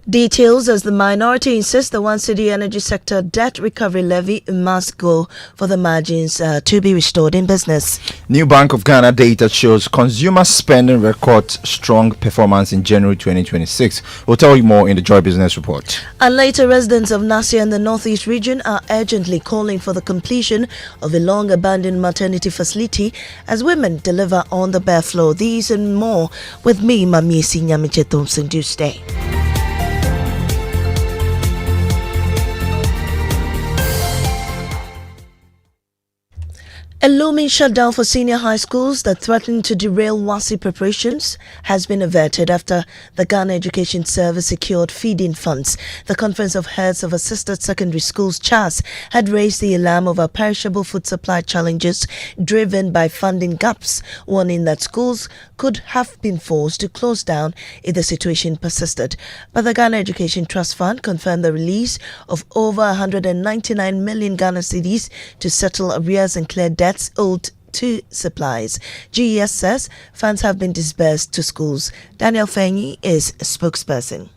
Details as the minority insists the one city energy sector debt recovery levy must go for the margins to be restored in business. New Bank of Ghana data shows consumer spending records strong performance in January 2026. We'll tell you more in the Joy Business Report. And later, residents of Nassau and the Northeast region are urgently calling for the completion of a long-abandoned maternity facility as women deliver on the bare floor. These and more with me, Mamiesi Nyamiche Thompson Tuesday. A looming shutdown for senior high schools that threatened to derail WASSCE preparations has been averted after the Ghana Education Service secured feed-in funds. The Conference of Heads of Assisted Secondary Schools, CHAS, had raised the alarm over perishable food supply challenges driven by funding gaps, warning that schools could have been forced to close down if the situation persisted. But the Ghana Education Trust Fund confirmed the release of over 199 million Ghana cedis to settle arrears and clear debts owed to supplies. GES says funds have been disbursed to schools. Daniel Fenyi is a spokesperson.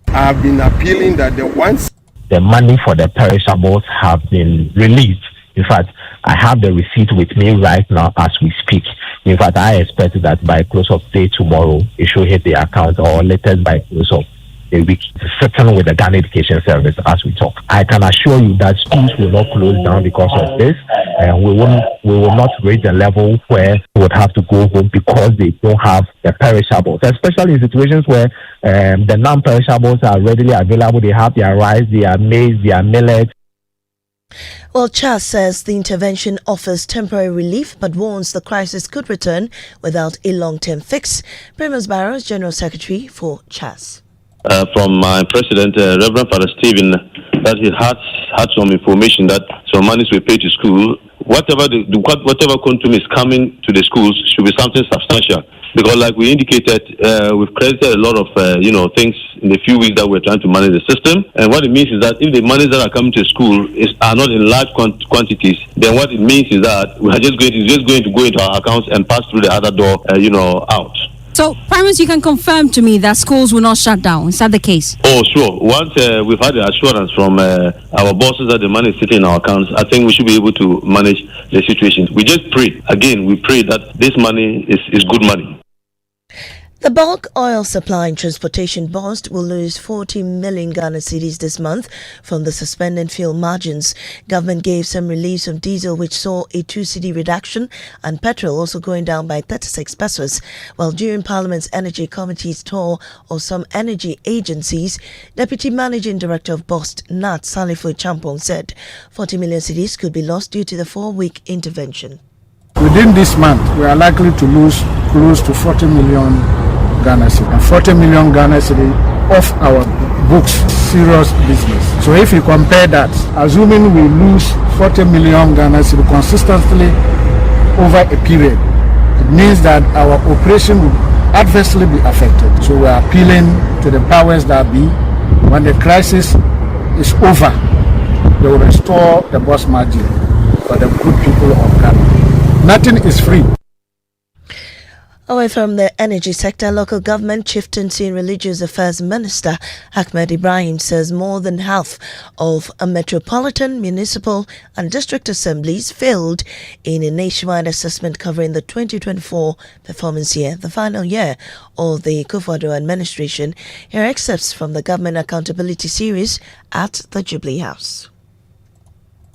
I've been appealing that the money for the perishables have been released. In fact, I have the receipt with me right now as we speak. In fact, I expect that by close of day tomorrow, it should hit the account, or latest by close of a week, certain with the Ghana Education Service as we talk. I can assure you that schools will not close down because of this. We will not reach the level where we would have to go home because they don't have the perishables, especially in situations where the non-perishables are readily available. They have their rice, their maize, their millet. Well, CHAS says the intervention offers temporary relief but warns the crisis could return without a long-term fix. Primus Barrows, General Secretary for CHAS. From my president, Reverend Father Stephen, that he had some information that some monies were paid to school. Whatever quantum is coming to the schools should be something substantial. Because like we indicated, we've credited a lot of things in the few weeks that we're trying to manage the system. And what it means is that if the monies that are coming to school are not in large quantities, then what it means is that we are just going to go into our accounts and pass through the other door, out. So, Primus, you can confirm to me that schools will not shut down. Is that the case? Oh, sure. Once we've had the assurance from our bosses that the money is sitting in our accounts, I think we should be able to manage the situation. We just pray. Again, we pray that this money is good money. The bulk oil supply and transportation bust will lose 40 million Ghana cedis this month from the suspended fuel margins. Government gave some reliefs on diesel, which saw a 2 cedi reduction, and petrol also going down by 36 pesos. While during Parliament's Energy Committee's tour of some energy agencies, Deputy Managing Director of BOST, Nat Salifo Champong, said 40 million cedis could be lost due to the 4-week intervention. Within this month, we are likely to lose close to 40 million Ghana cedi, and 40 million Ghana cedi off our books, serious business. So if you compare that, assuming we lose 40 million Ghana cedi consistently over a period, it means that our operation will adversely be affected. So we are appealing to the powers that be. When the crisis is over, they will restore the boss margin for the good people of Ghana. Nothing is free. Away from the energy sector, local government chieftaincy and religious affairs minister Ahmed Ibrahim says more than half of a metropolitan, municipal and district assemblies failed in a nationwide assessment covering the 2024 performance year, the final year of the Kufuor administration. Here are excerpts from the Government Accountability Series at the Jubilee House.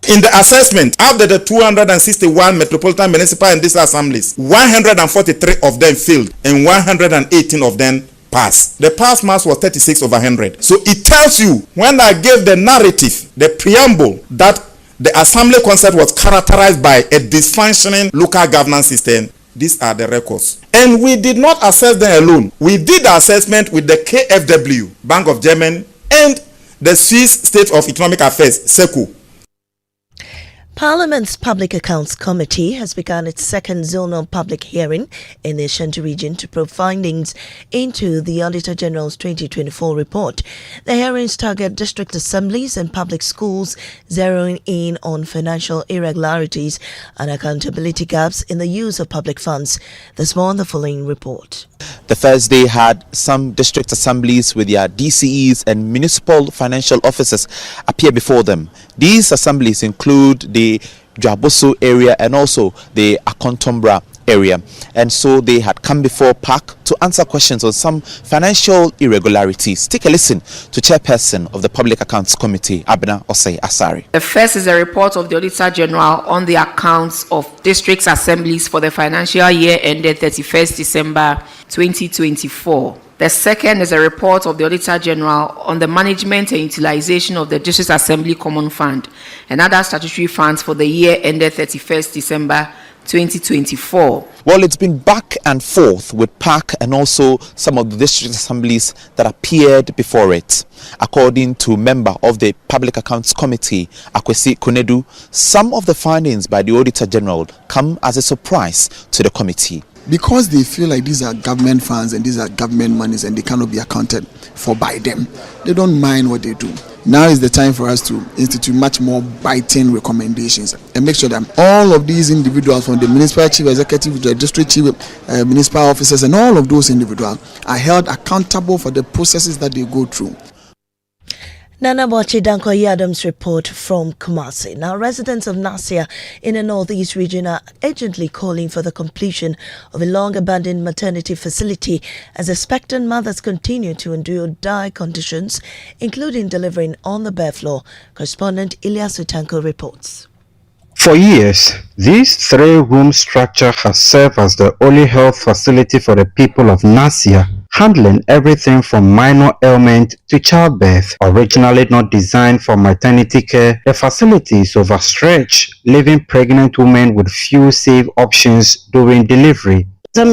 In the assessment, out of the 261 metropolitan, municipal and district assemblies, 143 of them failed and 118 of them passed. The pass marks was 36 over 100. So it tells you, when I gave the narrative, the preamble, that the assembly concept was characterized by a dysfunctioning local governance system. These are the records. And we did not assess them alone. We did the assessment with the KfW, Bank of Germany, and the Swiss State of Economic Affairs, SECO. Parliament's Public Accounts Committee has begun its second zonal public hearing in the Ashanti region to probe findings into the Auditor General's 2024 report. The hearings target district assemblies and public schools, zeroing in on financial irregularities and accountability gaps in the use of public funds. There's more on the following report. The first day had some district assemblies with their DCEs and municipal financial officers appear before them. These assemblies include the Dwaboso area and also the Akontombra area, and so they had come before PAC to answer questions on some financial irregularities. Take a listen to Chairperson of the Public Accounts Committee, Abena Osei Asari. The first is a report of the Auditor General on the accounts of district assemblies for the financial year ended 31st December 2024. The second is a report of the Auditor General on the management and utilization of the District Assembly Common Fund and other statutory funds for the year ended 31st December 2024. Well, it's been back and forth with PAC and also some of the district assemblies that appeared before it. According to member of the Public Accounts Committee, Akwesi Kunedu, some of the findings by the Auditor General come as a surprise to the committee. Because they feel like these are government funds and these are government monies and they cannot be accounted for by them, they don't mind what they do. Now is the time for us to institute much more biting recommendations and make sure that all of these individuals, from the municipal chief executive to the district chief municipal officers, and all of those individuals are held accountable for the processes that they go through. Nana Bochi Dankoyi Adams report from Kumasi. Now, residents of Nasia in the northeast region are urgently calling for the completion of a long-abandoned maternity facility as expectant mothers continue to endure dire conditions, including delivering on the bare floor. Correspondent Ilyas Utanko reports. For years, this three-room structure has served as the only health facility for the people of Nasia, handling everything from minor ailment to childbirth. Originally not designed for maternity care, the facility is overstretched, leaving pregnant women with few safe options during delivery. That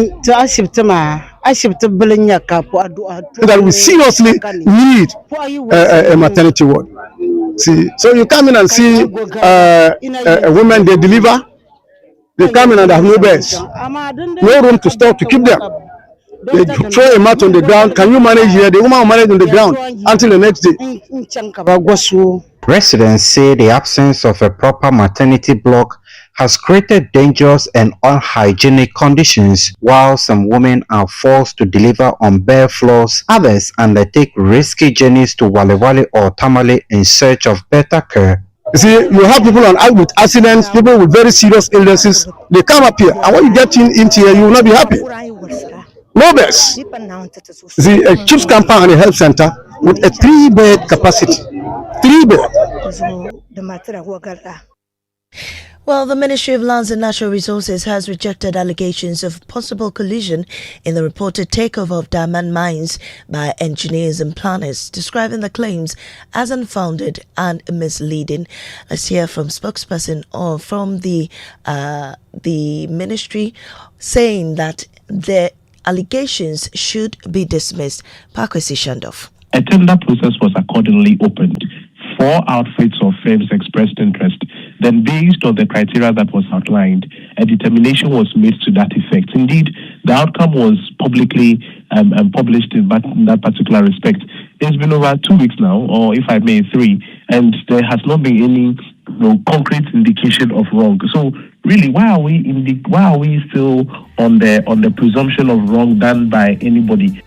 we seriously need a maternity ward. See, so you come in and see women, they deliver, they come in and have no beds, no room to store to keep them. They throw a mat on the ground. Can you manage here? The woman will manage on the ground until the next day. Residents say the absence of a proper maternity block has created dangerous and unhygienic conditions, while some women are forced to deliver on bare floors. Others undertake risky journeys to Wale Wale or Tamale in search of better care. You see, you have people with accidents, people with very serious illnesses. They come up here, and when you get into here, you will not be happy. No beds. See, a chief's compound and a health center with a 3-bed capacity. 3-bed. Well, the Ministry of Lands and Natural Resources has rejected allegations of possible collusion in the reported takeover of diamond mines by engineers and planners, describing the claims as unfounded and misleading. Let's hear from spokesperson or from the ministry saying that the allegations should be dismissed. Pakwesi Shandoff. A tender process was accordingly opened. 4 outfits or firms expressed interest. Then, based on the criteria that was outlined, a determination was made to that effect. Indeed, the outcome was publicly published in that particular respect. It's been over 2 weeks now, or if I may, 3, and there has not been any concrete indication of wrong. So, really, why are we still on the presumption of wrong done by anybody?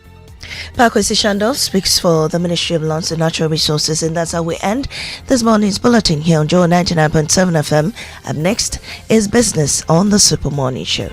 Pakwesi Shandoff speaks for the Ministry of Lands and Natural Resources, and that's how we end this morning's bulletin here on Joe 99.7 FM. Up next is Business on the Super Morning Show.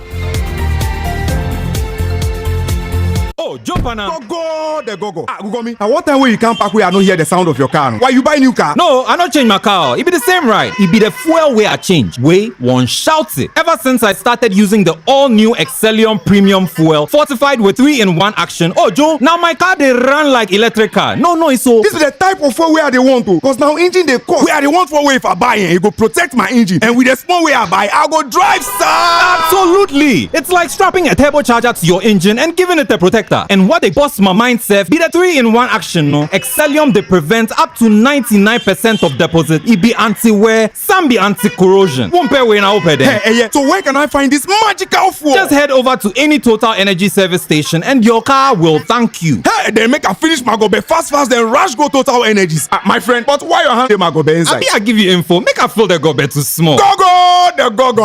Oh, jump on now. Go. Google me. I want time where you can't park where I don't hear the sound of your car. Why you buy new car? No, I not change my car. It be the same ride. It be the fuel way I change. Way one shouts it. Ever since I started using the all-new Excellium Premium Fuel, fortified with 3-in-1 action. Oh, Joe, now my car they run like electric car. No, it's so. This is the type of fuel where they want to. Because now engine they cost. Where they want for way if I buy it, it go protect my engine. And with the small way I buy, I go drive, sir. Absolutely. It's like strapping a turbocharger to your engine and giving it a protector. And what they boss my mind self be the 3-in-1 action, no? Excellium they prevent up to 99% of deposit. It be anti-wear, some be anti-corrosion. Won't pay when I open them. Hey, so where can I find this magical fuel? Just head over to any Total Energy service station and your car will thank you. Hey, then make a finish Magobe fast then rush go Total Energies. My friend, but why your hand Magobe inside? I give you info. Make a feel the gobe too small. The gogo.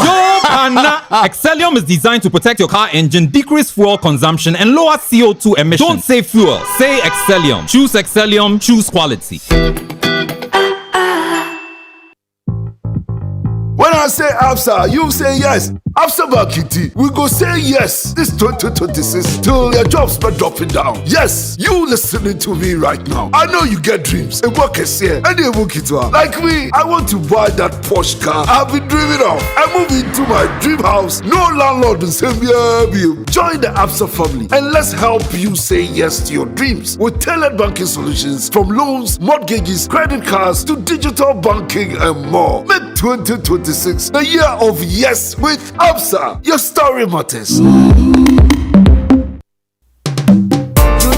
Excellium is designed to protect your car engine, decrease fuel consumption, and lower CO2 emissions. Don't say fuel, say Excellium. Choose Excellium, choose quality. When I say ABSA, you say yes. ABSA Vakiti, we go say yes this 2026 till your jobs start dropping down. Yes, you listening to me right now. I know you get dreams. A work is here, and a work it well. Like me, I want to buy that Porsche car I've been dreaming of. I move into my dream house. No landlord will say, join the ABSA family and let's help you say yes to your dreams with tailored banking solutions from loans, mortgages, credit cards to digital banking and more. Make 2026 the year of yes with ABSA. Your story matters. You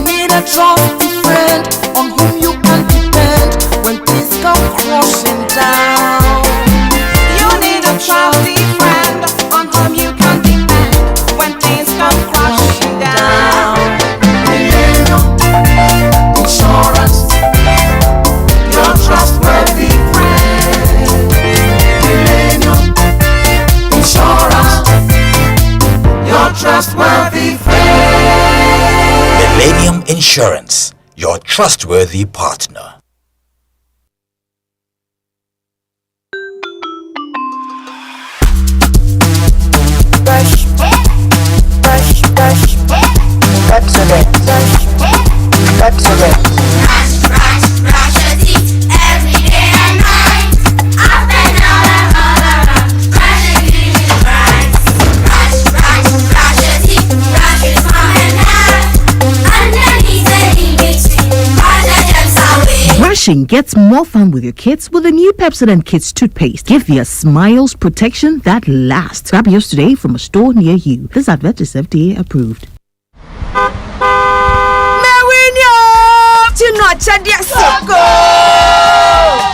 need a trusty friend on whom you can depend when things come crashing down. You need a trusty friend on whom you can depend when things come crashing down. Insurance, your trustworthy friend. Insurance, your trustworthy friend. Millennium Insurance, your trustworthy partner. Brush, brush, brush, that's a bit. That's a bit. Brush your teeth every day and night. Up and down and all around. Brush your teeth bright. Brush your teeth. Brush it from and down. Underneath and in between. Brush the germs away. Brushing gets more fun with your kids with the new Pepsodent Kids toothpaste. Give your smiles protection that lasts. Grab yours today from a store near you. This advert is FDA approved.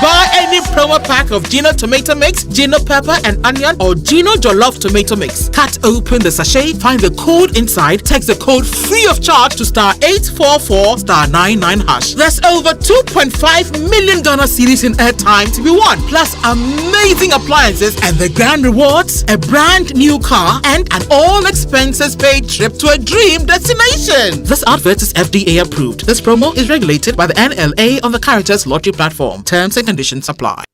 Buy any promo pack of Gino tomato mix, Gino pepper and onion, or Gino jollof tomato mix. Cut open the sachet, find the code inside, text the code free of charge to *844*99#. There's over 2.5 million Ghana cedis in airtime to be won, plus amazing appliances and the grand rewards: a brand new car and an all expenses paid trip to a dream destination. This advert is FDA approved. This promo is regulated by the NLA on the Caritas Lottery platform. Terms and conditions apply.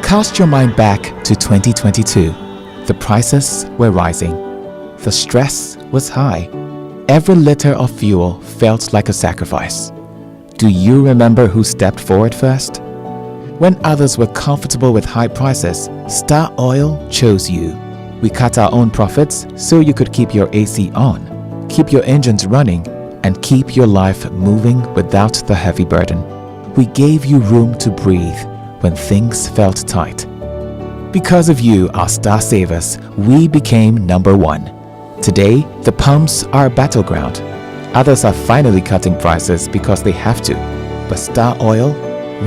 Cast your mind back to 2022. The prices were rising. The stress was high. Every liter of fuel felt like a sacrifice. Do you remember who stepped forward first? When others were comfortable with high prices, Star Oil chose you. We cut our own profits so you could keep your AC on, keep your engines running, and keep your life moving without the heavy burden. We gave you room to breathe when things felt tight. Because of you, our star savers, we became number one. Today, the pumps are a battleground. Others are finally cutting prices because they have to. But Star Oil,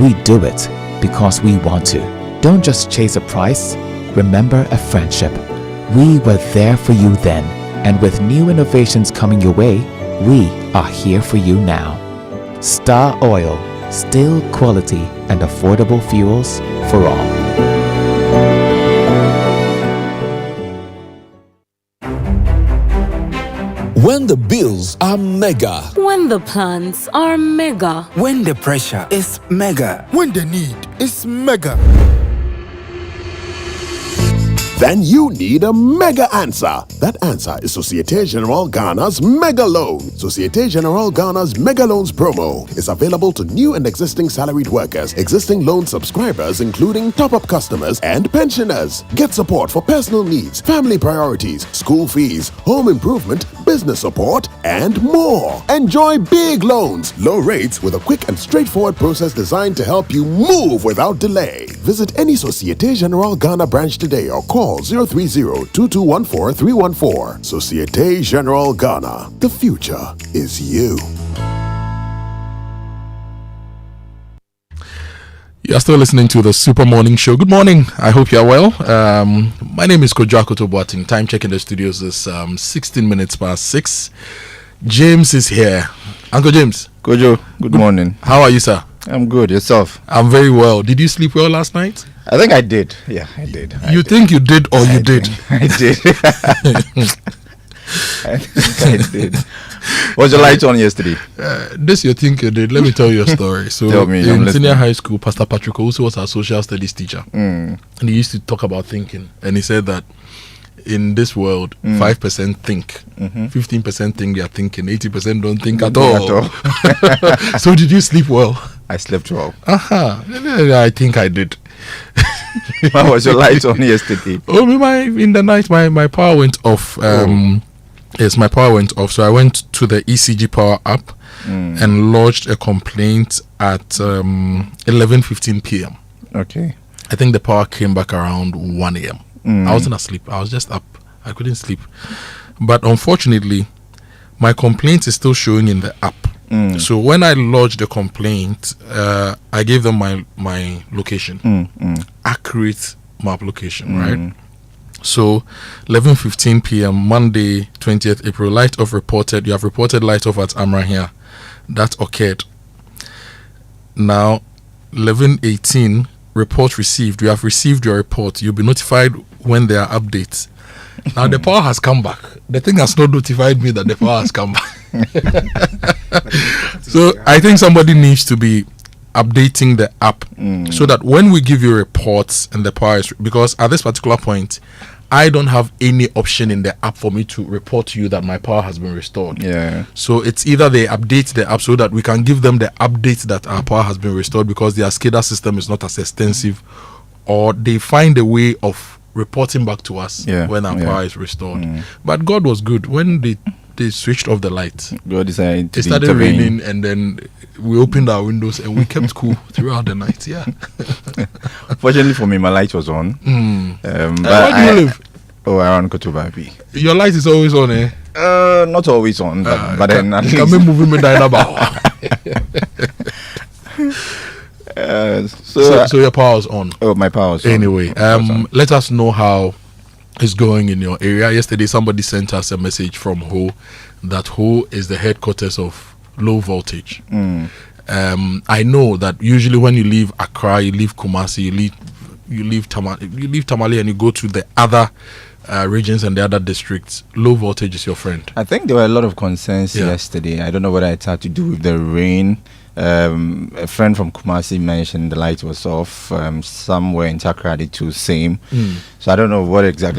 we do it because we want to. Don't just chase a price, remember a friendship. We were there for you then, and with new innovations coming your way, we are here for you now. Star Oil, still quality and affordable fuels for all. When the bills are mega. When the plans are mega. When the pressure is mega. When the need is mega. Then you need a mega answer. That answer is Societe Generale Ghana's Mega Loan. Societe Generale Ghana's Mega Loans promo is available to new and existing salaried workers, existing loan subscribers, including top-up customers and pensioners. Get support for personal needs, family priorities, school fees, home improvement, business support, and more. Enjoy big loans, low rates with a quick and straightforward process designed to help you move without delay. Visit any Societe Generale Ghana branch today or call call 030-2214-314. Societe Generale Ghana. The future is you. You are still listening to the Super Morning Show. Good morning. I hope you are well. My name is Kojo Akoto Boateng. Time check in the studios is 16 minutes past 6. James is here. Uncle James. Kojo, good morning. How are you, sir? I'm good. Yourself? I'm very well. Did you sleep well last night? I think I did. Yeah, I did. You think you did or you did? I did. I think I did. Was your light on yesterday? This you think you did. Let me tell you a story. So Tell me, in senior high school, Pastor Patrick also was our social studies teacher. Mm. And he used to talk about thinking. And he said that in this world, 5% think, 15% think they are thinking, 80% don't think at all. So did you sleep well? I slept well. I think I did. How was your light on yesterday? Oh, in the night, my power went off. Yes, my power went off. So I went to the ECG Power app and lodged a complaint at 11:15 p.m. Okay. I think the power came back around 1 a.m. I wasn't asleep. I was just up. I couldn't sleep. But unfortunately, my complaint is still showing in the app. So when I lodged the complaint, I gave them my location, accurate map location, right? So 11:15 p.m. Monday, 20th April, light off reported. You have reported light off at Amra here. That occurred. Now 11:18 report received. You have received your report. You'll be notified when there are updates. Now the power has come back. The thing has not notified me that the power has come back. So I think somebody needs to be updating the app so that when we give you reports and the power is, because at this particular point I don't have any option in the app for me to report to you that my power has been restored. Yeah. So it's either they update the app so that we can give them the updates that our power has been restored because their SCADA system is not as extensive, or they find a way of reporting back to us when our power is restored. But God was good. When they switched off the light, God decided to it started intervene. raining, and then we opened our windows and we kept cool throughout the night. Yeah. Fortunately for me, my light was on. Where do you live? Oh, around Kotobabi. Your light is always on, eh? Not always on, but then at least. So your power's on. Oh, my power's anyway, on. let us know how it's going in your area. Yesterday, somebody sent us a message from Ho that Ho is the headquarters of low voltage. I know that usually when you leave Accra, you leave Kumasi, you leave Tamale, and you go to the other regions and the other districts. Low voltage is your friend. I think there were a lot of concerns yesterday. I don't know whether it had to do with the rain. A friend from Kumasi mentioned the light was off. Somewhere in Takrady too, same. So I don't know what it had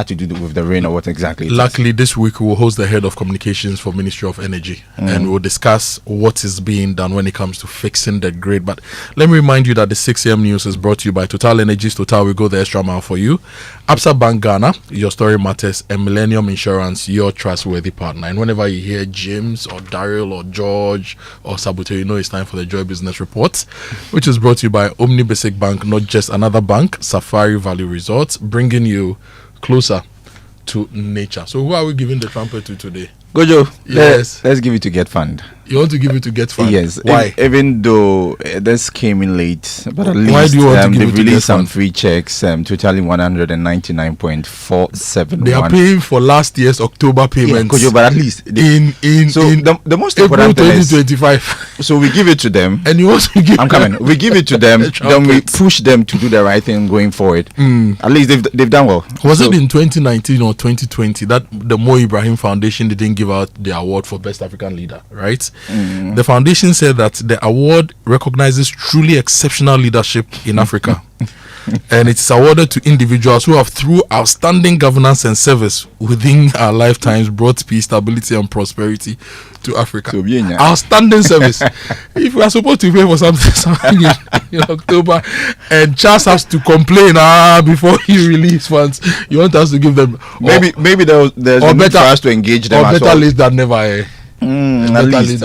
to do with the rain or what exactly. Luckily, this week we will host the head of communications for Ministry of Energy, and we'll discuss what is being done when it comes to fixing the grid. But let me remind you that the 6 a.m. news is brought to you by Total Energies. Total will go the extra mile for you. Absa Bank Ghana, your story matters, and Millennium Insurance, your trustworthy partner. And whenever you hear James or Daryl or George or Sabute, you know it's time for the Joy Business Report, which is brought to you by Omni Basic Bank, not just another bank, Safari Valley Resorts, bringing you closer to nature. So who are we giving the trumpet to today? Kojo, yes. Let's give it to Get Fund. You want to give it to Get Fund? Yes. Why? Even though this came in late, but at least why do you want to give it to released Get some Fund? free checks, totaling 199.471. They are paying for last year's October payments. Kojo, but at least the most April important thing is 2025. So we give it to them, and you also give. I'm coming. We give it to them, then we push them to do the right thing going forward. At least they've done well. Was it in 2019 or 2020 that the Mo Ibrahim Foundation didn't give out the award for Best African Leader, right? The foundation said that the award recognizes truly exceptional leadership in Africa. And it's awarded to individuals who have, through outstanding governance and service within our lifetimes, brought peace, stability, and prosperity to Africa. Outstanding service. If we are supposed to pay for something in October, and Charles has to complain before he release funds, you want us to give them maybe there's a need for us to engage them or as better well. late than never. At least.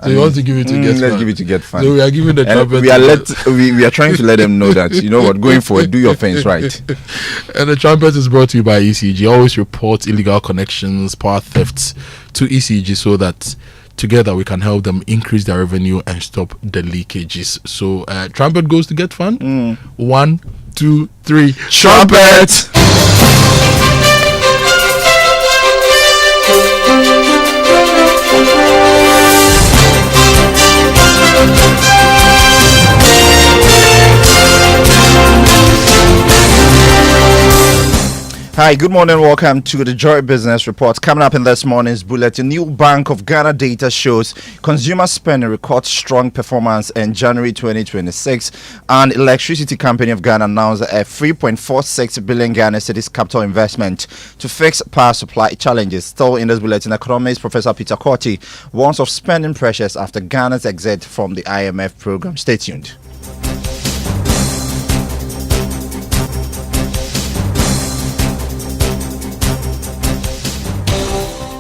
So you want to give it to Get Fun? Let's give it to Get Fun. So we are giving the trumpet. We are trying to let them know that, you know what, going forward, do your things right. And the trumpet is brought to you by ECG. Always report illegal connections, power thefts to ECG so that together we can help them increase their revenue and stop the leakages. So trumpet goes to Get Fun. 1, 2, 3. Trumpet! Hi, good morning. Welcome to the Joy Business Report. Coming up in this morning's bulletin, new Bank of Ghana data shows consumer spending records strong performance in January 2026. And Electricity Company of Ghana announced a 3.46 billion Ghana cedis capital investment to fix power supply challenges. Still in this bulletin, economist Professor Peter Korty warns of spending pressures after Ghana's exit from the IMF program. Stay tuned.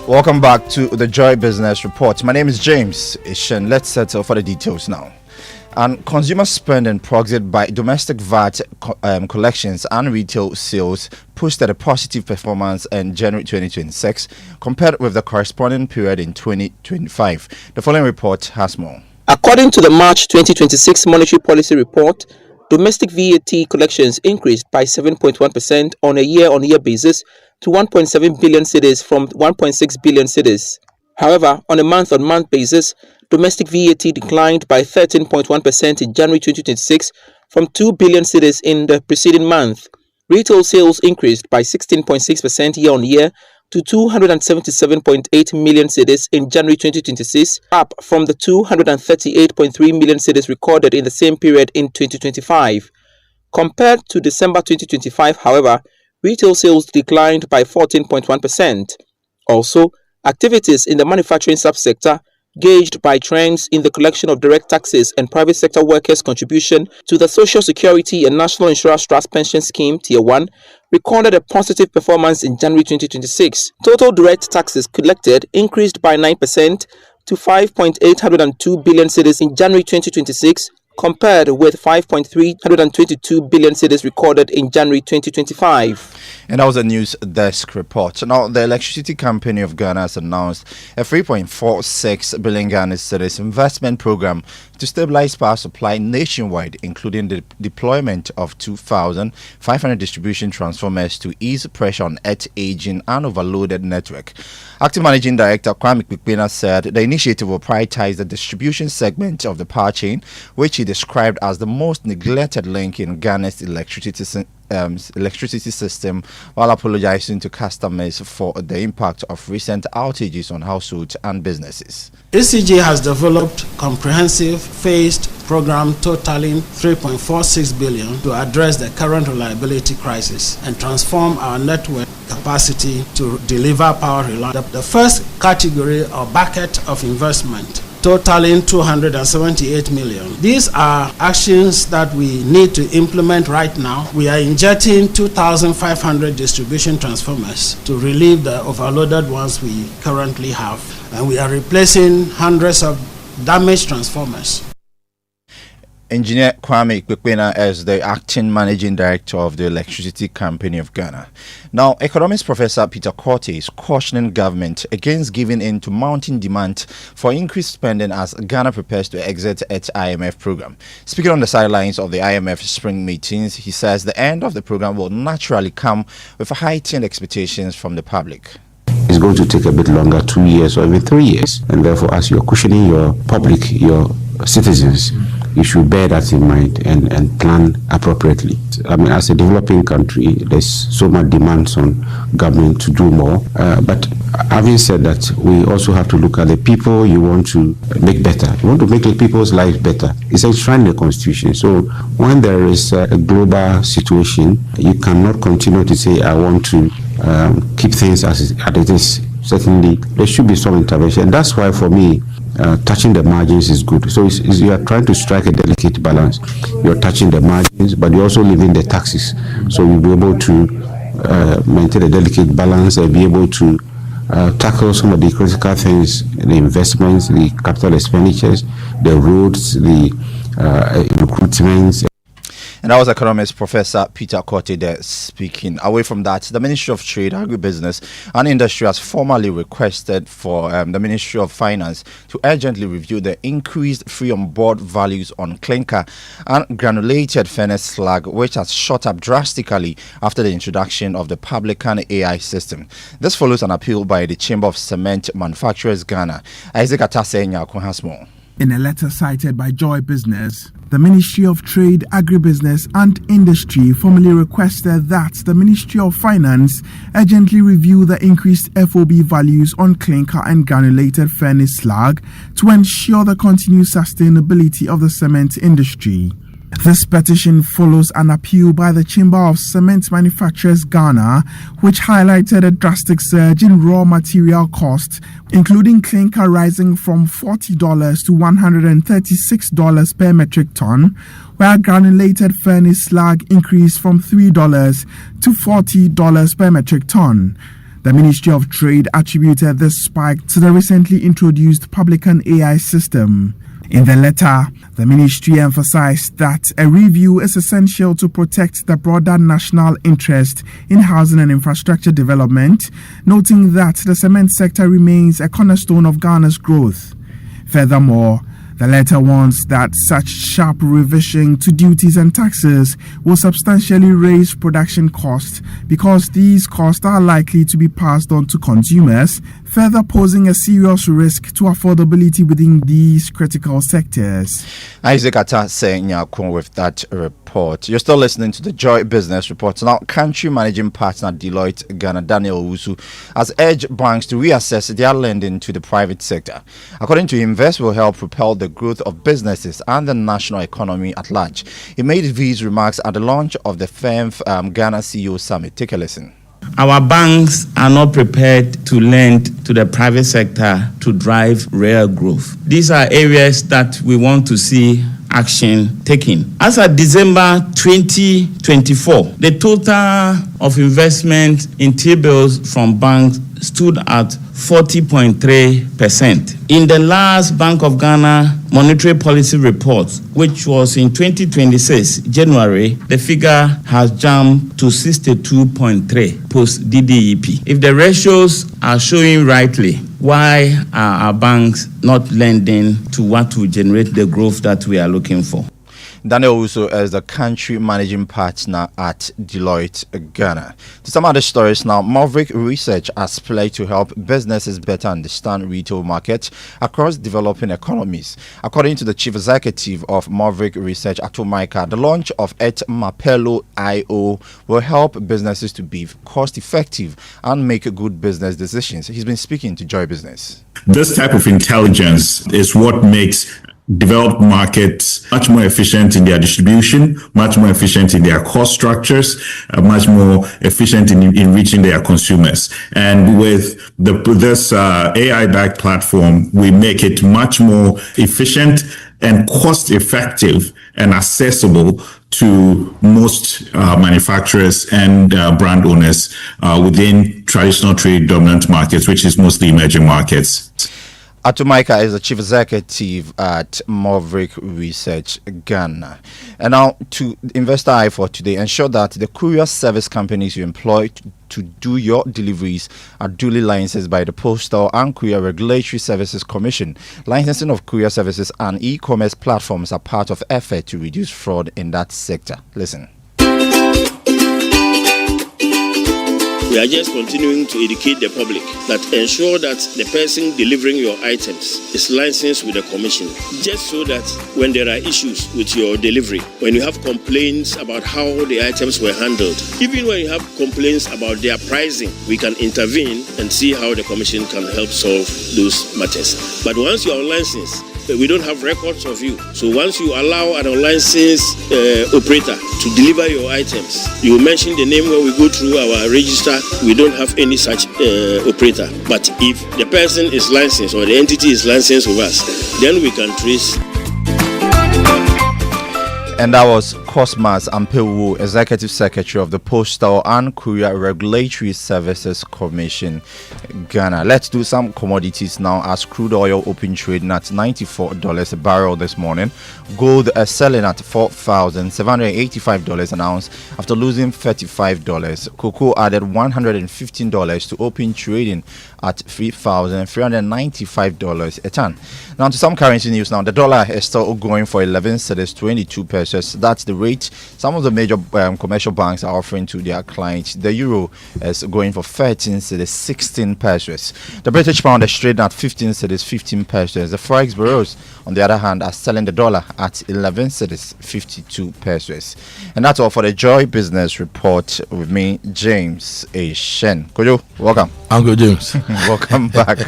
Welcome back to the Joy Business Report. My name is James Ishen. Let's settle for the details now. And consumer spending proxied by domestic VAT collections and retail sales posted a positive performance in January 2026 compared with the corresponding period in 2025. The following report has more. According to the March 2026 Monetary Policy Report, domestic VAT collections increased by 7.1% on a year-on-year basis to 1.7 billion cedis from 1.6 billion cedis. However, on a month-on-month basis, domestic VAT declined by 13.1% in January 2026 from 2 billion cedis in the preceding month. Retail sales increased by 16.6% year-on-year to 277.8 million cedis in January 2026, up from the 238.3 million cedis recorded in the same period in 2025. Compared to December 2025, however, retail sales declined by 14.1%. Also, activities in the manufacturing subsector, gauged by trends in the collection of direct taxes and private sector workers' contribution to the Social Security and National Insurance Trust Pension Scheme Tier 1, recorded a positive performance in January 2026. Total direct taxes collected increased by 9% to 5.802 billion cedis in January 2026, compared with 5.322 billion cedis recorded in January 2025. And that was a news desk report. Now, the Electricity Company of Ghana has announced a 3.46 billion Ghana cedis investment program to stabilize power supply nationwide, including the deployment of 2,500 distribution transformers to ease pressure on aging and overloaded network. Acting Managing Director Kwame Kpikpena said the initiative will prioritize the distribution segment of the power chain, which he described as the most neglected link in Ghana's electricity system, while apologizing to customers for the impact of recent outages on households and businesses. ECG has developed comprehensive phased program totaling 3.46 billion to address the current reliability crisis and transform our network capacity to deliver power reliability. The first category or bucket of investment totaling 278 million. These are actions that we need to implement right now. We are injecting 2,500 distribution transformers to relieve the overloaded ones we currently have, and we are replacing hundreds of damaged transformers. Engineer Kwame Kpikpena is the acting managing director of the Electricity Company of Ghana. Now, economist Professor Peter Korty is cautioning government against giving in to mounting demand for increased spending as Ghana prepares to exit its IMF program. Speaking on the sidelines of the IMF spring meetings, he says the end of the program will naturally come with heightened expectations from the public. It's going to take a bit longer, 2 years or even 3 years, and therefore as you're cushioning your public, your citizens, you should bear that in mind and plan appropriately. I mean, as a developing country, there's so much demands on government to do more. But having said that, we also have to look at the people you want to make better. You want to make the people's lives better. It's enshrined in the Constitution. So when there is a global situation, you cannot continue to say, I want to keep things as it is. Certainly, there should be some intervention. That's why, for me, touching the margins is good. So you are trying to strike a delicate balance. You're touching the margins, but you're also leaving the taxes. So you'll be able to maintain a delicate balance and be able to tackle some of the critical things, the investments, the capital expenditures, the roads, the recruitments. And that was economist Professor Peter Korte there speaking. Away from that, the Ministry of Trade, Agribusiness and Industry has formally requested for the Ministry of Finance to urgently review the increased free-on-board values on clinker and granulated furnace slag, which has shot up drastically after the introduction of the Publican AI system. This follows an appeal by the Chamber of Cement Manufacturers Ghana. Isaac Atasenya has more. In a letter cited by Joy Business, the Ministry of Trade, Agribusiness and Industry formally requested that the Ministry of Finance urgently review the increased FOB values on clinker and granulated furnace slag to ensure the continued sustainability of the cement industry. This petition follows an appeal by the Chamber of Cement Manufacturers Ghana, which highlighted a drastic surge in raw material costs, including clinker rising from $40 to $136 per metric ton, while granulated furnace slag increased from $3 to $40 per metric ton. The Ministry of Trade attributed this spike to the recently introduced Publican AI system. In the letter, the ministry emphasized that a review is essential to protect the broader national interest in housing and infrastructure development, noting that the cement sector remains a cornerstone of Ghana's growth. Furthermore, the letter warns that such sharp revision to duties and taxes will substantially raise production costs because these costs are likely to be passed on to consumers, further posing a serious risk to affordability within these critical sectors. Isaac Atta saying with that report. You're still listening to the Joy Business Report. Now, country managing partner Deloitte Ghana Daniel Owusu has urged banks to reassess their lending to the private sector. According to him, this will help propel the growth of businesses and the national economy at large. He made these remarks at the launch of the FEMF Ghana CEO Summit. Take a listen. Our banks are not prepared to lend to the private sector to drive real growth. These are areas that we want to see action taken. As of December 2024, the total of investment in T-bills from banks stood at 40.3%. In the last Bank of Ghana monetary policy report, which was in 2026 January, the figure has jumped to 62.3 post DDEP. If the ratios are showing rightly, why are our banks not lending to what will generate the growth that we are looking for? Daniel also is the country managing partner at Deloitte Ghana. To some other stories now, Maverick Research has pledged to help businesses better understand retail markets across developing economies. According to the chief executive of Maverick Research, Atomaika, the launch of Et Mapelo IO will help businesses to be cost effective and make good business decisions. He's been speaking to Joy Business. This type of intelligence is what makes developed markets much more efficient in their distribution, much more efficient in their cost structures, much more efficient in reaching their consumers. And with this AI-backed platform, we make it much more efficient and cost-effective and accessible to most manufacturers and brand owners within traditional trade dominant markets, which is mostly emerging markets. Atomaika is the chief executive at Maverick Research Ghana. And now to Investor Eye for today, ensure that the courier service companies you employ to do your deliveries are duly licensed by the Postal and Courier Regulatory Services Commission. Licensing of courier services and e-commerce platforms are part of effort to reduce fraud in that sector. Listen. We are just continuing to educate the public that ensure that the person delivering your items is licensed with the commission, just so that when there are issues with your delivery, when you have complaints about how the items were handled, even when you have complaints about their pricing, we can intervene and see how the commission can help solve those matters. But once you are licensed, we don't have records of you. So once you allow an unlicensed operator to deliver your items, you mention the name when we go through our register. We don't have any such operator. But if the person is licensed or the entity is licensed with us, then we can trace. And that was Cosmas Ampewu, Executive Secretary of the Postal and Courier Regulatory Services Commission, Ghana. Let's do some commodities now, as crude oil open trading at $94 a barrel this morning. Gold selling at $4,785 an ounce after losing $35. Cocoa added $115 to open trading at $3,395 a ton. Now to some currency news now. The dollar is still going for 11 cedis 22 pesos. That's the rate some of the major commercial banks are offering to their clients. The euro is going for 13 cedis 16 pesos. The British pound is trading at 15 cedis 15 pesos. The forex bureaus, on the other hand, are selling the dollar at 11 cedis 52 pesos. And that's all for the Joy Business Report with me, James A. Shen. Kojo, welcome. I'm good, James. Welcome back.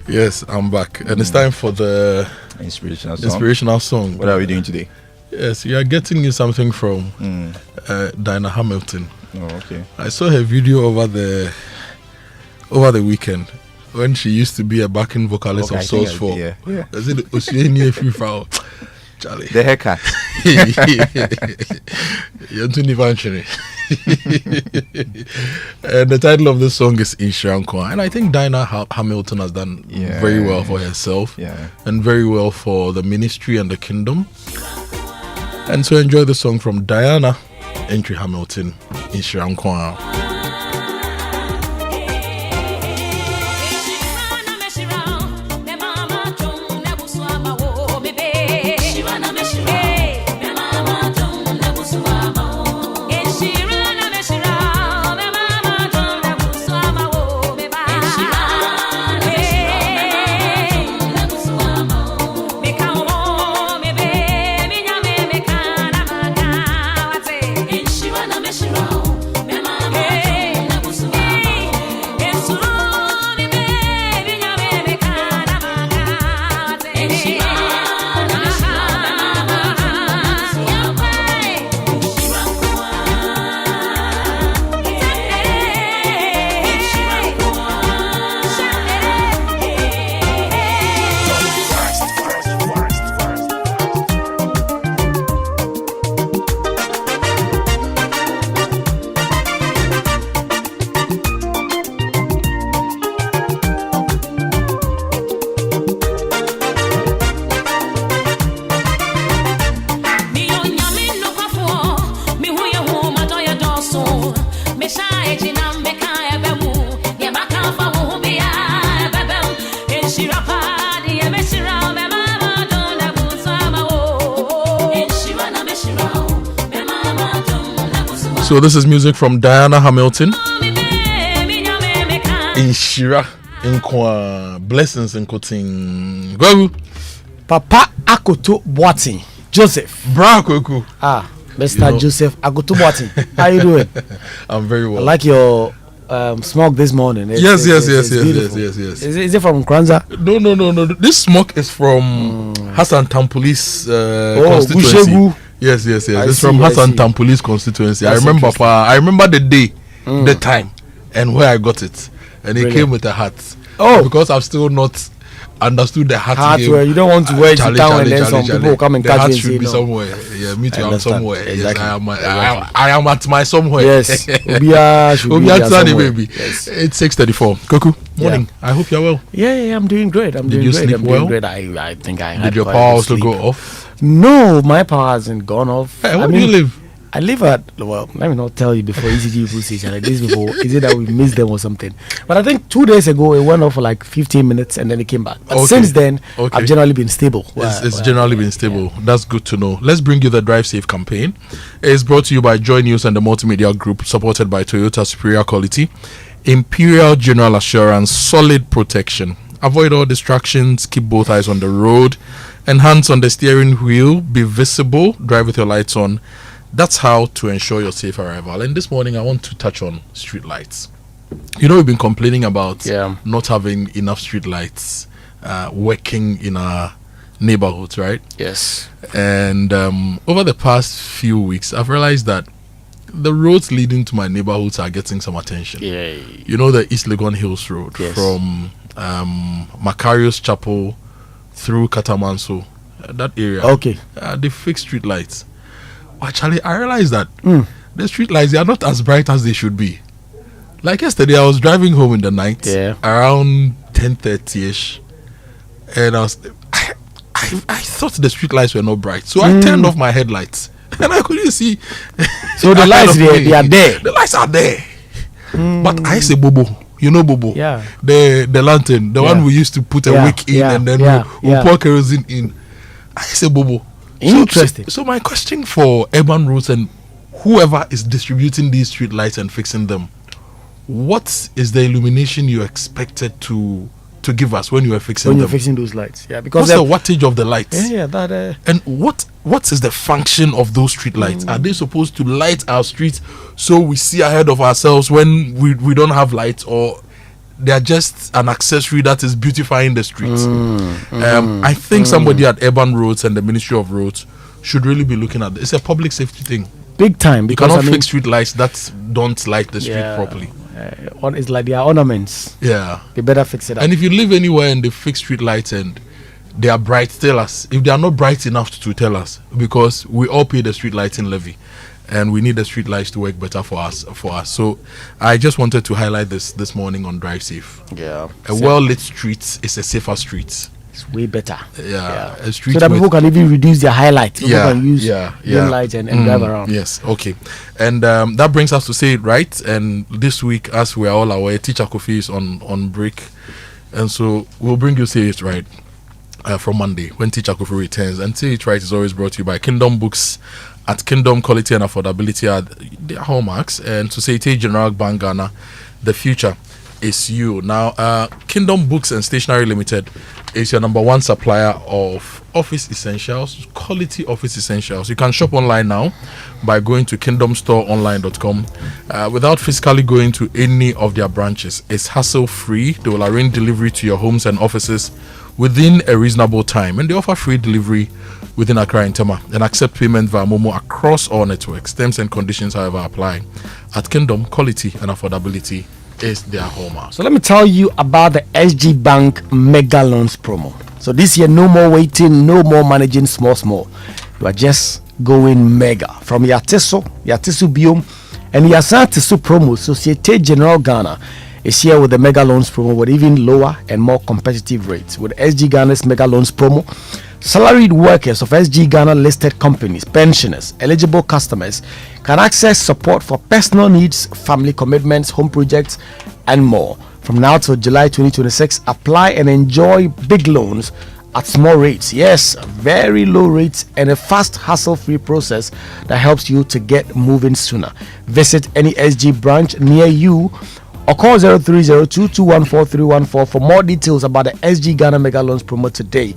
Yes, I'm back. And it's time for the inspirational song. What are we doing today? Yes, we are getting you something from Diana Hamilton. Oh, okay. I saw her video over the weekend when she used to be a backing vocalist of Source 4. Yeah. Is it Oceania Free Foul? Charlie. The haircut. And the title of this song is Inshiranko. And I think Diana Hamilton has done very well for herself and very well for the ministry and the kingdom. And so enjoy the song from Diana Entry Hamilton, Inshiranko. So this is music from Diana Hamilton. Inshira Nkwa. Blessings in Koting. Go. Papa Akoto Boateng. Joseph. Bra Koku. Mr. Joseph Akoto Boateng. How you doing? I'm very well. I like your smoke this morning. Yes. Is it from Kranza? No. This smoke is from Hassan Tampuli's constituency. Gushegu. Yes. It's from Hassan Tampuli's constituency. I remember the day, the time, and where I got it. And it came with a hat. Oh, because I've still not understood the hat game. Where you don't want to wear it down and then some people come and catch you. The hat should be somewhere. Yeah, me too. I'm somewhere. Exactly. Yes, I am at my somewhere. Yes. Obia baby. Yes. It's 6:34. Koku, morning. Yeah. I hope you're well. Yeah, I'm doing great. Did you sleep well? I think I had. Did your power also go off? No, my power hasn't gone off. Hey, where do you live? I live at, well, let me not tell you before ECG people station. Like these people, is it that we missed them or something? But I think 2 days ago, it went off for like 15 minutes and then it came back. But since then, I've generally been stable. It's generally been stable. Yeah. That's good to know. Let's bring you the Drive Safe campaign. It's brought to you by Joy News and the Multimedia Group, supported by Toyota Superior Quality, Imperial General Assurance, solid protection. Avoid all distractions, keep both eyes on the road and hands on the steering wheel. Be visible, drive with your lights on. That's how to ensure your safe arrival. And this morning, I want to touch on street lights. You know, we've been complaining about not having enough street lights working in our neighborhoods, right? Yes. And over the past few weeks, I've realized that the roads leading to my neighborhoods are getting some attention. Yeah. You know, the East Legon Hills Road from Macarius Chapel through Katamanso that area. Okay. They fix street lights. Actually, I realized that the street lights, they are not as bright as they should be. Like yesterday, I was driving home in the night, around 10:30ish, and I thought the street lights were not bright, so I turned off my headlights, and I couldn't see. So the lights, they are there. The lights are there, but I say bobo. You know bobo? Yeah. The lantern, the one we used to put a wick in, and then we pour kerosene in. I say bobo. Interesting. So my question for urban roads and whoever is distributing these street lights and fixing them, what is the illumination you expected to give us when you were fixing them? When you're fixing those lights, because what's the wattage of the lights? That. And what is the function of those street lights? Are they supposed to light our streets so we see ahead of ourselves when we don't have lights, or they are just an accessory that is beautifying the streets? I think somebody at Urban Roads and the Ministry of Roads should really be looking at this. It's a public safety thing. Big time. You cannot fix street lights that don't light the street properly. It's like they are ornaments. Yeah. They better fix it up. And if you live anywhere and they fix street lights and they are bright, tell us. If they are not bright enough to tell us, because we all pay the street lighting levy, and we need the street lights to work better for us. So I just wanted to highlight this morning on Drive Safe. Yeah. A well-lit street is a safer street. It's way better. Yeah. A street so that people can even reduce their highlights. People can use dim lights and drive around. Yes, okay. And that brings us to Say It Right. And this week, as we are all aware, Teacher Kofi is on break. And so we'll bring you Say It Right from Monday when Teacher Kofi returns. And Say It Right is always brought to you by Kingdom Books. At Kingdom, quality and affordability are their hallmarks. And Societe Generale Bank Ghana, the future is you. Now, Kingdom Books and Stationery Limited is your number one supplier of office essentials, quality office essentials. You can shop online now by going to kingdomstoreonline.com without physically going to any of their branches. It's hassle-free. They will arrange delivery to your homes and offices within a reasonable time, and they offer free delivery within Accra and Tema and accept payment via Momo across all networks. Terms and conditions, however, apply. At Kingdom, quality and affordability is their hallmark. So let me tell you about the SG Bank Mega Loans promo. So this year, no more waiting, no more managing small. You are just going mega. From Yatisu Biom, and Yasatisu promo, Societe Generale Ghana is here with the Mega Loans promo with even lower and more competitive rates. With SG Ghana's Mega Loans promo, salaried workers of SG Ghana listed companies, pensioners, eligible customers can access support for personal needs, family commitments, home projects, and more. From now till July 2026, apply and enjoy big loans at small rates. Yes, very low rates and a fast, hassle-free process that helps you to get moving sooner. Visit any SG branch near you or call 0302-214-314 for more details about the SG Ghana Mega Loans promo today.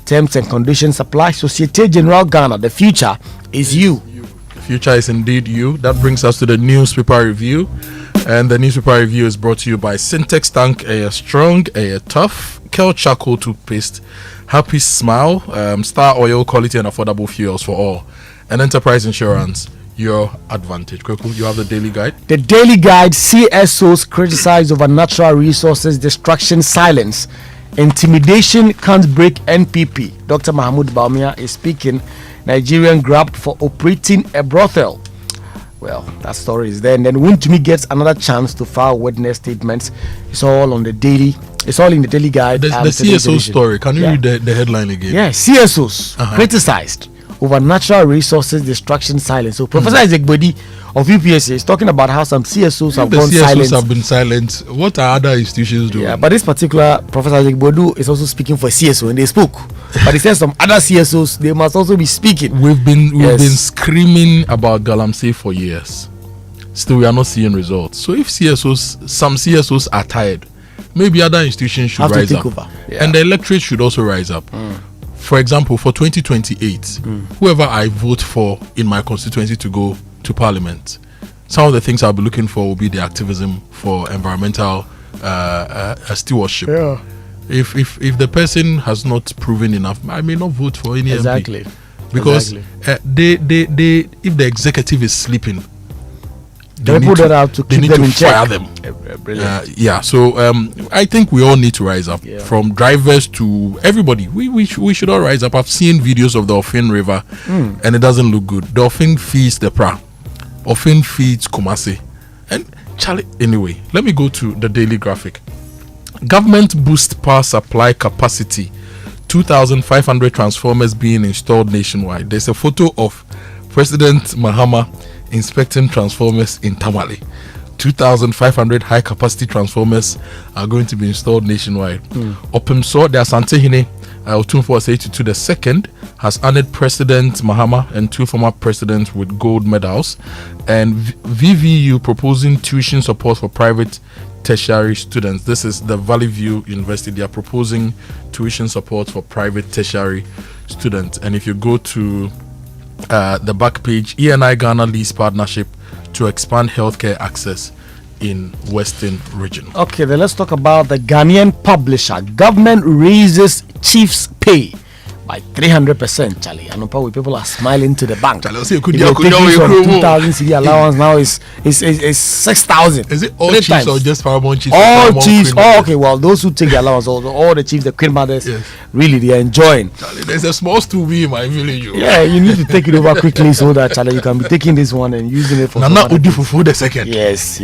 Terms and conditions apply. Societe Generale Ghana, the future is you. The future is indeed you. That brings us to the newspaper review. And the newspaper review is brought to you by Syntex Tank, a strong, a tough, Kel Charcoal toothpaste, Happy Smile, Star Oil, quality and affordable fuels for all, and Enterprise Insurance, your advantage. Kweku, you have the daily guide. The daily guide: CSOs criticize over natural resources, destruction, silence. Intimidation can't break NPP. Dr. Mahmoud Baumia is speaking. Nigerian grabbed for operating a brothel. Well, that story is there. And then Wuntumi gets another chance to file witness statements. It's all on the daily. It's all in the daily guide. The CSO story. Can you read the headline again? Yeah, CSOs criticized over natural resources destruction silence. So Professor Isaac Bodi of UPSA is talking about how some CSOs have gone silent. The CSOs have been silent. What are other institutions doing? Yeah, but this particular Professor Isaac Bodu is also speaking for CSO, and they spoke. But he says some other CSOs, they must also be speaking. We've been screaming about Galamsey for years. Still, we are not seeing results. So if some CSOs are tired, maybe other institutions should rise up. And the electorate should also rise up. For example, for 2028, whoever I vote for in my constituency to go to parliament, some of the things I'll be looking for will be the activism for environmental stewardship. Yeah. If the person has not proven enough, I may not vote for any MP. Because they if the executive is sleeping, They put that out to keep them in check. Fire them. So I think we all need to rise up, from drivers to everybody. We should all rise up. I've seen videos of the Offin River, and it doesn't look good. The Offin feeds the Pra, Offin feeds Kumasi, and Charlie. Anyway, let me go to the Daily Graphic. Government boost power supply capacity. 2,500 transformers being installed nationwide. There's a photo of President Mahama inspecting transformers in Tamale. 2,500 high capacity transformers are going to be installed nationwide. Opimso, the Asantehene Otumfuo Asei-Tutu II has honored President Mahama and 2 former presidents with gold medals. And VVU proposing tuition support for private tertiary students. This is the Valley View University. They are proposing tuition support for private tertiary students. And if you go to the back page, ENI Ghana leads partnership to expand healthcare access in Western region. Okay, then let's talk about the Ghanaian publisher. Government raises chief's pay by 300%, Charlie. And people are smiling to the bank. Charlie, taking from 2,000 CD allowance now is 6,000. Is it all chiefs times? Or just Paramount chiefs? All chiefs. Oh, okay. Well, those who take the allowance, all the chiefs, the queen mothers, really they are enjoying. Charlie, there's a small stool in my village. Yeah, you need to take it over quickly so that, Charlie, you can be taking this one and using it for. Nana Udu Fufu the second. Yes.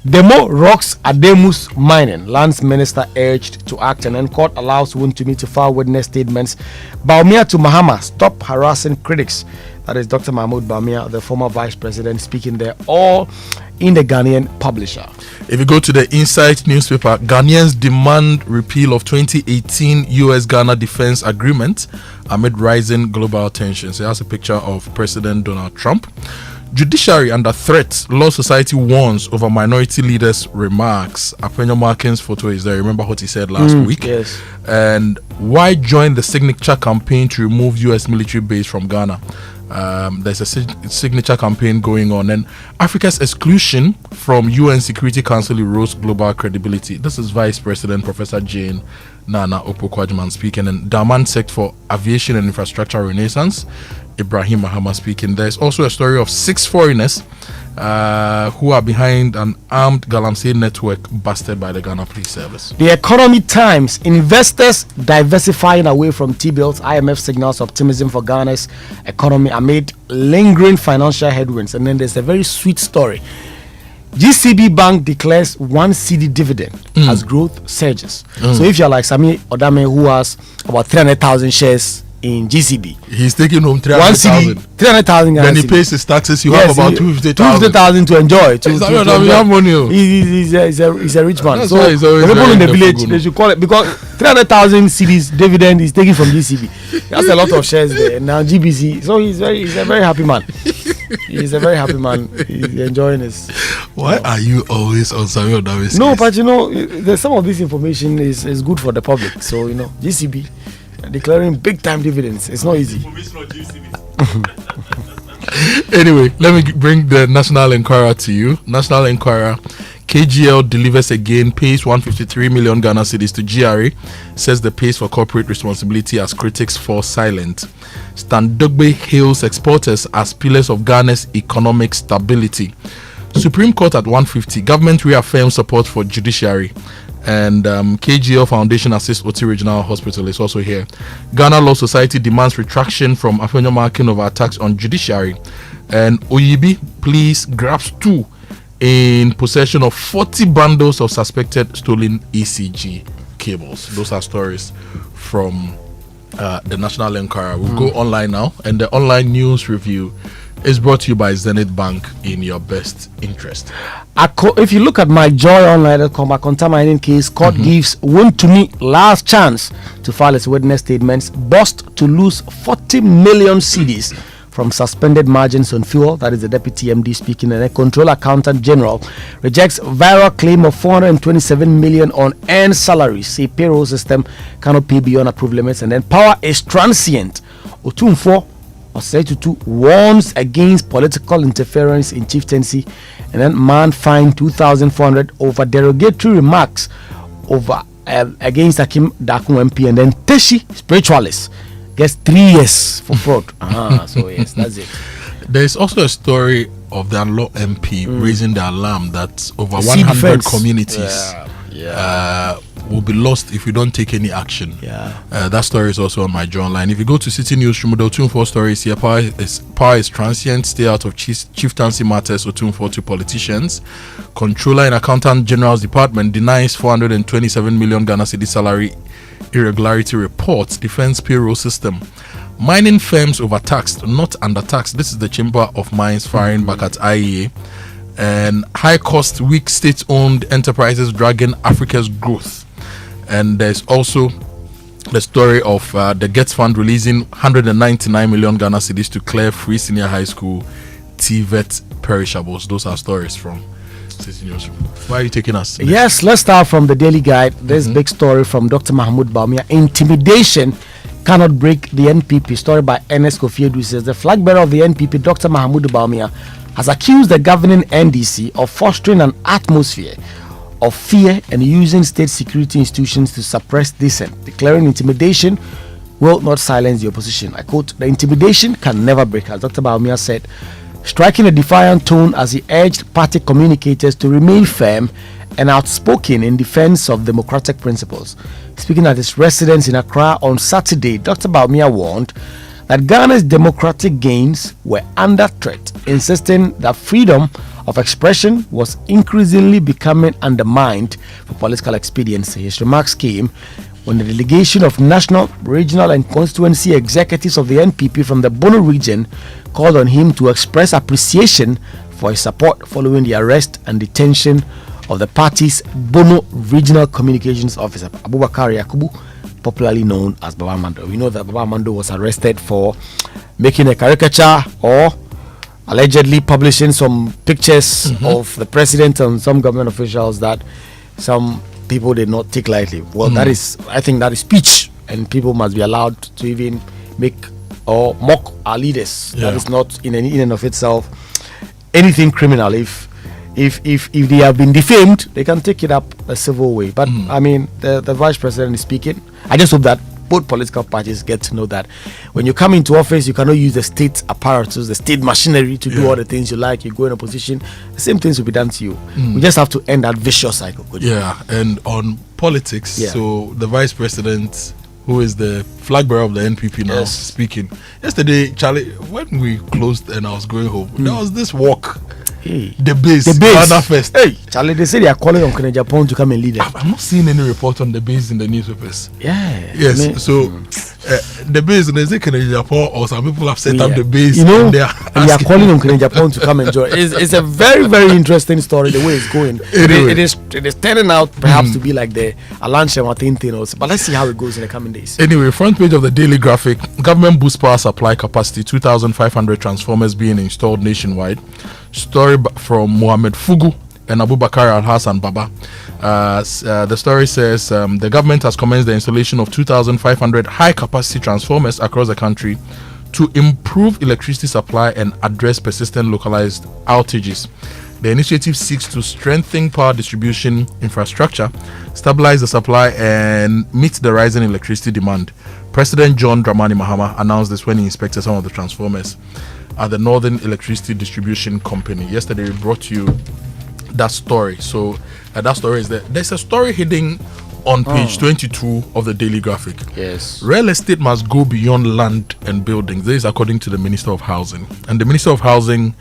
Demo rocks Ademus mining. Lands Minister urged to act, and then court allows Wontumi to file witness statements. Baumia to Mahama, stop harassing critics. That is Dr. Mahmoud Baumia, the former vice president, speaking there, all in the Ghanaian publisher. If you go to the Insight newspaper, Ghanaians demand repeal of 2018 US-Ghana defense agreement amid rising global tensions. It has a picture of President Donald Trump. Judiciary under threat. Law Society warns over minority leaders' remarks. Apollo Markin's photo is there. Remember what he said last week? Yes. And why join the signature campaign to remove US military base from Ghana? There's a signature campaign going on, and Africa's exclusion from UN Security Council erodes global credibility. This is Vice President Professor Jane Nana Opo-Kwajman speaking, and Daman Sect for Aviation and Infrastructure Renaissance, Ibrahim Mahama speaking. There's also a story of 6 foreigners who are behind an armed galamsey network busted by the Ghana Police Service. The Economy Times, investors diversifying away from T-bills. IMF signals optimism for Ghana's economy amid lingering financial headwinds. And then there's a very sweet story. GCB Bank declares 1 CD dividend as growth surges. So if you're like Sami Odame, who has about 300,000 shares in GCB, he's taking home 300,000. 300,000. Then he pays his taxes. You have about 250,000 to enjoy. He's a rich man. That's so why he's always the people in the very village, they should call it, because 300,000 CDs dividend is taken from GCB. That's a lot of shares there. Now GBC, so he's a very happy man. He's a very happy man. He's enjoying his. Why are you always on Samuel Davis? No, but there's some of this information is good for the public. So GCB declaring big time dividends. It's not easy. Anyway, let me bring the National Enquirer to you. National Enquirer. KGL delivers again, pays 153 million Ghana cedis to GRA, says the pays for corporate responsibility as critics fall silent. Standogbe hails exporters as pillars of Ghana's economic stability. Supreme Court at 150, government reaffirms support for judiciary. And KGL Foundation assists Oti Regional Hospital is also here. Ghana Law Society demands retraction from Apollo Markin over attacks on judiciary. And Oyibi please grabs 2 in possession of 40 bundles of suspected stolen ECG cables. Those are stories from the National Enquirer. We'll go online now, and the online news review is brought to you by Zenith Bank, in your best interest. If you look at myjoyonline.com, a contaminating case, court gives Wontumi last chance to file its witness statements. Bust to lose 40 million cedis from suspended margins on fuel. That is the Deputy MD speaking. And a Controller Accountant General rejects viral claim of 427 million on earned salaries. Say payroll system cannot pay beyond approved limits. And then power is transient. Otumfuo Asei-Tutu warns against political interference in chieftaincy. And then man fined 2,400 over derogatory remarks against Akim Dakun MP. And then Teshi, spiritualist, gets 3 years for fraud. So yes, that's it. There's also a story of the Law MP raising the alarm that over Sea 100 defense. communities will be lost if we don't take any action. That story is also on my Joy Online. If you go to City Newsroom, the Otunfo story is here. Power is transient, stay out of chieftaincy matters, Otunfo to politicians. Controller in Accountant General's Department denies 427 million Ghana cedi salary irregularity reports, defense payroll system. Mining firms overtaxed, not undertaxed. This is the Chamber of Mines firing back at IEA. And high cost, weak state-owned enterprises dragging Africa's growth. And there's also the story of the Gets Fund releasing 199 million Ghana cedis to clear free senior high school TVET perishables. Those are stories from City Newsroom. Why are you taking us? Yes, let's start from the Daily Guide. This big story from Dr. Mahmoud Bawumia. Intimidation cannot break the NPP. Story by Ernest Kofi Edu says the flag bearer of the NPP, Dr. Mahmoud Bawumia, has accused the governing NDC of fostering an atmosphere of fear and using state security institutions to suppress dissent, declaring intimidation will not silence the opposition. I quote, "The intimidation can never break us," Dr. Bawumia said, striking a defiant tone as he urged party communicators to remain firm and outspoken in defense of democratic principles. Speaking at his residence in Accra on Saturday, Dr. Bawumia warned that Ghana's democratic gains were under threat, insisting that freedom of expression was increasingly becoming undermined for political expediency. His remarks came when the delegation of national, regional and constituency executives of the NPP from the Bono region called on him to express appreciation for his support following the arrest and detention of the party's Bono Regional Communications Officer, Abubakar Yakubu, popularly known as Baba Mando. We know that Baba Mando was arrested for making a caricature or allegedly publishing some pictures of the president and some government officials that some people did not take lightly. Well, that is, I think that is speech, and people must be allowed to even make or mock our leaders. That is not in and of itself anything criminal. If they have been defamed, they can take it up a civil way. But I mean, the vice president is speaking. I just hope that both political parties get to know that when you come into office, you cannot use the state apparatus, the state machinery to do all the things you like. You go in opposition, the same things will be done to you. We just have to end that vicious cycle. And on politics, so the vice president, who is the flag bearer of the NPP now, speaking. Yesterday, Charlie, when we closed and I was going home, there was this walk. The base. Ghana first. Hey, Charlie, they say they are calling on Kenya Japan to come and lead them. I'm not seeing any report on the base in the newspapers. Yes. I mean, so the base, they say Kenya Japan, or some people have set up the base. You know, and they are calling on Kenya Japan to come and join. It's a very, very interesting story the way it's going. It is turning out perhaps to be like the Alan Shematin thing also. But let's see how it goes in the coming days. Anyway, front page of the Daily Graphic: government boosts power supply capacity, 2,500 transformers being installed nationwide. Story from Mohamed Fugu and Abubakar Al-Hassan Baba. The story says the government has commenced the installation of 2,500 high-capacity transformers across the country to improve electricity supply and address persistent localized outages. The initiative seeks to strengthen power distribution infrastructure, stabilize the supply, and meet the rising electricity demand. President John Dramani Mahama announced this when he inspected some of the transformers at the Northern Electricity Distribution Company. Yesterday, we brought you that story. So that story is there. There's a story hidden on page 22 of the Daily Graphic. Yes. Real estate must go beyond land and buildings. This is according to the Minister of Housing. And the Minister of Housing,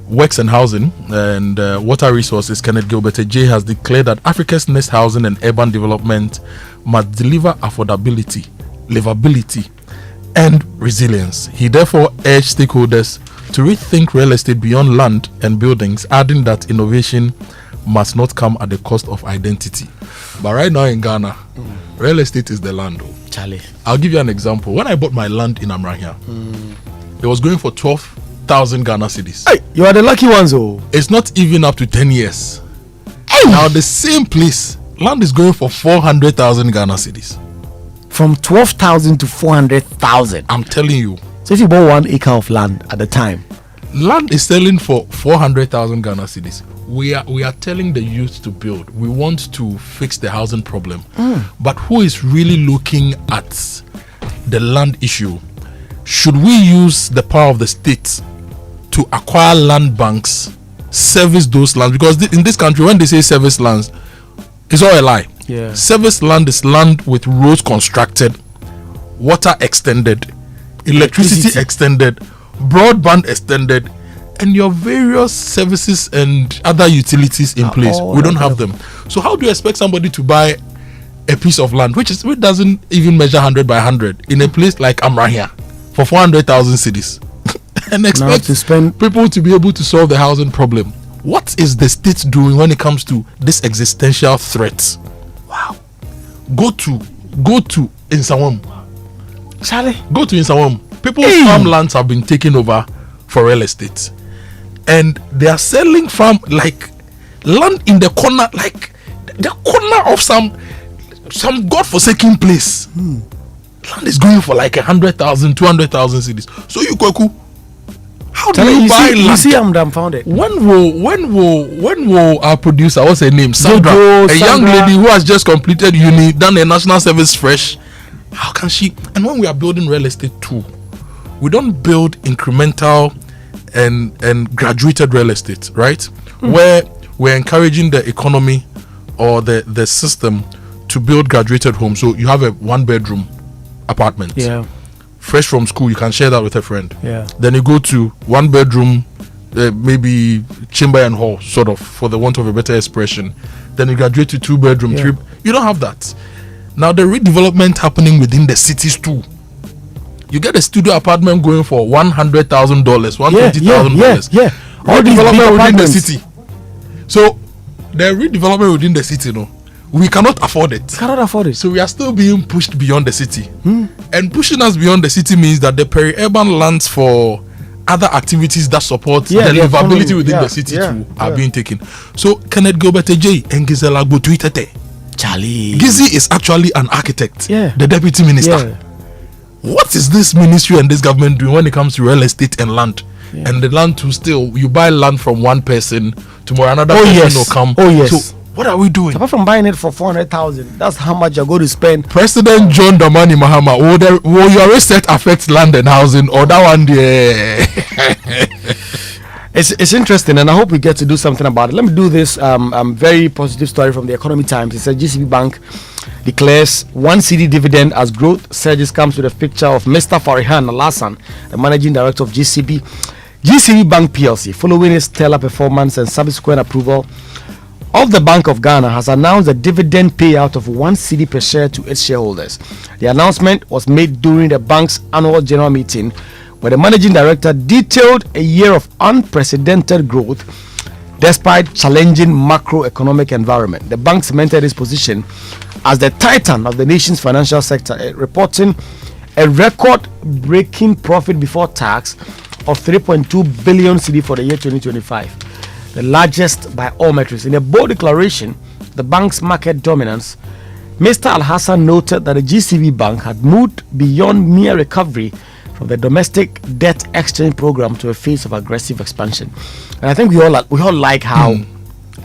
Works and Housing and Water Resources, Kenneth Gilbert J, has declared that Africa's next housing and urban development must deliver affordability, livability, and resilience. He therefore urged stakeholders to rethink real estate beyond land and buildings, adding that innovation must not come at the cost of identity. But right now in Ghana, real estate is the land. Charlie, I'll give you an example. When I bought my land in Amrahia, it was going for 12,000 Ghana cedis. Hey, you are the lucky ones, oh. It's not even up to 10 years. Hey. Now the same place, land is going for 400,000 Ghana cedis. From 12,000 to 400,000. I'm telling you. So if you bought 1 acre of land at the time, land is selling for 400,000 Ghana cedis. We are telling the youth to build. We want to fix the housing problem. But who is really looking at the land issue? Should we use the power of the state to acquire land banks, service those lands, because in this country, when they say service lands, it's all a lie. Yeah. Service land is land with roads constructed, water extended, electricity extended, broadband extended, and your various services and other utilities in place. We don't have them. So how do you expect somebody to buy a piece of land which doesn't even measure 100 by 100 in a place like Amrahia for 400,000 cedis and expect to spend people to be able to solve the housing problem? What is the state doing when it comes to this existential threat? Wow. Go to Insawam. Charlie. Go to Insawam. People's farmlands have been taken over for real estate. And they are selling farm like land in the corner, like the corner of some godforsaken place. Land is going for like 100,000, 200,000 cedis. So you Kweku, how do you buy land? You see, I'm dumbfounded. When will our producer, what's her name, Sandra, young lady who has just completed uni, done a national service fresh, how can she? And when we are building real estate too, we don't build incremental and graduated real estate, right? Where we're encouraging the economy or the system to build graduated homes. So you have a 1-bedroom apartment. Yeah. Fresh from school, you can share that with a friend. Yeah. Then you go to 1-bedroom, maybe chamber and hall, sort of, for the want of a better expression. Then you graduate to 2-bedroom, 3. You don't have that. Now the redevelopment happening within the cities too. You get a studio apartment going for $100,000, $120,000. Yeah. All development within the city. So the redevelopment within the city, we cannot afford it. So we are still being pushed beyond the city. And pushing us beyond the city means that the peri-urban lands for other activities that support the livability within the city too are being taken. So Kenneth Gilbert J and Gisela Agbo tweeted, Charlie, Gizzy is actually an architect, the deputy minister. What is this ministry and this government doing when it comes to real estate and land? And the land too, still, you buy land from one person, tomorrow another person will come. So what are we doing? Apart from buying it for 400,000, that's how much you're going to spend. President John Dramani Mahama, will your reset affect land and housing, or that one there? It's interesting, and I hope we get to do something about it. Let me do this very positive story from the Economy Times. It says GCB Bank declares 1 cedi dividend as growth surges. Comes with a picture of Mr. Farihan Alassan, the managing director of GCB. GCB Bank PLC, following its stellar performance and subsequent approval of the Bank of Ghana, has announced a dividend payout of 1 cedi per share to its shareholders. The announcement was made during the bank's annual general meeting, where the managing director detailed a year of unprecedented growth despite challenging macroeconomic environment. The bank cemented its position as the titan of the nation's financial sector, reporting a record-breaking profit before tax of 3.2 billion cedi for the year 2025, the largest by all metrics. In a bold declaration, the bank's market dominance, Mr. Al-Hassan noted that the GCB Bank had moved beyond mere recovery from the domestic debt exchange program to a phase of aggressive expansion. And I think we all like how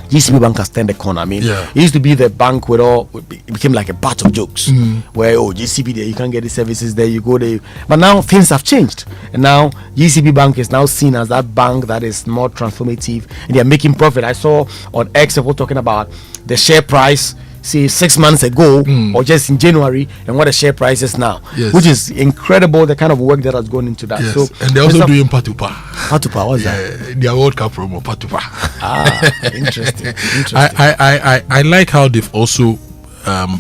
GCB Bank has turned the corner. I mean, it used to be the bank where it became like a batch of jokes, where GCB there, you can't get the services there, you go there. But now things have changed, and now GCB Bank is now seen as that bank that is more transformative, and they are making profit. I saw on X people talking about the share price, say 6 months ago or just in January, and what the share price is now, which is incredible, the kind of work that has gone into that. So, and they're also doing Patupa. Patupa, what's that? Their World Cup promo, Patupa. Interesting. I like how they've also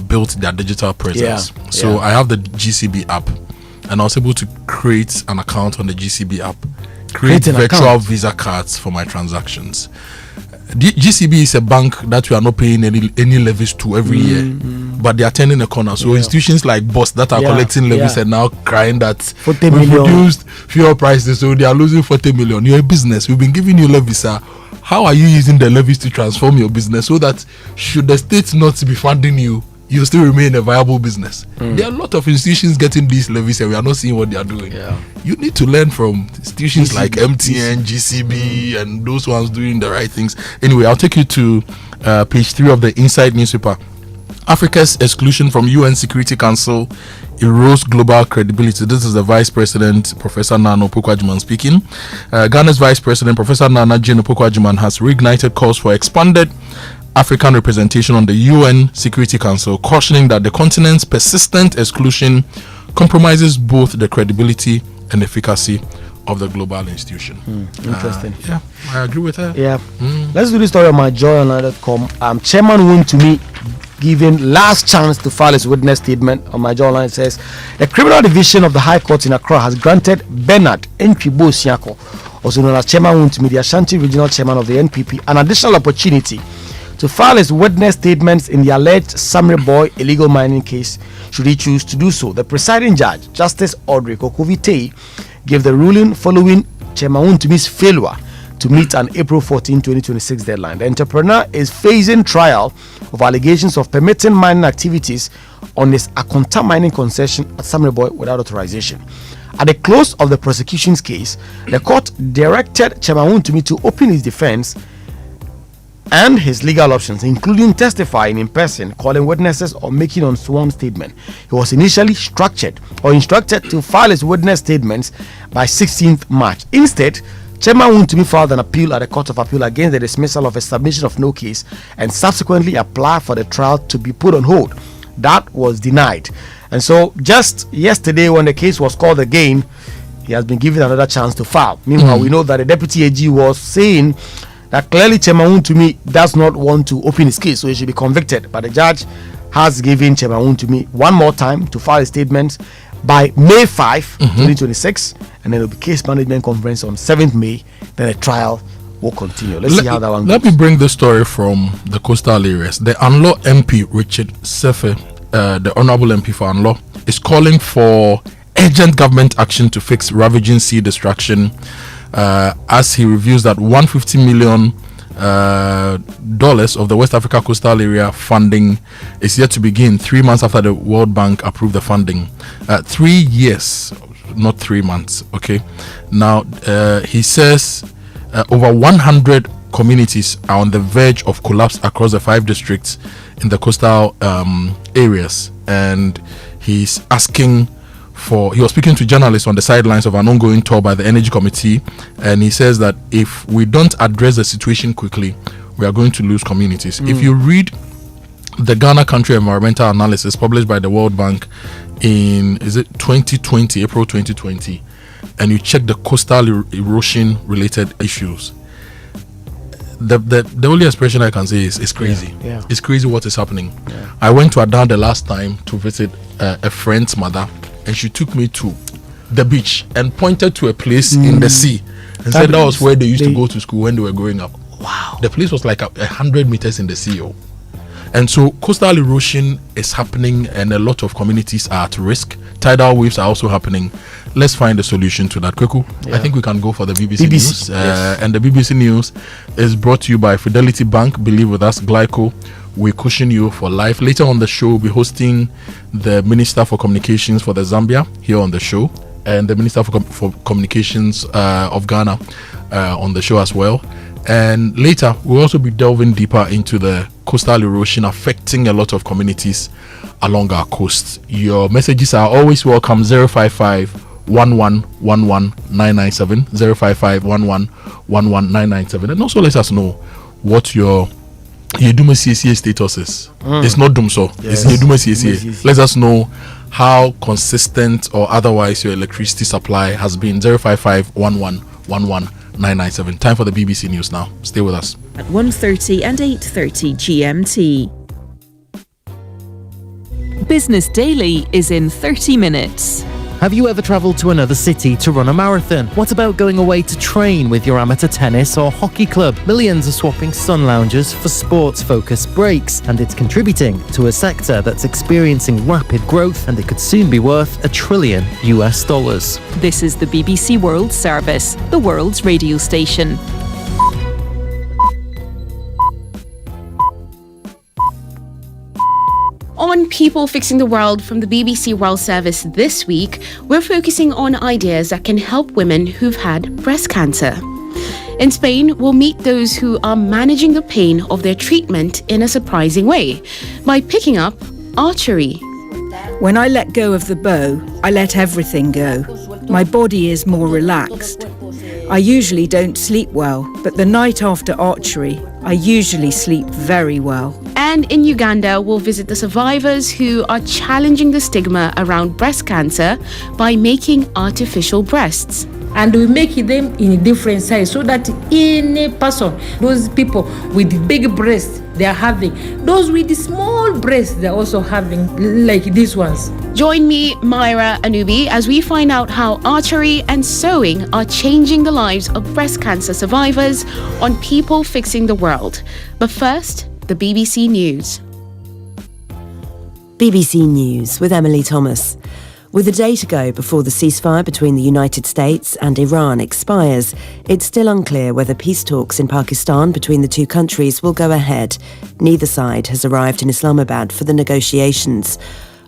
built their digital presence. So I have the GCB app, and I was able to create an account on the GCB app, create virtual Visa cards for my transactions. GCB is a bank that we are not paying any levies to every year, but they are turning a corner. So institutions like BOSS that are collecting levies are now crying that we've reduced fuel prices, so they are losing 40 million. You're a business, we've been giving you levies, sir. How are you using the levies to transform your business so that should the state not be funding you, you still remain a viable business? There are a lot of institutions getting these levies and we are not seeing what they are doing. You need to learn from institutions like MTN, GCB, and those ones doing the right things. Anyway, I'll take you to page 3 of the Inside newspaper. Africa's exclusion from UN Security Council erodes global credibility. This is the Vice President, Professor Nana Opoku-Agyeman speaking. Ghana's Vice President, Professor Nana Jane Opoku-Agyeman, has reignited calls for expanded African representation on the UN Security Council, cautioning that the continent's persistent exclusion compromises both the credibility and efficacy of the global institution. Interesting. Yeah, I agree with her. Yeah. Let's do this story on myjoyonline.com. Chairman Wontumi given last chance to file his witness statement on myjoyonline. Says the Criminal Division of the High Court in Accra has granted Bernard Ntwibo Siako, also known as Chairman Wontumi, the Ashanti Regional Chairman of the NPP, an additional opportunity to file his witness statements in the alleged Samre Boy illegal mining case, should he choose to do so. The presiding judge, Justice Audrey Kokovitei, gave the ruling following Chairman Wontumi's failure to meet an April 14, 2026 deadline. The entrepreneur is facing trial of allegations of permitting mining activities on his Akonta mining concession at Samre Boy without authorization. At the close of the prosecution's case, the court directed Chairman Wontumi to open his defense and his legal options, including testifying in person, calling witnesses, or making unsworn statement. He was initially instructed to file his witness statements by 16th March. Instead, Chairman Wontumi filed an appeal at the Court of Appeal against the dismissal of a submission of no case and subsequently applied for the trial to be put on hold. That was denied. And so just yesterday, when the case was called again, he has been given another chance to file. Meanwhile, we know that the Deputy AG was saying that clearly Chairman Wontumi does not want to open his case, so he should be convicted. But the judge has given Chairman Wontumi one more time to file his statements by May 5, 2026, and then there will be case management conference on 7th May. Then the trial will continue. Let's see how that one goes. Let me bring the story from the coastal areas. The Anlo MP, Richard Sefe, the Honorable MP for Anlo, is calling for urgent government action to fix ravaging sea destruction, as he reviews that $150 million of the West Africa Coastal Area funding is yet to begin 3 months after the World Bank approved the funding. 3 years, not 3 months. Okay. Now, he says over 100 communities are on the verge of collapse across the 5 districts in the coastal areas, and he's asking for. He was speaking to journalists on the sidelines of an ongoing tour by the Energy Committee, and he says that if we don't address the situation quickly, we are going to lose communities. If you read the Ghana Country Environmental Analysis published by the World Bank in April 2020, and you check the coastal erosion related issues, the only expression I can say is crazy. Yeah. It's crazy what is happening. I went to Adan the last time to visit a friend's mother, and she took me to the beach and pointed to a place in the sea and said that was where they used to go to school when they were growing up. Wow. The place was like 100 meters in the sea. And so coastal erosion is happening, and a lot of communities are at risk. Tidal waves are also happening. Let's find a solution to that. Kweku, I think we can go for the BBC News. Yes. And the BBC News is brought to you by Fidelity Bank. Believe with us, Glyco. We cushion you for life. Later on the show, we'll be hosting the Minister for Communications for the Zambia here on the show, and the Minister for Communications of Ghana on the show as well. And later, we'll also be delving deeper into the coastal erosion affecting a lot of communities along our coast. Your messages are always welcome. 055 1111 997 055 1111 997, and also let us know what your Yeduma CCA status is. It's not Dumso, it's Yeduma CCA. Let us know how consistent or otherwise your electricity supply has been. 055 1111 997. Time for the BBC News now. Stay with us. At 1:30 and 8:30 GMT. Business Daily is in 30 minutes. Have you ever travelled to another city to run a marathon? What about going away to train with your amateur tennis or hockey club? Millions are swapping sun loungers for sports-focused breaks, and it's contributing to a sector that's experiencing rapid growth, and it could soon be worth $1 trillion. This is the BBC World Service, the world's radio station. On People Fixing the World from the BBC World Service this week, we're focusing on ideas that can help women who've had breast cancer. In Spain, we'll meet those who are managing the pain of their treatment in a surprising way by picking up archery. When I let go of the bow, I let everything go. My body is more relaxed. I usually don't sleep well, but the night after archery, I usually sleep very well. And in Uganda, we'll visit the survivors who are challenging the stigma around breast cancer by making artificial breasts. And we make them in a different size so that any person, those people with big breasts, they are having. Those with the small breasts, they're also having, like these ones. Join me, Myra Anubi, as we find out how archery and sewing are changing the lives of breast cancer survivors on People Fixing the World. But first, the BBC News. BBC News with Emily Thomas. With a day to go before the ceasefire between the United States and Iran expires, it's still unclear whether peace talks in Pakistan between the two countries will go ahead. Neither side has arrived in Islamabad for the negotiations.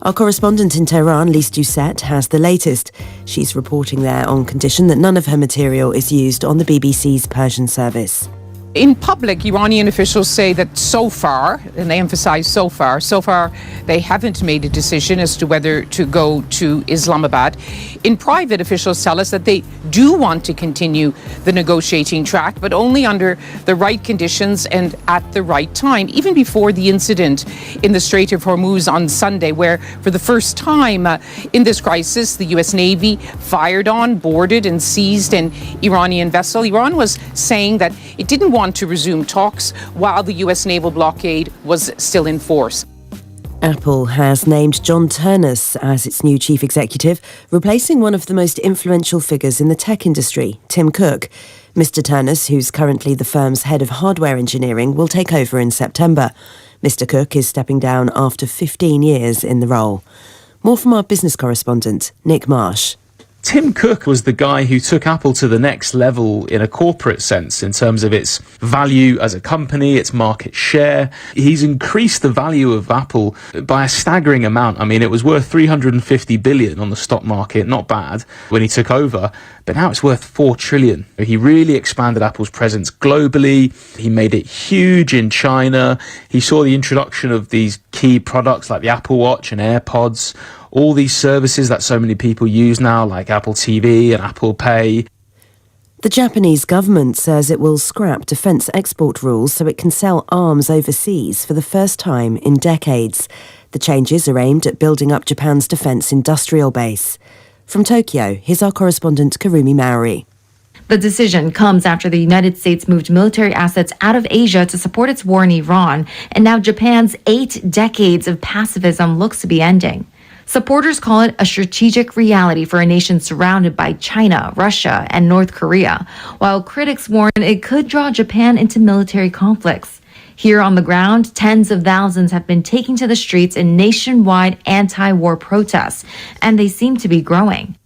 Our correspondent in Tehran, Lise Doucette, has the latest. She's reporting there on condition that none of her material is used on the BBC's Persian service. In public, Iranian officials say that so far, and they emphasize so far they haven't made a decision as to whether to go to Islamabad. In private, officials tell us that they do want to continue the negotiating track, but only under the right conditions and at the right time, even before the incident in the Strait of Hormuz on Sunday, where for the first time in this crisis, the US Navy fired on, boarded and seized an Iranian vessel. Iran was saying that it didn't want to resume talks while the US naval blockade was still in force. Apple has named John Ternus as its new chief executive, replacing one of the most influential figures in the tech industry, Tim Cook. Mr. Ternus, who's currently the firm's head of hardware engineering, will take over in September. Mr. Cook is stepping down after 15 years in the role. More from our business correspondent, Nick Marsh. Tim Cook was the guy who took Apple to the next level in a corporate sense in terms of its value as a company, its market share. He's increased the value of Apple by a staggering amount. I mean, it was worth $350 billion on the stock market, not bad, when he took over, but now it's worth $4 trillion. He really expanded Apple's presence globally. He made it huge in China. He saw the introduction of these key products like the Apple Watch and AirPods, all these services that so many people use now, like Apple TV and Apple Pay. The Japanese government says it will scrap defence export rules so it can sell arms overseas for the first time in decades. The changes are aimed at building up Japan's defence industrial base. From Tokyo, here's our correspondent Karumi Maori. The decision comes after the United States moved military assets out of Asia to support its war in Iran, and now Japan's 8 decades of pacifism looks to be ending. Supporters call it a strategic reality for a nation surrounded by China, Russia, and North Korea, while critics warn it could draw Japan into military conflicts. Here on the ground, tens of thousands have been taking to the streets in nationwide anti-war protests, and they seem to be growing.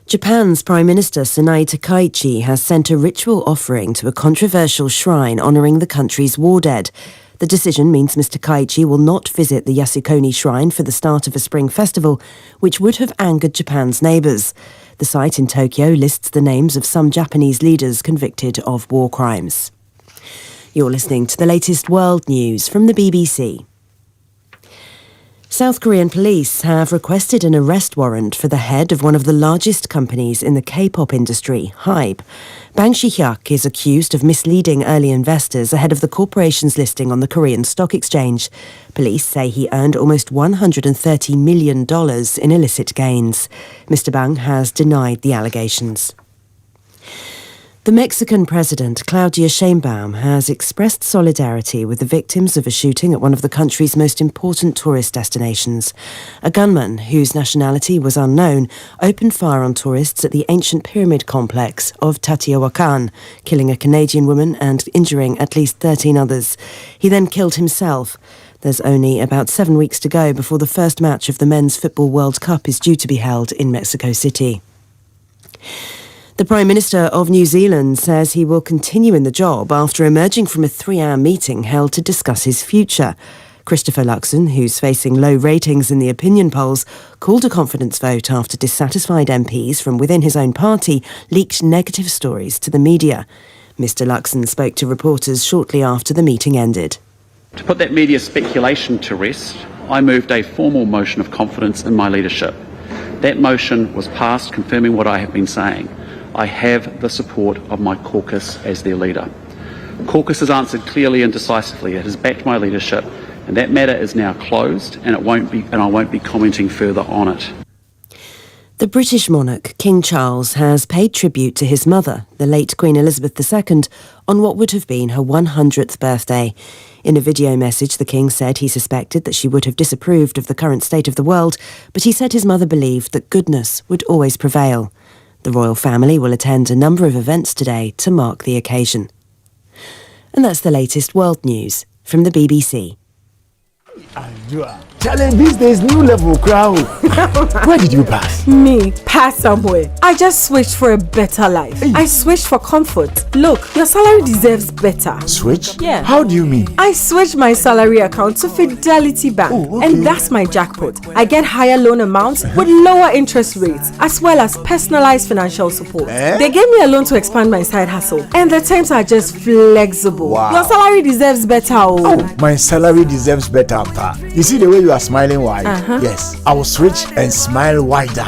Japan's Prime Minister Sanai Takaichi has sent a ritual offering to a controversial shrine honouring the country's war dead. The decision means Mr. Takaichi will not visit the Yasukuni shrine for the start of a spring festival, which would have angered Japan's neighbours. The site in Tokyo lists the names of some Japanese leaders convicted of war crimes. You're listening to the latest world news from the BBC. South Korean police have requested an arrest warrant for the head of one of the largest companies in the K-pop industry, HYBE. Bang Si-hyuk is accused of misleading early investors ahead of the corporation's listing on the Korean Stock Exchange. Police say he earned almost $130 million in illicit gains. Mr. Bang has denied the allegations. The Mexican president, Claudia Sheinbaum, has expressed solidarity with the victims of a shooting at one of the country's most important tourist destinations. A gunman, whose nationality was unknown, opened fire on tourists at the ancient pyramid complex of Teotihuacan, killing a Canadian woman and injuring at least 13 others. He then killed himself. There's only about 7 weeks to go before the first match of the Men's Football World Cup is due to be held in Mexico City. The Prime Minister of New Zealand says he will continue in the job after emerging from a 3-hour meeting held to discuss his future. Christopher Luxon, who's facing low ratings in the opinion polls, called a confidence vote after dissatisfied MPs from within his own party leaked negative stories to the media. Mr. Luxon spoke to reporters shortly after the meeting ended. To put that media speculation to rest, I moved a formal motion of confidence in my leadership. That motion was passed, confirming what I have been saying. I have the support of my caucus as their leader. Caucus has answered clearly and decisively. It has backed my leadership, and that matter is now closed, and I won't be commenting further on it. The British monarch, King Charles, has paid tribute to his mother, the late Queen Elizabeth II, on what would have been her 100th birthday. In a video message, the King said he suspected that she would have disapproved of the current state of the world, but he said his mother believed that goodness would always prevail. The royal family will attend a number of events today to mark the occasion. And that's the latest world news from the BBC. Challenge these days, new level crowd. Where did you pass? Me, pass somewhere. I just switched for a better life. I switched for comfort. Look, your salary deserves better. Switch? Yeah. How do you mean? I switched my salary account to Fidelity Bank. Oh, okay. And that's my jackpot. I get higher loan amounts with lower interest rates, as well as personalized financial support. They gave me a loan to expand my side hustle, and the terms are just flexible. Wow. Your salary deserves better. Oh, my salary deserves better, Pa. You see the way you are smiling wide? Yes, I will switch and smile wider.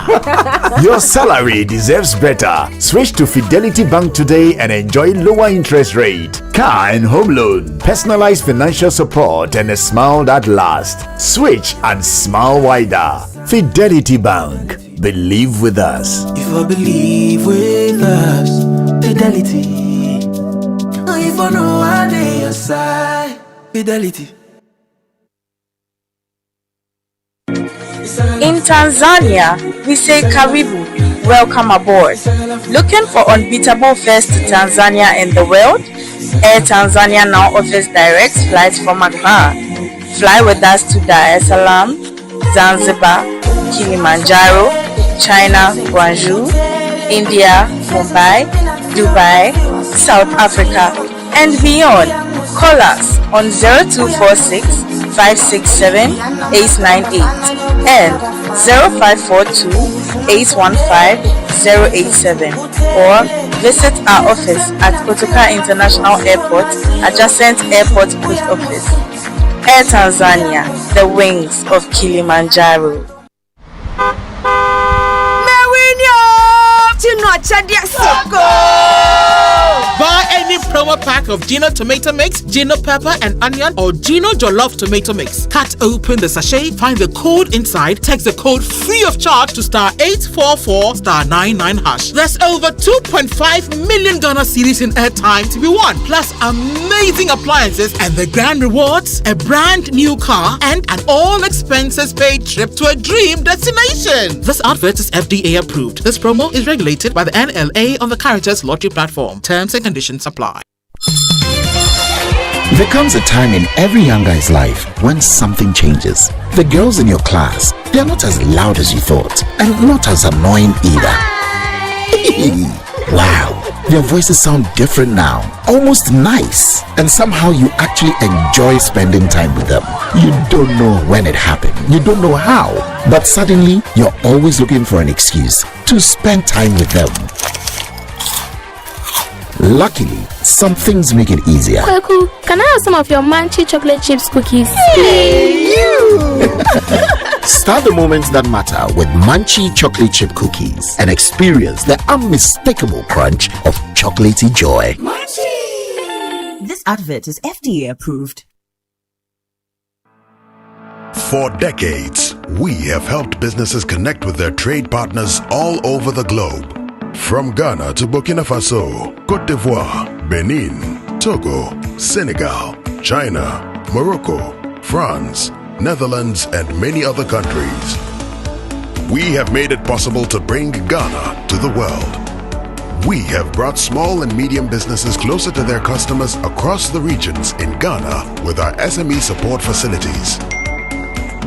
Your salary deserves better. Switch to Fidelity Bank today and enjoy lower interest rate, car and home loan, personalized financial support, and a smile that lasts. Switch and smile wider. Fidelity Bank. Believe with us. If I believe with us, Fidelity. If I know I need your side, Fidelity. In Tanzania, we say Karibu, welcome aboard. Looking for unbeatable fares to Tanzania and the world? Air Tanzania now offers direct flights from Accra. Fly with us to Dar es Salaam, Zanzibar, Kilimanjaro, China, Guangzhou, India, Mumbai, Dubai, South Africa, and beyond. Call us on 0246 567 898 and 0542 815 087, or visit our office at Kotoka International Airport, adjacent Airport Post Office. Air Tanzania, the wings of Kilimanjaro. Buy any promo pack of Gino tomato mix, Gino pepper and onion, or Gino jollof tomato mix. Cut open the sachet, find the code inside, text the code free of charge to *844 *99#. There's over 2.5 million Ghana cedis in airtime to be won, plus amazing appliances and the grand rewards, a brand new car, and an all expenses paid trip to a dream destination. This advert is FDA approved. This promo is regulated by the NLA on the Caritas Lottery platform. Terms and conditions apply. There comes a time in every young guy's life when something changes. The girls in your class, they're not as loud as you thought, and not as annoying either. Wow, their voices sound different now, almost nice, and somehow you actually enjoy spending time with them. You don't know when it happened, you don't know how, but suddenly you're always looking for an excuse to spend time with them. Luckily, some things make it easier. Kwaku, can I have some of your Munchie chocolate chips cookies? Hey, you! Start the moments that matter with Munchie chocolate chip cookies and experience the unmistakable crunch of chocolatey joy. Munchie! This advert is FDA approved. For decades, we have helped businesses connect with their trade partners all over the globe. From Ghana to Burkina Faso, Côte d'Ivoire, Benin, Togo, Senegal, China, Morocco, France, Netherlands, and many other countries. We have made it possible to bring Ghana to the world. We have brought small and medium businesses closer to their customers across the regions in Ghana with our SME support facilities.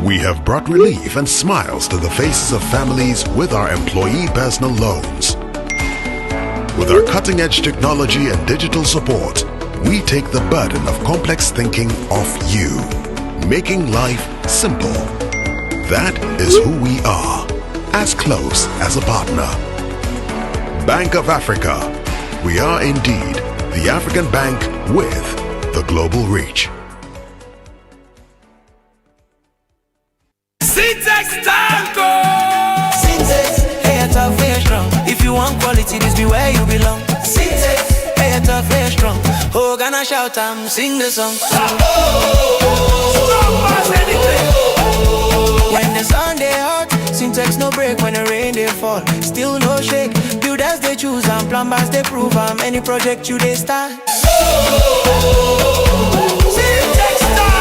We have brought relief and smiles to the faces of families with our employee personal loans. With our cutting-edge technology and digital support, we take the burden of complex thinking off you, making life simple. That is who we are, as close as a partner. Bank of Africa. We are indeed the African bank with the global reach. wanna shout and sing the song. When the sun they hot, syntax no break when the rain they fall. Still no shake. Builders they choose and plumbers they prove. Any project you they start. Syntax start.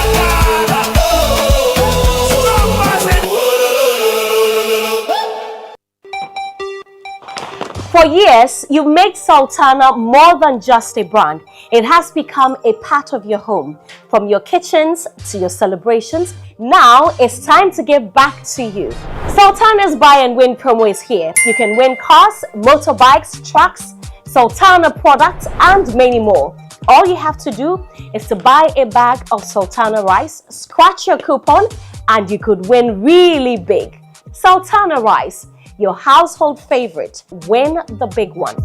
For years, you made Sultana more than just a brand. It has become a part of your home. From your kitchens to your celebrations, now it's time to give back to you. Sultana's Buy and Win promo is here. You can win cars, motorbikes, trucks, Sultana products, and many more. All you have to do is to buy a bag of Sultana rice, scratch your coupon, and you could win really big. Sultana rice, your household favorite. Win the big one.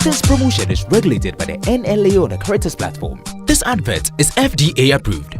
This promotion is regulated by the NLA on the Commodities platform. This advert is FDA approved.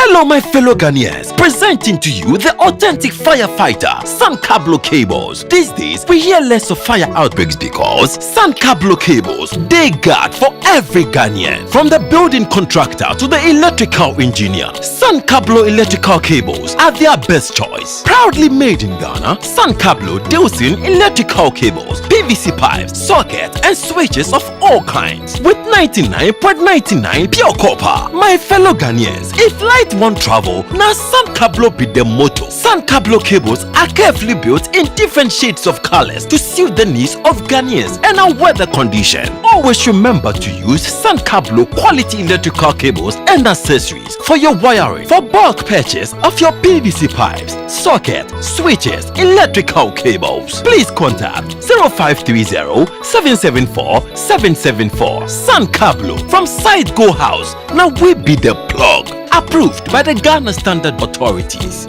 Hello, my fellow Ghanaians. Presenting to you the authentic firefighter, Sankablo cables. These days, we hear less of fire outbreaks because Sankablo cables, they guard for every Ghanaian. From the building contractor to the electrical engineer, Sankablo electrical cables are their best choice. Proudly made in Ghana, Sankablo deals in electrical cables, PVC pipes, sockets, and switches of all kinds with 99.99 pure copper. My fellow Ghanaians, if light won't travel, now Sankablo be the motto. Sankablo cables are carefully built in different shades of colors to suit the needs of Ghanaians and our weather condition. Always remember to use Sankablo quality electrical cables and accessories for your wiring. For bulk purchase of your PVC pipes, socket, switches, electrical cables, please contact 0530-774-774. Sankablo from Side Go House. Now we be the plug. Approved by the Ghana Standard Authorities.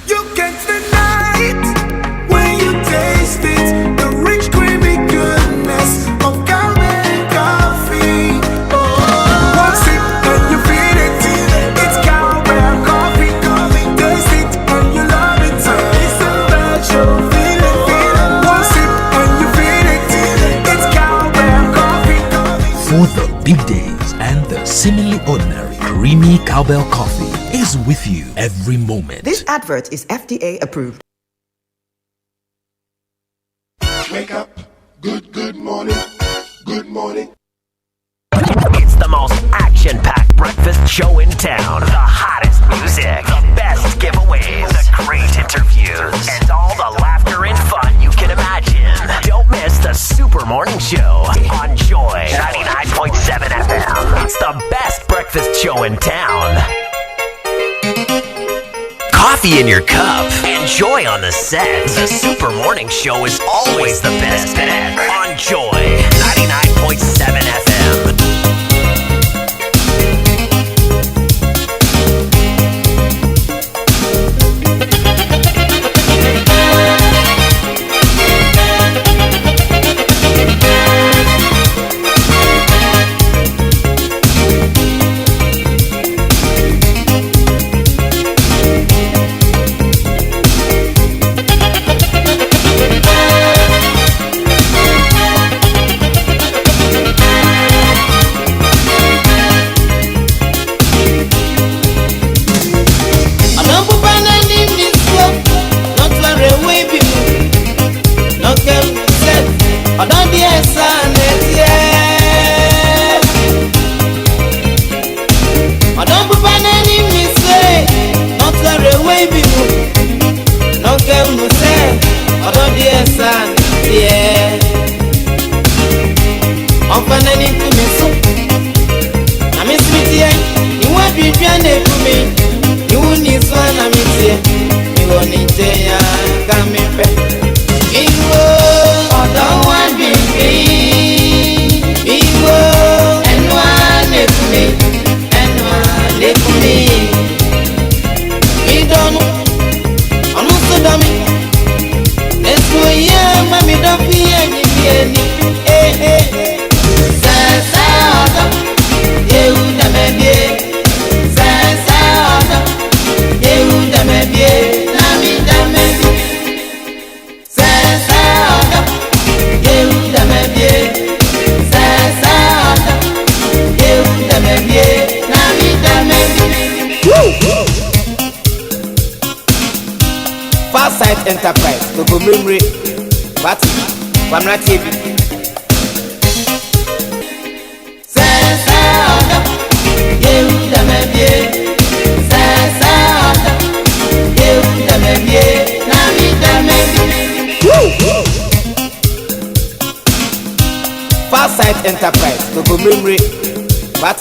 You can't deny it when you taste it. The rich creamy goodness of Ghana coffee. One sip and you feel it. It's Ghana coffee. Taste it and you love it. It's a special feeling. One sip and you feel it. It's Ghana coffee. For the big days and the seemingly ordinary, creamy cowbell coffee is with you every moment. This advert is FDA approved. Wake up. Good morning. Good morning. It's the most action-packed breakfast show in town. The hottest music, the best giveaways, the great interviews, and all the laughter and fun you can imagine. Don't miss the Super Morning Show on Joy 99.7 FM. It's the best breakfast show in town. Coffee in your cup. Enjoy on the set. The Super Morning Show is always the best bet on Joy 99.7 FM. Nami dame Farsight Enterprise, Coco Memory, but I'm not TV. Farsight Enterprise, Coco Memory, but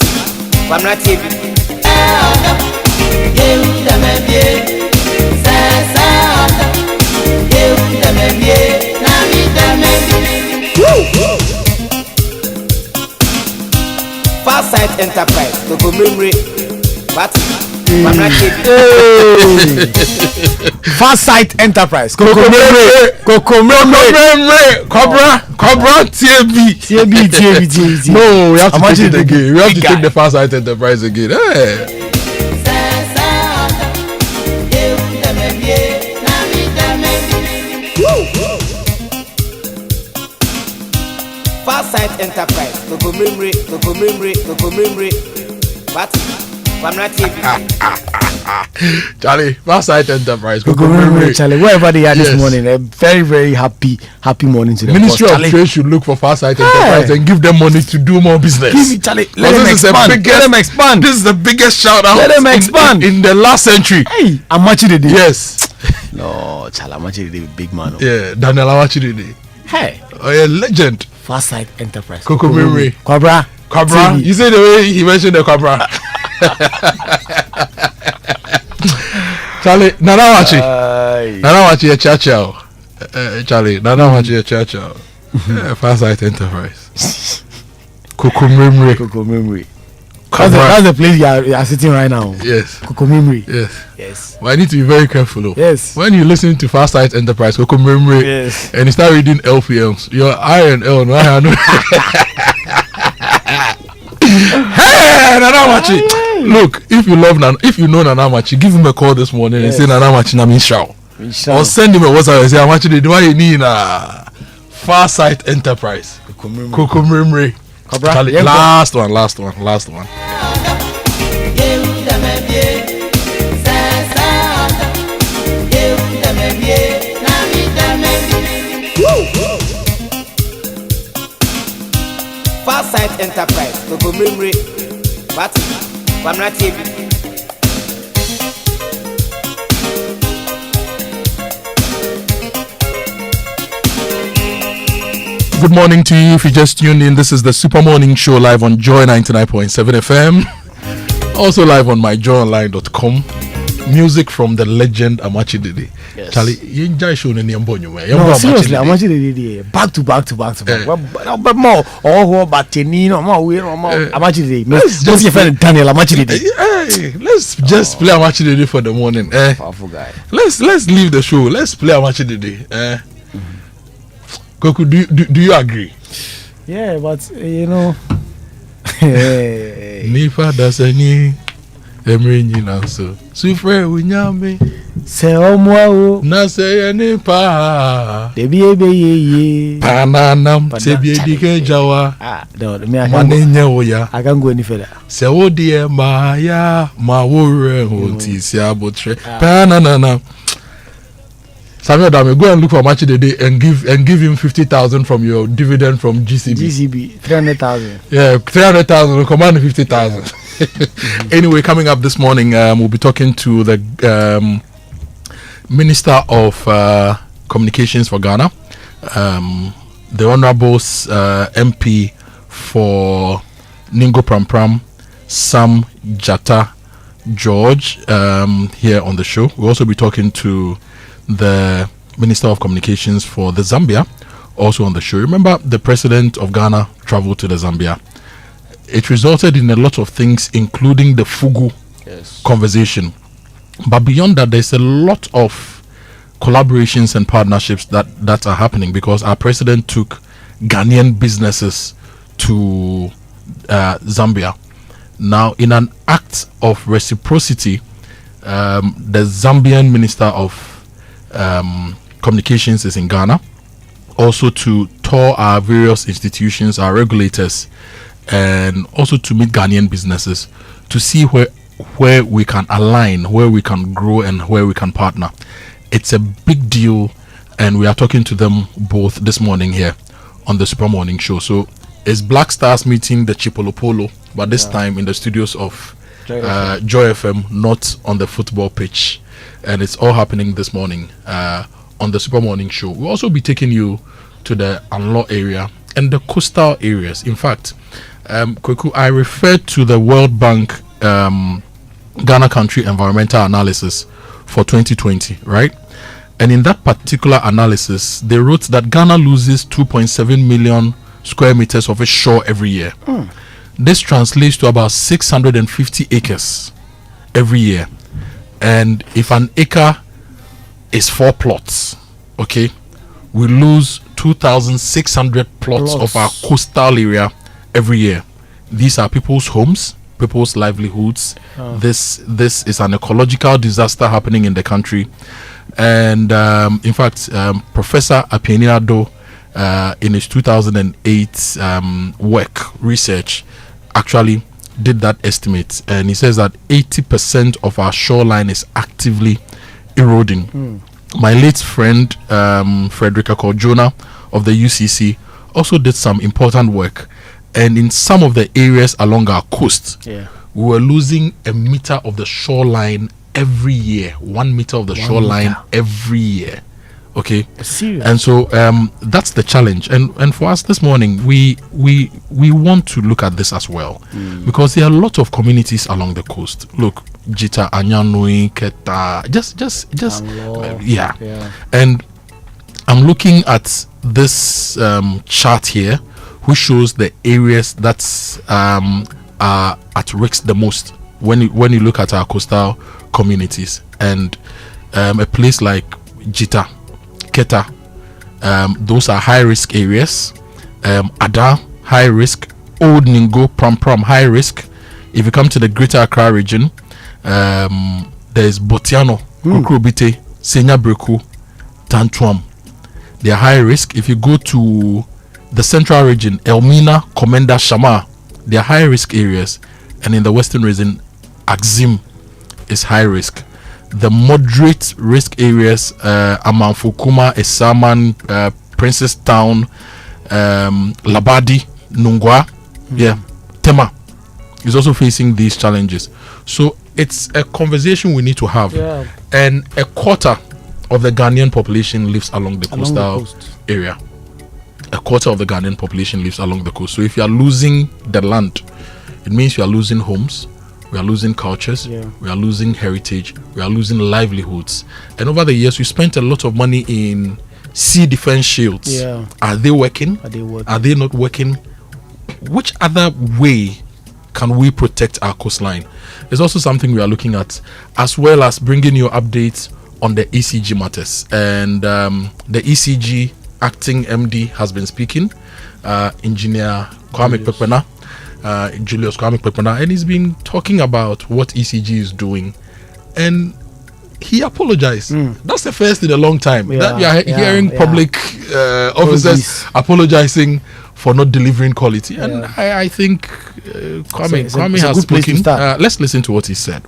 I'm not TV. Farsight Enterprise, Coco Memory, but I'm not TV. Farsight Enterprise, Coco Memory, Cobra, TAB. No, we have to take it again. We have to take the Farsight Enterprise again. Hey. Farsight Enterprise, Coco Memory, but I'm not TV. Charlie, Farsight Enterprise, Coco Memory, Charlie, wherever they are this morning, a very, very happy morning to them. Ministry of Trade should look for Farsight Enterprise and give them money to do more business. Give it, Charlie. Let them expand. This is the biggest shout out. Let them expand in the last century. Hey, Amachidede. Yes. No, Charlie, Amachidede, big man. Yeah, Daniel Amachidede. Hey, a legend. Farsight Enterprise, Coco Memory, Cobra. You say the way he mentioned the Cobra. Charlie, Nanawachi a Churchill. Charlie, Nanawachi a Churchill. Farsight Enterprise. Coco Memory. That's the place you are sitting right now. Yes. Coco Memory. Yes. But I need to be very careful though. Yes. When you listen to Farsight Enterprise, Coco Memory, yes, and you start reading LPMs, your I and L, no, I know. Hey, Nanamachi. Look, if you know Nanamachi, give him a call this morning and say Nanamachi na Michelle. Or send him a WhatsApp and say Amachi, do I need a Farsight Enterprise? Coco Memory. Last one. Farsight Enterprise, Coco Memory, but I'm not TV. Good morning to you. If you just tuned in, this is the Super Morning Show live on Joy 99.7 FM. Also live on myjoyonline.com. Music from the legend Amachidede. Yes. Charlie, you enjoy showing any Ambonyo. No, seriously, Amachidede. Back to back. But more. Amachidede. Just your friend Daniel Amachidede. Hey, let's just play Amachidede for the morning. Powerful guy. Let's leave the show. Let's play Amachidede. Koku, do you agree? Yeah, but you know. Nifa dasani emri nyina so. Sufre unyame. Se omwa na se nipa. Debi ebe ye. Pananam sebi edike jawa. No, manenya oya. I can't go any further. Se odie maya mawore honti si abotre. Pananam. Samuel Dame, go and look for Amachidede and give him 50,000 from your dividend from GCB. 300,000. Yeah, 300,000. We'll command 50,000. Anyway, coming up this morning, we'll be talking to the Minister of Communications for Ghana, the Honorable MP for Ningo Prampram, Sam Jata George, here on the show. We'll also be talking to the Minister of Communications for the Zambia, also on the show. Remember, the President of Ghana traveled to the Zambia. It resulted in a lot of things, including the Fugu conversation. But beyond that, there's a lot of collaborations and partnerships that are happening, because our President took Ghanaian businesses to Zambia. Now, in an act of reciprocity, the Zambian Minister of Communications is in Ghana, also to tour our various institutions, our regulators, and also to meet Ghanaian businesses to see where we can align, where we can grow, and where we can partner. It's a big deal, and we are talking to them both this morning here on the Super Morning Show. So it's Black Stars meeting the Chipolopolo, but this time in the studios of Joy FM, not on the football pitch. And it's all happening this morning on the Super Morning Show. We'll also be taking you to the Anlo area and the coastal areas. In fact, Kweku, I referred to the World Bank Ghana Country Environmental Analysis for 2020, right? And in that particular analysis, they wrote that Ghana loses 2.7 million square meters of its shore every year. This translates to about 650 acres every year. And if an acre is 4 plots, okay, we lose 2,600 plots of our coastal area every year. These are people's homes, people's livelihoods. This is an ecological disaster happening in the country. And in fact, Professor Apeniado, in his 2008 research, actually did that estimate, and he says that 80% of our shoreline is actively eroding. My late friend Frederica Kojo of the UCC also did some important work, and in some of the areas along our coast, we were losing a meter of the shoreline every year. 1 meter of the shoreline every year. Okay, and so that's the challenge, and for us this morning, we want to look at this as well, because there are a lot of communities along the coast. Look, Jita, Anyanui, Keta, just yeah. And I'm looking at this chart here, which shows the areas that are at risk the most when you look at our coastal communities, and a place like Jita, Keta, those are high risk areas. Ada, high risk. Old Ningo, Pram, high risk. If you come to the Greater Accra region, there's Botiano, Kukrobite, Senya Breku, Tantuam. They are high risk. If you go to the Central region, Elmina, Komenda, Shama, they are high risk areas. And in the Western region, Axim is high risk. The moderate risk areas, Amanfukuma, Esaman, Princess Town, Labadi, Nungwa, Tema is also facing these challenges. So it's a conversation we need to have. And a quarter of the Ghanaian population lives along the coastal area. A quarter of the Ghanaian population lives along the coast. So if you are losing the land, it means you are losing homes. We are losing cultures, we are losing heritage, we are losing livelihoods. And over the years, we spent a lot of money in sea defense shields. Are they working? Are they not working? Which other way can we protect our coastline? There's also something we are looking at, as well as bringing you updates on the ECG matters. And the ECG acting MD has been speaking, Engineer Kwame Pepena. Julius Kwame Pepena, and he's been talking about what ECG is doing, and he apologized. That's the first in a long time that we are hearing public officers apologizing for not delivering quality. And I think Kwame has spoken. Let's listen to what he said.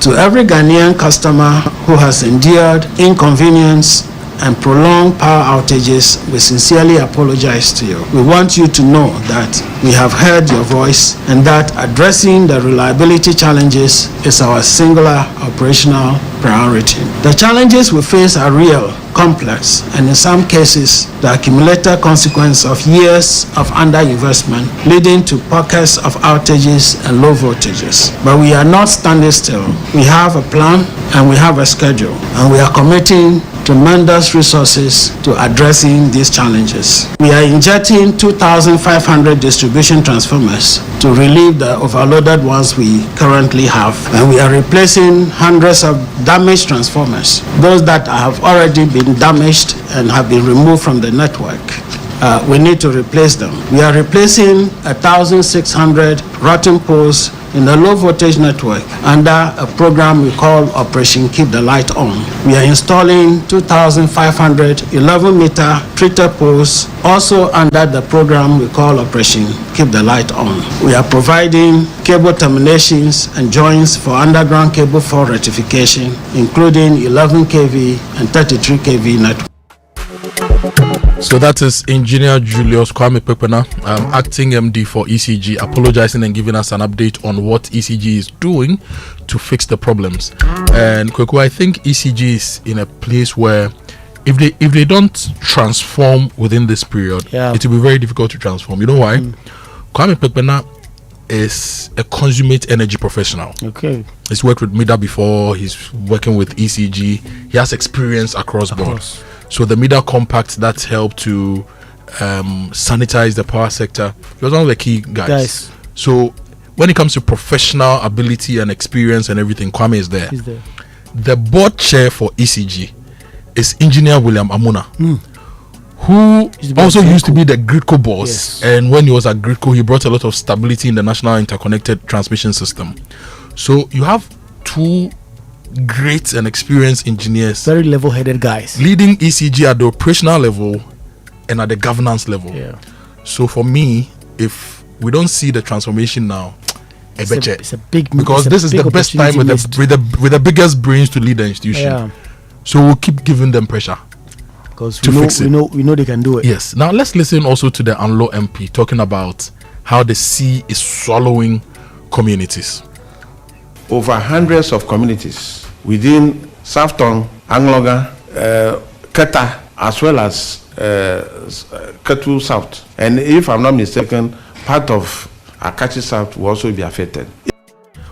To every Ghanaian customer who has endured inconvenience and prolonged power outages, we sincerely apologize to you. We want you to know that we have heard your voice and that addressing the reliability challenges is our singular operational priority. The challenges we face are real, complex, and in some cases, the accumulated consequence of years of underinvestment leading to pockets of outages and low voltages. But we are not standing still. We have a plan and we have a schedule, and we are committing tremendous resources to addressing these challenges. We are injecting 2,500 distribution transformers to relieve the overloaded ones we currently have, and we are replacing hundreds of damaged transformers, those that have already been damaged and have been removed from the network. We need to replace them. We are replacing 1,600 rotten poles in the low voltage network under a program we call Operation Keep the Light On. We are installing 2,500 11-meter treated poles also under the program we call Operation Keep the Light On. We are providing cable terminations and joints for underground cable fault rectification, including 11 kV and 33 kV network. So that is Engineer Julius Kwame Pepena, acting MD for ECG, apologizing and giving us an update on what ECG is doing to fix the problems. And Kweku, I think ECG is in a place where if they don't transform within this period, it will be very difficult to transform. You know why? Kwame Pepena is a consummate energy professional. Okay. He's worked with MIDA before, he's working with ECG, he has experience across board. So the MIDA compact that helped to sanitize the power sector, he was one of the key guys. So when it comes to professional ability and experience and everything, Kwame is there. He's there. The board chair for ECG is Engineer William Amuna, who also used to be the Gridco boss. And when he was at Gridco, he brought a lot of stability in the national interconnected transmission system. So you have two great and experienced engineers, very level-headed guys, leading ECG at the operational level and at the governance level. So for me, if we don't see the transformation now, it's a big, because this is the best time with the biggest brains to lead the institution. So we'll keep giving them pressure because we know they can do it. Yes. Now let's listen also to the Anlo MP talking about how the sea is swallowing communities. Over hundreds of communities within Southton, Angloga, Keta, as well as Ketu South. And if I'm not mistaken, part of Akachi South will also be affected.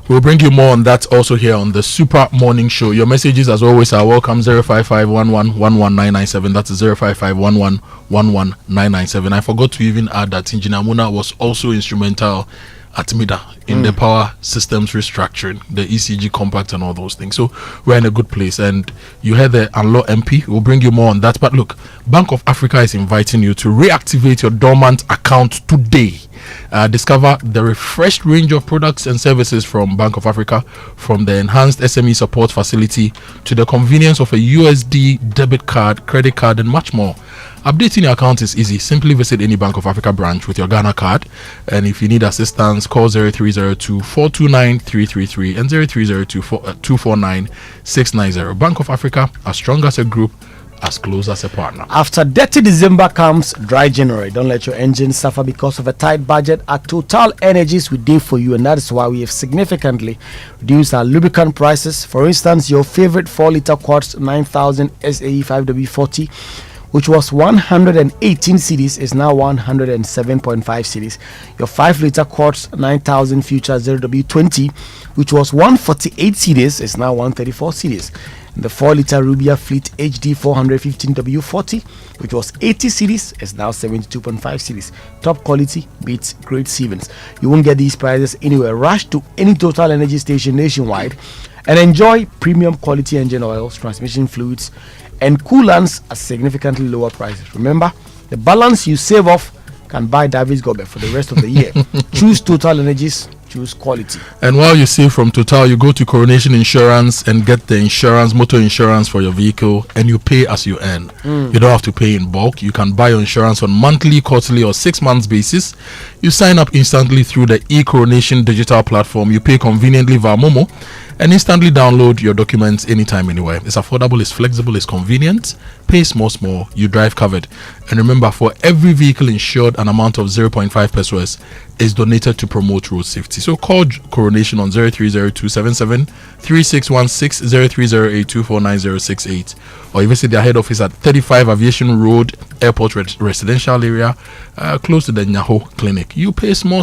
We'll bring you more on that also here on the Super Morning Show. Your messages, as always, are welcome. 05511119997. That's 05511119997. I forgot to even add that Engineer Muna was also instrumental at MIDA in the power systems restructuring, the ECG compact and all those things. So we're in a good place. And you heard the Anlo MP. We'll bring you more on that. But look, Bank of Africa is inviting you to reactivate your dormant account today. Discover the refreshed range of products and services from Bank of Africa, from the enhanced SME support facility to the convenience of a USD debit card, credit card, and much more. Updating your account is easy. Simply visit any Bank of Africa branch with your Ghana card, and if you need assistance, call 0302-429-333 and 0302-249-690. Bank of Africa, as strong as a group, as close as a partner. After dirty December comes dry January. Don't let your engine suffer because of a tight budget. At Total Energies, we do for you, and that is why we have significantly reduced our lubricant prices. For instance, your favorite 4-liter quartz 9000 SAE 5W40, which was 118 cedis, is now 107.5 cedis. Your 5-liter quartz 9000 future 0W20, which was 148 cedis, is now 134 cedis. The 4-liter Rubia Fleet HD 415W40, which was 80 cedis, is now 72.5 cedis. Top quality beats great savings. You won't get these prices anywhere. Rush to any Total Energy station nationwide and enjoy premium quality engine oils, transmission fluids, and coolants at significantly lower prices. Remember, the balance you save off can buy David's Gobe for the rest of the year. Choose Total Energies. Choose quality. And while you save from Total, you go to Coronation Insurance and get the insurance, motor insurance for your vehicle, and you pay as you earn. You don't have to pay in bulk. You can buy your insurance on monthly, quarterly, or 6 months basis. You sign up instantly through the Coronation digital platform. You pay conveniently via Momo and instantly download your documents anytime, anywhere. It's affordable, it's flexible, it's convenient. Pay small, you drive covered. And remember, for every vehicle insured, an amount of 0.5 pesos is donated to promote road safety. So call Coronation on 030277 3616 0308249068, or you visit their head office at 35 Aviation Road, Airport Residential Area, close to the Nyaho Clinic. You pay small,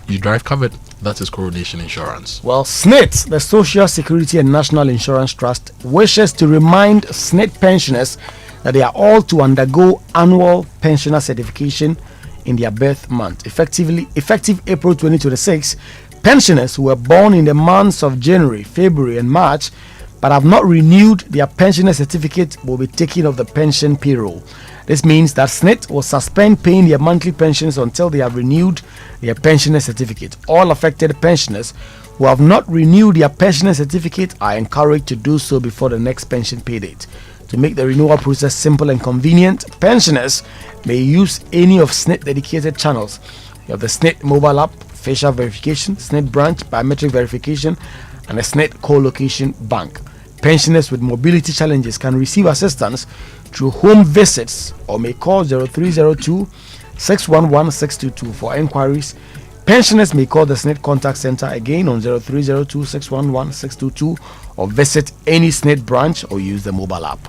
you drive covered. That is Coronation Insurance. Well, SNIT, the Social Security and National Insurance Trust, wishes to remind SNIT pensioners that they are all to undergo annual pensioner certification in their birth month. Effective April 2026, pensioners who were born in the months of January, February, and March but have not renewed their pensioner certificate will be taken off the pension payroll. This means that SNIT will suspend paying their monthly pensions until they have renewed their pensioner certificate. All affected pensioners who have not renewed their pensioner certificate are encouraged to do so before the next pension pay date. To make the renewal process simple and convenient, pensioners may use any of SNIT dedicated channels. You have the SNIT mobile app, facial verification, SNIT branch, biometric verification, and a SNIT co-location bank. Pensioners with mobility challenges can receive assistance through home visits or may call 0302 611 622 for enquiries. Pensioners may call the SNIT contact center again on 0302 611 622 or visit any SNIT branch or use the mobile app.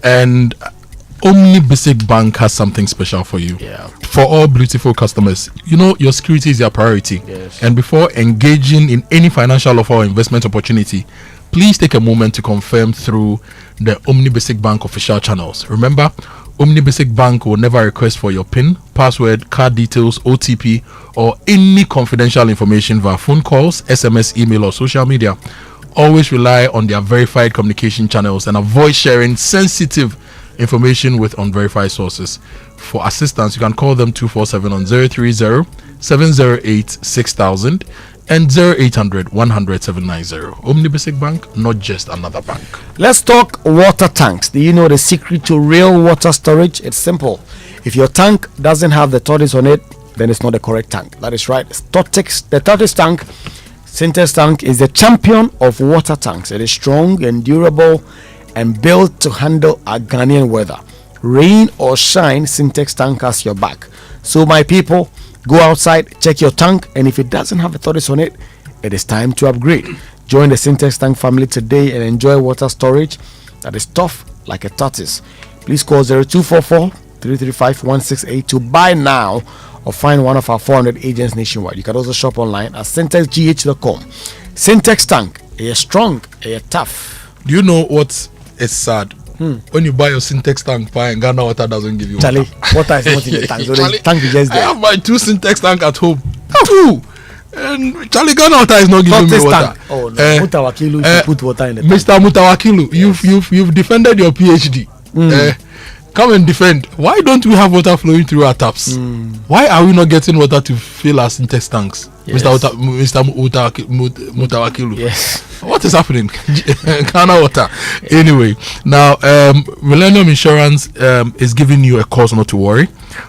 And Omni Basic Bank has something special for you. Yeah. For all beautiful customers, you know your security is your priority. Yes. And before engaging in any financial offer or investment opportunity, please take a moment to confirm through the Omni Basic Bank official channels. Remember, Omni Basic Bank will never request for your PIN, password, card details, OTP, or any confidential information via phone calls, SMS, email, or social media. Always rely on their verified communication channels and avoid sharing sensitive information with unverified sources. For assistance, you can call them 247 on 030 708 6000 and 0800 100 790. Omni Basic Bank, not just another bank. Let's talk water tanks. Do you know the secret to real water storage? It's simple. If your tank doesn't have the tortoise on it, then it's not the correct tank. That is right. The tortoise tank, Syntex tank, is the champion of water tanks. It is strong and durable and built to handle our Ghanaian weather. Rain or shine, Syntex tank has your back. So my people, go outside, check your tank, and if it doesn't have a tortoise on it, it is time to upgrade. Join the Syntex tank family today and enjoy water storage that is tough like a tortoise. Please call 0244 335 1682 to buy now or find one of our 400 agents nationwide. You can also shop online at syntexgh.com. Syntex tank, is strong, is tough. Do you know what is sad? When you buy your Syntex tank, and Ghana water doesn't give you water. Charlie, water is not in the tank. So the tank is just there. I have my 2 Syntex tank at home. 2! And Charlie, Ghana water is not giving me water. Tank. Oh no, Mutawakilu should put water in the tank. Mr. Mutawakilu, yes. you've defended your PhD. Come and defend. Why don't we have water flowing through our taps? Why are we not getting water to fill our Syntex tanks? Yes. Mr. Mutawakilu. Yes. What is happening? Ghana water. Anyway, now Millennium Insurance is giving you a cause not to worry.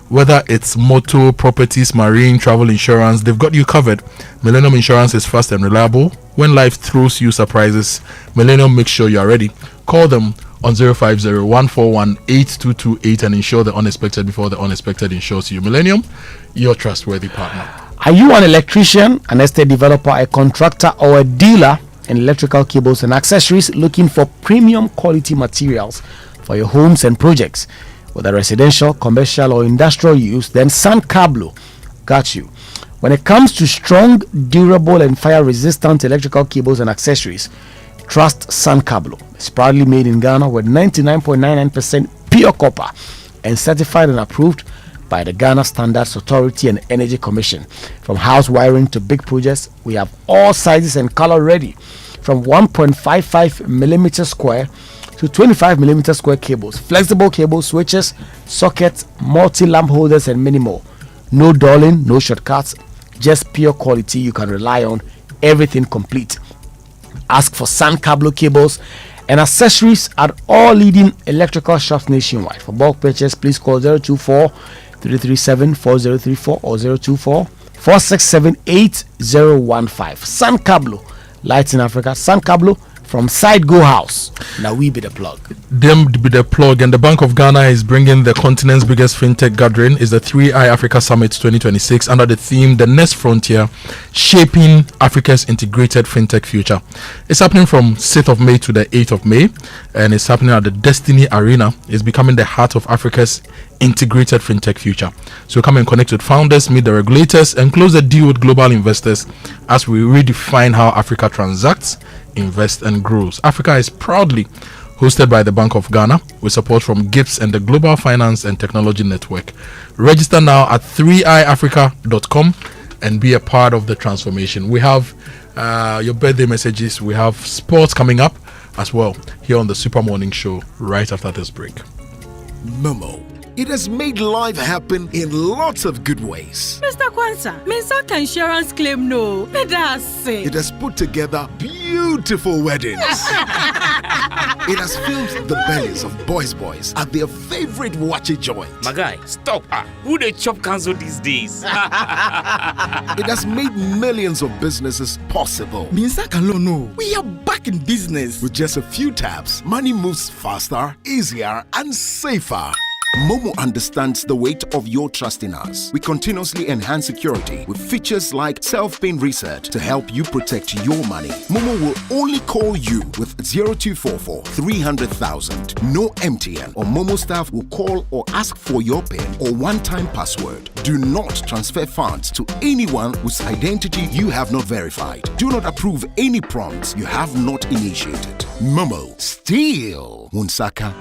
Whether it's motor, properties, marine, travel insurance, they've got you covered. Millennium Insurance is fast and reliable. When life throws you surprises, Millennium makes sure you are ready. Call them on 050-141-8228 and insure the unexpected before the unexpected insures you. Millennium, your trustworthy partner. Are you an electrician, an estate developer, a contractor, or a dealer in electrical cables and accessories looking for premium quality materials for your homes and projects, whether residential, commercial, or industrial use? Then San Cablo got you. When it comes to strong, durable, and fire-resistant electrical cables and accessories, trust San Cablo. It's proudly made in Ghana with 99.99% pure copper and certified and approved by the Ghana Standards Authority and Energy Commission. From house wiring to big projects, we have all sizes and color ready, from 1.55 millimeter square to 25 millimeter square cables, flexible cable switches, sockets, multi-lamp holders, and many more. No dulling, no shortcuts, just pure quality you can rely on. Everything complete. Ask for San Cablo cables and accessories at all leading electrical shops nationwide. For bulk purchase, please call 024-337-4034 or 024-467-8015. San Cablo, lights in Africa. San Cablo from Side Go House. Now we be the plug. Them be the plug, and the Bank of Ghana is bringing the continent's biggest fintech gathering. Is the 3i Africa Summit 2026 under the theme "The Next Frontier: Shaping Africa's Integrated Fintech Future." It's happening from 6th of May to the 8th of May, and it's happening at the Destiny Arena. It's becoming the heart of Africa's integrated fintech future. So come and connect with founders, meet the regulators, and close the deal with global investors as we redefine how Africa transacts, invests, and grows. Africa is proudly hosted by the Bank of Ghana with support from GIPS and the Global Finance and Technology Network. Register now at 3iafrica.com and be a part of the transformation. We have your birthday messages. We have sports coming up as well here on the Super Morning Show right after this break. Momo, it has made life happen in lots of good ways. Mr. Kwanzaa, Mensaka insurance claim no. It has put together beautiful weddings. It has filled the bellies of boys at their favorite wachi joint. My guy, stop. Who they chop cancel these days? It has made millions of businesses possible. Mensaka no. We are back in business. With just a few taps, money moves faster, easier, and safer. Momo understands the weight of your trust in us. We continuously enhance security with features like self-paying reset to help you protect your money. Momo will only call you with 0244 300,000. No MTN or Momo staff will call or ask for your PIN or one-time password. Do not transfer funds to anyone whose identity you have not verified. Do not approve any prompts you have not initiated. Momo, still Munsaka.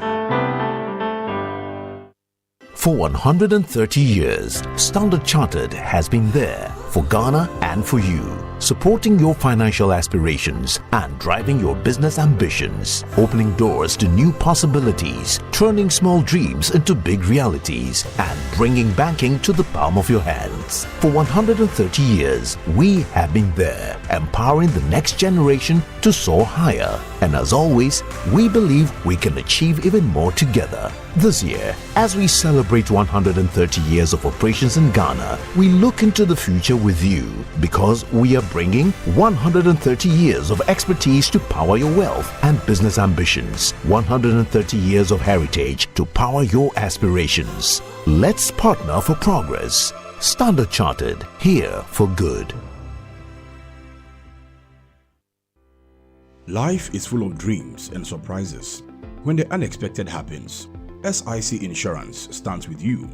For 130 years, Standard Chartered has been there for Ghana and for you, supporting your financial aspirations and driving your business ambitions, opening doors to new possibilities, turning small dreams into big realities, and bringing banking to the palm of your hands. For 130 years, we have been there, empowering the next generation to soar higher. And as always, we believe we can achieve even more together. This year, as we celebrate 130 years of operations in Ghana, we look into the future with you because we are bringing 130 years of expertise to power your wealth and business ambitions, 130 years of heritage to power your aspirations. Let's partner for progress. Standard Chartered, here for good. Life is full of dreams and surprises. When the unexpected happens, SIC Insurance stands with you.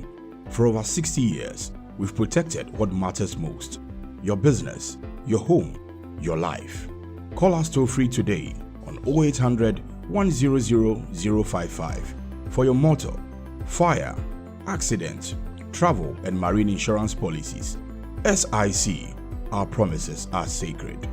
For over 60 years, we've protected what matters most: your business, your home, your life. Call us toll free today on 0800 100 055 for your motor, fire, accident, travel, and marine insurance policies. SIC, our promises are sacred.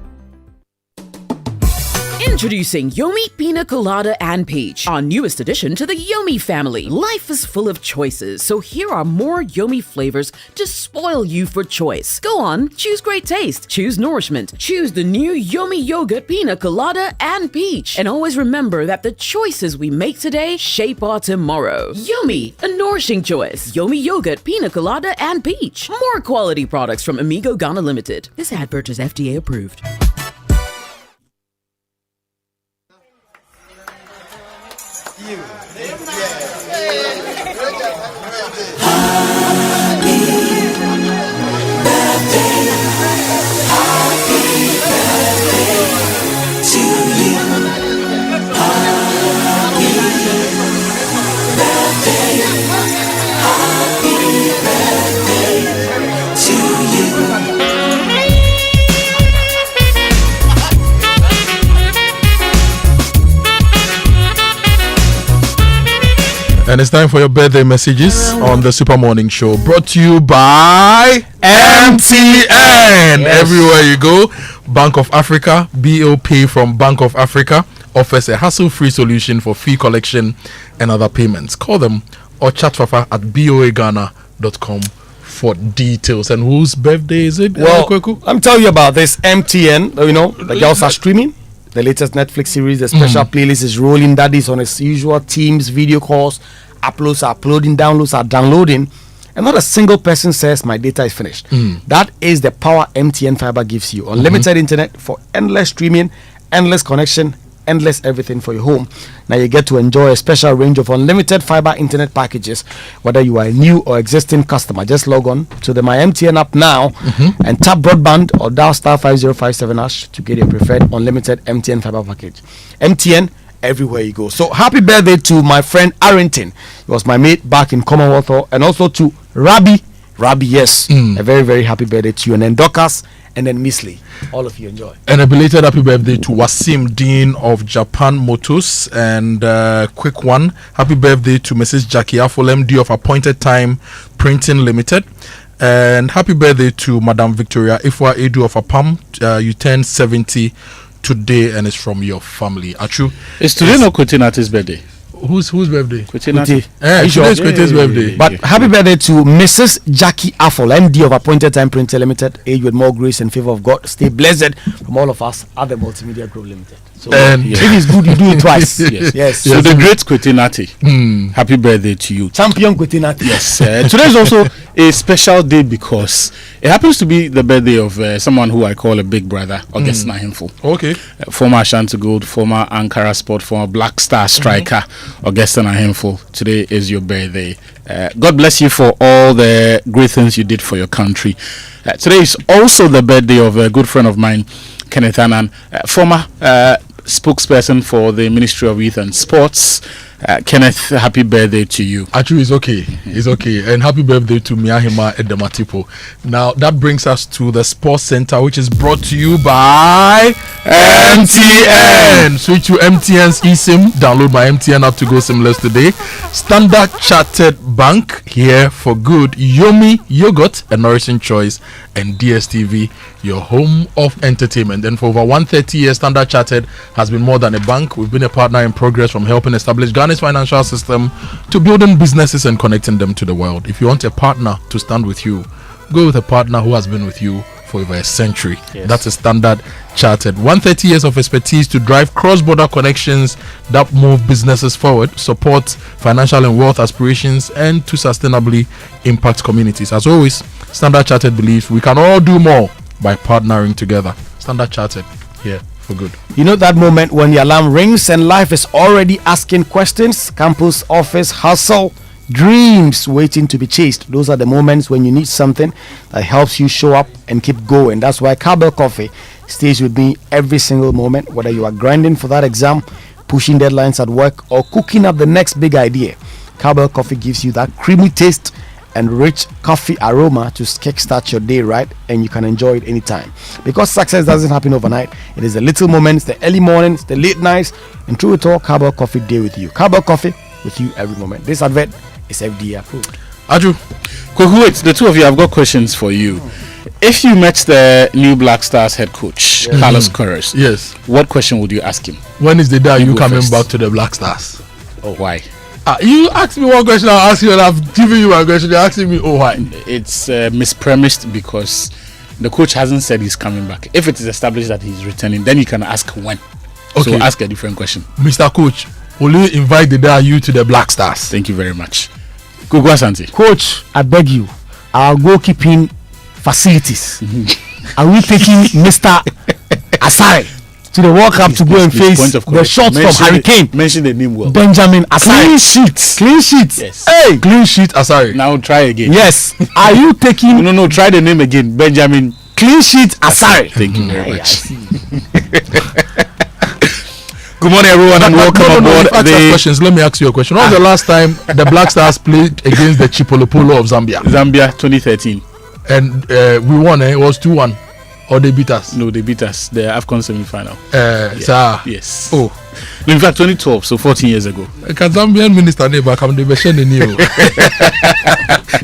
Introducing Yomi Pina Colada and Peach, our newest addition to the Yomi family. Life is full of choices, so here are more Yomi flavors to spoil you for choice. Go on, choose great taste, choose nourishment, choose the new Yomi Yogurt Pina Colada and Peach. And always remember that the choices we make today shape our tomorrow. Yomi, a nourishing choice. Yomi Yogurt Pina Colada and Peach. More quality products from Amigo Ghana Limited. This advert is FDA approved. And it's time for your birthday messages on the Super Morning Show, brought to you by MTN. Yes. Everywhere you go, Bank of Africa, BOP from Bank of Africa offers a hassle-free solution for fee collection and other payments. Call them or chat Fafa at boaghana.com for details. And whose birthday is it? Well, I'm telling you about this MTN. You know, the girls are streaming the latest Netflix series. The special playlist is rolling. That is on its usual Teams video calls. Uploads are uploading, downloads are downloading, and not a single person says my data is finished. That is the power MTN Fiber gives you. Unlimited internet for endless streaming, endless connection, endless everything for your home. Now you get to enjoy a special range of unlimited fiber internet packages, whether you are a new or existing customer. Just log on to the My MTN app now and tap broadband or dial star 5057 hash to get your preferred unlimited MTN fiber package. MTN, everywhere you go. So happy birthday to my friend Arrington. He was my mate back in Commonwealth Hall, and also to Rabbi, yes, a very, very happy birthday to you. And then Dorcas, and then Miss Lee. All of you enjoy. And a belated happy birthday to Wasim, Dean of Japan Motors. And quick one, happy birthday to Mrs. Jackie Afol, MD of Appointed Time Printing Limited. And happy birthday to Madam Victoria Ifwa Edu of APAM. You turned 70 today, and it's from your family. Achu, it's today, not Kotinati's birthday. Whose birthday? Kuti. Today's Kuti's birthday. But happy birthday to Mrs. Jackie Affle, MD of Appointed Time Printer Limited. Age with more grace and favor of God. Stay blessed from all of us at the Multimedia Group Limited. So if it's good, you do it twice. Yes. So the great Kwetinati, happy birthday to you. Champion Kwetinati. Yes. Today is also a special day because it happens to be the birthday of someone who I call a big brother, Augustine Ahimfo. Okay. Former Ashanti Gold, former Ankara Sport, former Black Star striker, Augustine Ahimfo. Today is your birthday. God bless you for all the great things you did for your country. Today is also the birthday of a good friend of mine, Kenneth Annan, former spokesperson for the Ministry of Youth and Sports. Kenneth, happy birthday to you. Actually, it's okay. It's okay. And happy birthday to Miahima Edematipo. Now, that brings us to the Sports Center, which is brought to you by MTN. Switch to MTN's eSIM. Download my MTN app to go SIMless today. Standard Chartered Bank, here for good. Yomi Yogurt, a nourishing choice. And DSTV, your home of entertainment. And for over 130 years, Standard Chartered has been more than a bank. We've been a partner in progress, from helping establish Ghana's financial system to building businesses and connecting them to the world. If you want a partner to stand with you, go with a partner who has been with you for over a century. Yes. That's a Standard Chartered. 130 years of expertise to drive cross-border connections that move businesses forward, support financial and wealth aspirations, and to sustainably impact communities. As always, Standard Chartered believes we can all do more by partnering together. Standard Chartered, here for good. You know that moment when the alarm rings and life is already asking questions? Campus, office, hustle, dreams waiting to be chased. Those are the moments when you need something that helps you show up and keep going. That's why Cowbell Coffee stays with me every single moment, whether you are grinding for that exam, pushing deadlines at work, or cooking up the next big idea. Cowbell Coffee gives you that creamy taste and rich coffee aroma to kickstart your day right, and you can enjoy it anytime. Because success doesn't happen overnight. It is the little moments, the early mornings, the late nights, and through it all, Cowbell Coffee day with you. Cowbell Coffee with you every moment. This advert is FDA approved. Aju, wait, the two of you, I've got questions for you. If you met the new Black Stars head coach, Carlos Queiroz, yes, what question would you ask him? When is the day you coming back to the Black Stars? Oh, why? You asked me one question, I'll ask you, and I've given you my question. You're asking me, oh, why? It's mispremised because the coach hasn't said he's coming back. If it is established that he's returning, then you can ask when. Okay. So ask a different question. Mr. Coach, will you invite the day you to the Black Stars? Thank you very much. Kojo Asante. Coach, I beg you, our goalkeeping facilities. Are we taking Mr. Asare to the World Cup to go and face the shots from Hurricane? Mention the name well. Benjamin Asare. Clean sheet. Yes. Hey, clean sheet Asare. Now try again. Yes. Are you taking? No. Try the name again. Benjamin. Clean sheet Asare. Thank you very much. Good morning, everyone, and welcome aboard. Questions. Let me ask you a question. When was the last time the Black Stars played against the Chipolopolo of Zambia? Zambia 2013. And we won. It was 2-1. Or they beat us? No, they beat us. The AFCON semi-final. Yes. Oh. No, in fact, 2012, so 14 years ago. Can Zambian minister never come to the new?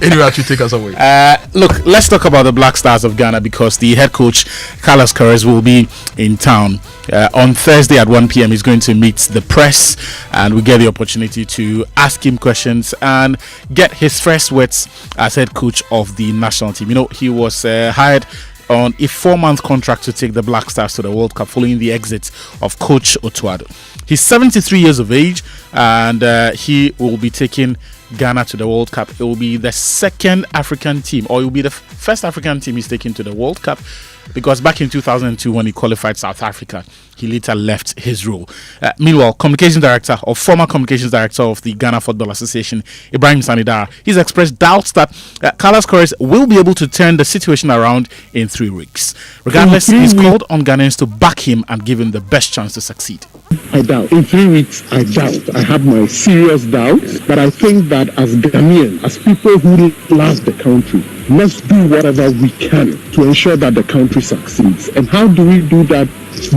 Anyway, actually take us away. Look, let's talk about the Black Stars of Ghana, because the head coach, Carlos Queiroz, will be in town on Thursday at 1 p.m. He's going to meet the press, and we get the opportunity to ask him questions and get his first words as head coach of the national team. You know, he was hired on a 4-month contract to take the Black Stars to the World Cup following the exit of Coach Otuado. He's 73 years of age, and he will be taking Ghana to the World Cup. It will be the second African team, or it will be the first African team he's taken to the World Cup, because back in 2002 when he qualified South Africa, he later left his role. Meanwhile, former communications director of the Ghana Football Association, Ibrahim Sanidara, he's expressed doubts that Carlos Queiroz will be able to turn the situation around in 3 weeks. Regardless, he's called on Ghanaians to back him and give him the best chance to succeed. I doubt. In 3 weeks, I doubt. I have my serious doubts, but I think that as Ghanaians, as people who love the country, let's do whatever we can to ensure that the country succeeds. And how do we do that?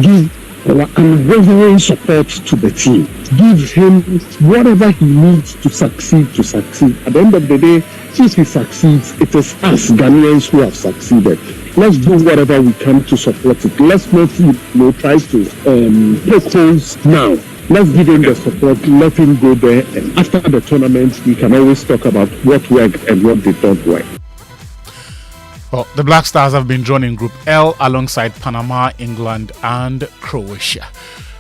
Give our unwavering support to the team. Give him whatever he needs to succeed. At the end of the day, if he succeeds, it is us Ghanaians who have succeeded. Let's do whatever we can to support it. Let's not try to poke holes now. Let's give him the support, let him go there, and after the tournament, we can always talk about what worked and what did not work. Well, the Black Stars have been drawn in Group L alongside Panama, England, and Croatia.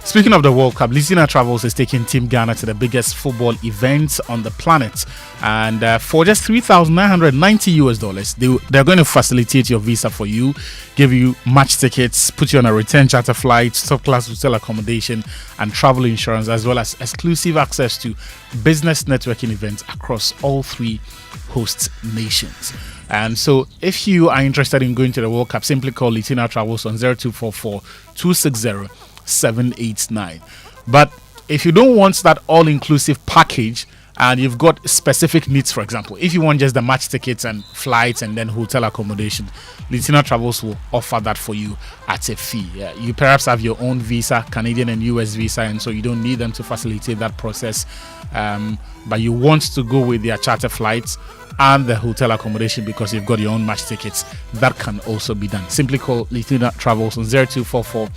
Speaking of the World Cup, Litina Travels is taking Team Ghana to the biggest football event on the planet, and for just $3,990, they're going to facilitate your visa for you, give you match tickets, put you on a return charter flight, top-class hotel accommodation, and travel insurance, as well as exclusive access to business networking events across all three host nations. And so, if you are interested in going to the World Cup, simply call Litina Travels on 0244 260 789. But if you don't want that all-inclusive package and you've got specific needs, for example, if you want just the match tickets and flights and then hotel accommodation, Litina Travels will offer that for you at a fee. You perhaps have your own visa, Canadian and US visa, and so you don't need them to facilitate that process, but you want to go with their charter flights and the hotel accommodation because you've got your own match tickets. That can also be done. Simply call Litina Travels on 0244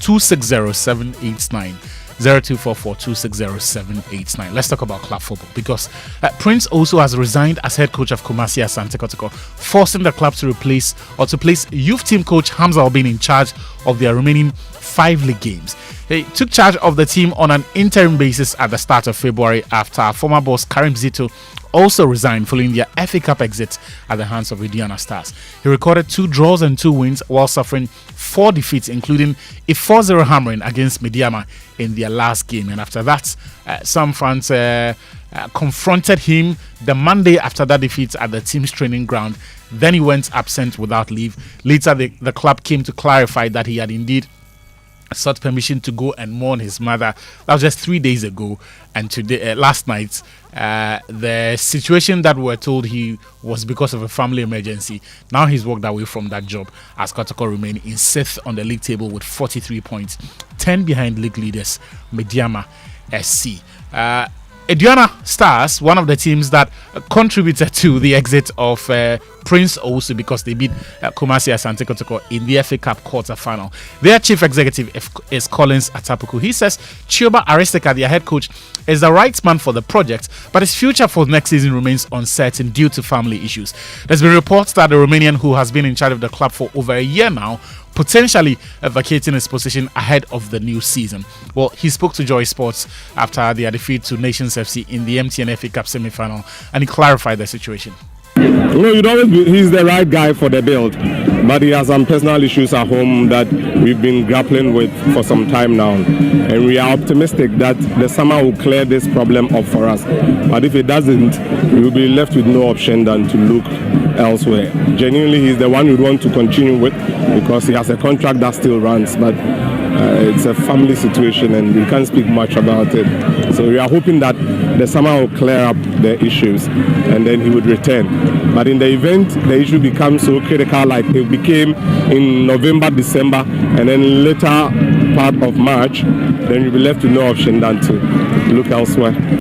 260 789. 0244 260 789. Let's talk about club football because Prince also has resigned as head coach of Kumasi Asante Kotoko, forcing the club to place youth team coach Hamza Obin in charge of their remaining 5 league games. He took charge of the team on an interim basis at the start of February after former boss Karim Zito also resigned following their FA Cup exit at the hands of Indiana Stars. He recorded 2 draws and 2 wins while suffering 4 defeats, including a 4-0 hammering against Mediama in their last game. And after that, some fans confronted him the Monday after that defeat at the team's training ground. Then he went absent without leave. Later, the club came to clarify that he had indeed sought permission to go and mourn his mother. That was just 3 days ago, and today, last night, the situation that we were told he was because of a family emergency. Now he's walked away from that job as Kotoko remain in 6th on the league table with 43 points, 10 behind league leaders Mediama SC. Indiana Stars, one of the teams that contributed to the exit of Prince also because they beat Kumasi Asante Kotoko in the FA Cup quarter-final. Their chief executive is Collins Atapuku. He says Chioba Aristeka, their head coach, is the right man for the project, but his future for next season remains uncertain due to family issues. There's been reports that the Romanian, who has been in charge of the club for over a year now, potentially vacating his position ahead of the new season. Well, he spoke to Joy Sports after their defeat to Nations FC in the MTN FA Cup semi-final, and he clarified the situation. You'd always he's the right guy for the build, but he has some personal issues at home that we've been grappling with for some time now, and we are optimistic that the summer will clear this problem up for us. But if it doesn't, we will be left with no option than to look elsewhere. Genuinely, he's the one we'd want to continue with because he has a contract that still runs, but it's a family situation and we can't speak much about it. So we are hoping that the summer will clear up the issues and then he would return. But in the event the issue becomes so critical like it became in November, December, and then later part of March, then you'll be left with no option than to look elsewhere.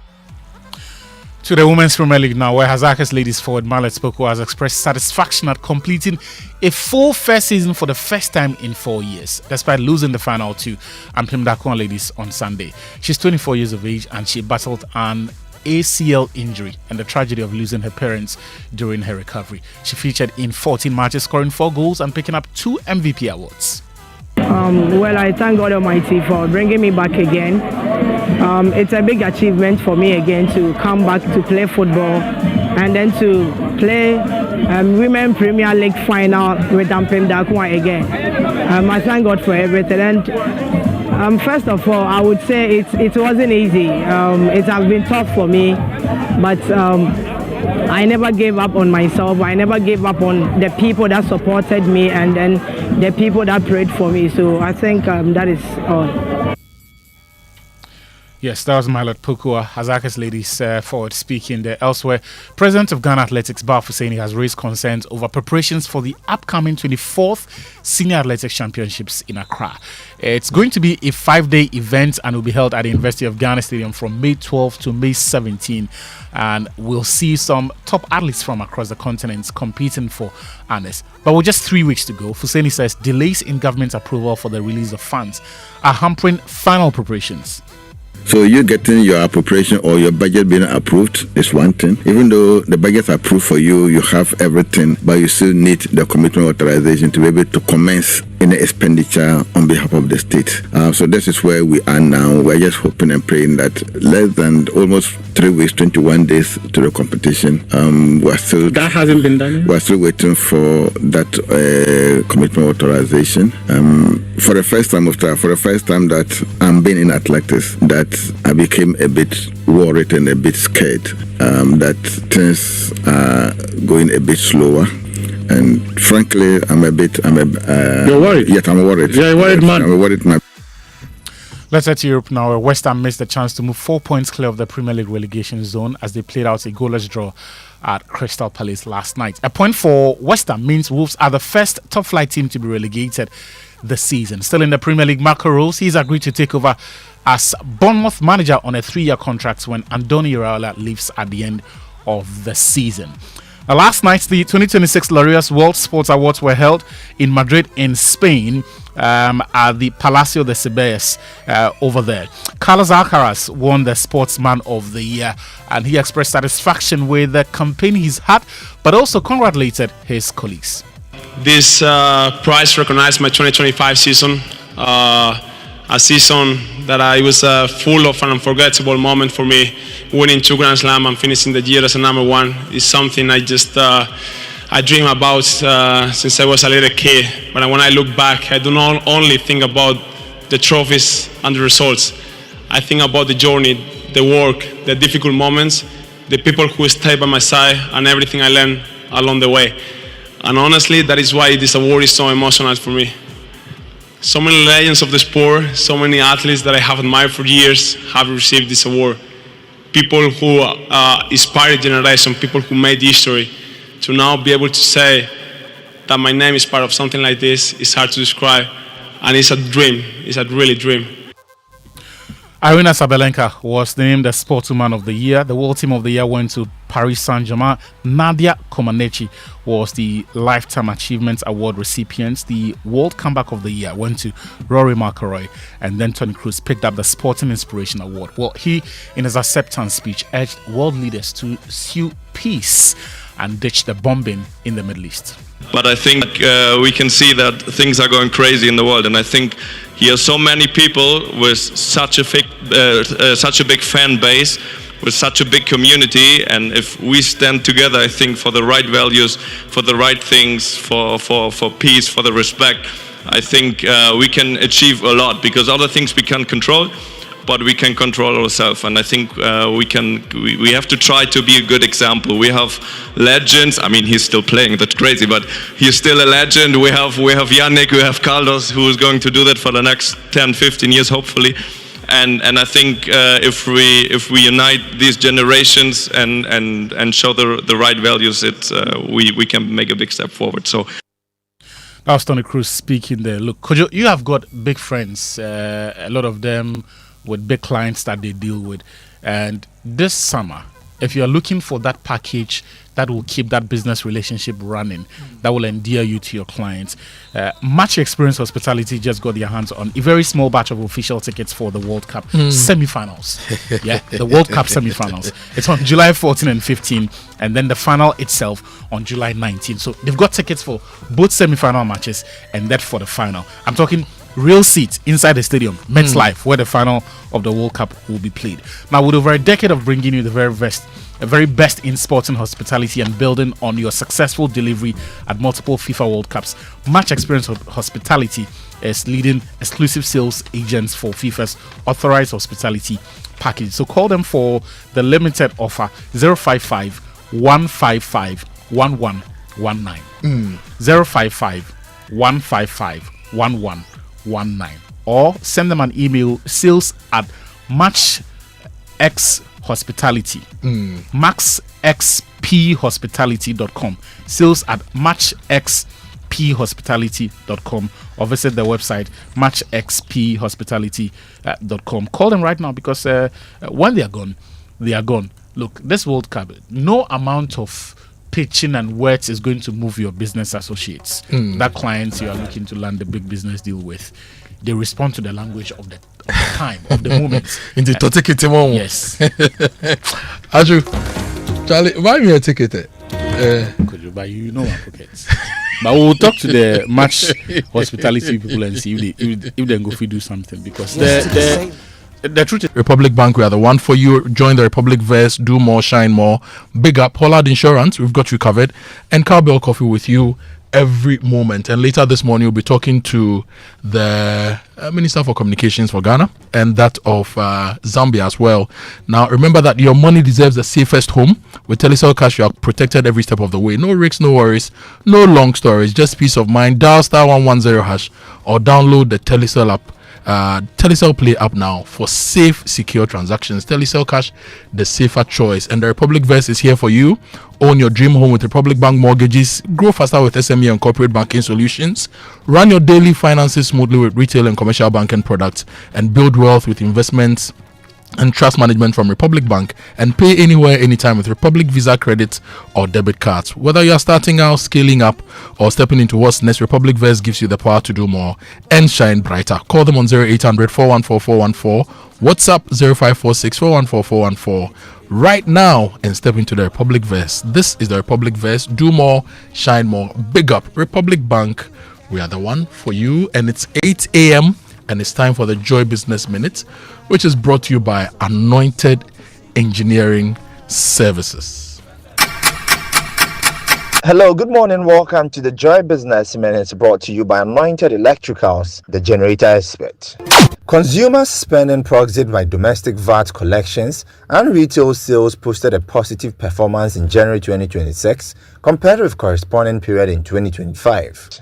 To the Women's Premier League now, where Hazaka's ladies forward Marlet Spoko has expressed satisfaction at completing a full first season for the first time in 4 years, despite losing the final to Ampim Dakuan ladies on Sunday. She's 24 years of age and she battled an ACL injury and the tragedy of losing her parents during her recovery. She featured in 14 matches, scoring 4 goals and picking up 2 MVP awards. Well, I thank God Almighty for bringing me back again. It's a big achievement for me again to come back to play football and then to play Women Premier League final with Ampim Dakuan again. I thank God for everything. And first of all, I would say it wasn't easy. It has been tough for me, but I never gave up on myself. I never gave up on the people that supported me and then the people that prayed for me. So I think that is all. Yes, that was Milot Pukua, Hazaka's ladies forward speaking there. Elsewhere, President of Ghana Athletics, Bar Husseini, has raised concerns over preparations for the upcoming 24th Senior Athletics Championships in Accra. It's going to be a 5-day event and will be held at the University of Ghana Stadium from May 12 to May 17. And we'll see some top athletes from across the continent competing for honors. But with just 3 weeks to go, Husseini says delays in government approval for the release of funds are hampering final preparations. So you getting your appropriation or your budget being approved is one thing. Even though the budget's approved for you, you have everything, but you still need the commitment authorization to be able to commence any expenditure on behalf of the state. So this is where we are now. We're just hoping and praying that less than almost 3 weeks, 21 days to the competition, that hasn't been done yet? We're still waiting for that commitment authorization. For the first time that I'm being in athletics, that I became a bit worried and a bit scared that things are going a bit slower. And frankly, you're worried? Yes, I'm worried. You're a worried man. I'm a worried man. Let's head to Europe now. West Ham missed the chance to move 4 points clear of the Premier League relegation zone as they played out a goalless draw at Crystal Palace last night. A point for West Ham means Wolves are the first top-flight team to be relegated this season. Still in the Premier League, Marco Rose, he's agreed to take over as Bournemouth manager on a 3-year contract when Andoni Iraola leaves at the end of the season. Last night, the 2026 Laureus World Sports Awards were held in Madrid in Spain at the Palacio de Cibeles over there. Carlos Alcaraz won the Sportsman of the Year, and he expressed satisfaction with the campaign he's had, but also congratulated his colleagues. This prize recognized my 2025 season, a season that it was full of an unforgettable moment for me. Winning 2 Grand Slam and finishing the year as a number 1 is something I dream about since I was a little kid. But when I look back, I do not only think about the trophies and the results. I think about the journey, the work, the difficult moments, the people who stayed by my side, and everything I learned along the way. And honestly, that is why this award is so emotional for me. So many legends of the sport, so many athletes that I have admired for years have received this award. People who inspired generation, people who made history. To now be able to say that my name is part of something like this is hard to describe, and it's a dream. It's a really dream. Irina Sabalenka was named the Sportswoman of the Year. The World Team of the Year went to Paris Saint-Germain. Nadia Comaneci was the Lifetime Achievements Award recipient. The World Comeback of the Year went to Rory McIlroy, and then Tony Cruz picked up the Sporting Inspiration Award. Well, he, in his acceptance speech, urged world leaders to sue peace and ditch the bombing in the Middle East. But I think we can see that things are going crazy in the world, and I think he has so many people with such a big fan base, with such a big community, and if we stand together, I think, for the right values, for the right things, for peace, for the respect, I think we can achieve a lot, because other things we can't control, but we can control ourselves. And I think we have to try to be a good example. We have legends. I mean, he's still playing, that's crazy, but he's still a legend. We have Yannick, we have Carlos, who is going to do that for the next 10, 15 years, hopefully. And I think if we unite these generations and show the right values, we can make a big step forward. So that was Tony Cruz speaking there. Look, Kojo, you have got big friends, a lot of them with big clients that they deal with. And this summer, if you're looking for that package that will keep that business relationship running, that will endear you to your clients, Match Experience Hospitality just got their hands on a very small batch of official tickets for the World Cup semi-finals. Yeah, the World Cup semi-finals. It's on July 14 and 15, and then the final itself on July 19. So they've got tickets for both semi-final matches and that for the final. I'm talking real seats inside the stadium, MetLife, where the final of the World Cup will be played. Now, with over a decade of bringing you the very best in sports and hospitality and building on your successful delivery at multiple FIFA World Cups, Match Experience Hospitality is leading exclusive sales agents for FIFA's authorized hospitality package. So call them for the limited offer 055 155 1119 055 155 1119, or send them an email, sales at matchxhospitality maxxphospitality.com, sales at matchxphospitality.com, or visit their website matchxphospitality.com. Call them right now, because when they are gone, they are gone. Look, this World Cup, no amount of pitching and words is going to move your business associates, that clients you are looking to land a big business deal with. they respond to the language of the time, of the moment. Into Totikitimo. Yes. Andrew, Charlie, why me a ticket? Could you buy you know my pockets? But we'll talk to the match hospitality people and see if they go do something, because the truth is, Republic Bank, we are the one for you. Join the Republic Verse, do more, shine more. Big up Pollard Insurance, we've got you covered, and Cowbell Coffee with you every moment. And later this morning we'll be talking to the Minister for Communications for Ghana and that of Zambia as well. Now remember that your money deserves the safest home. With Telecel Cash you are protected every step of the way. No risks, no worries, no long stories, just peace of mind. Dial *110# or download the Telecel app, Telecel Play app now for safe, secure transactions. Telecel Cash, the safer choice. And the Republic Verse is here for you. Own your dream home with Republic Bank mortgages. Grow faster with SME and corporate banking solutions. Run your daily finances smoothly with retail and commercial banking products. And build wealth with investments and trust management from Republic Bank, and pay anywhere, anytime with Republic Visa credit or debit cards. Whether you are starting out, scaling up, or stepping into what's next, Republic Verse gives you the power to do more and shine brighter. Call them on 0800 414 414, WhatsApp 0546 414 414 right now and step into the Republic Verse. This is the Republic Verse. Do more, shine more. Big up Republic Bank. We are the one for you, and it's 8 a.m. and it's time for the Joy Business Minute, which is brought to you by Anointed Engineering Services. Hello, good morning. Welcome to the Joy Business Minute, brought to you by Anointed Electricals, the generator expert. Consumer spending proxied by domestic VAT collections and retail sales posted a positive performance in January 2026 compared with corresponding period in 2025.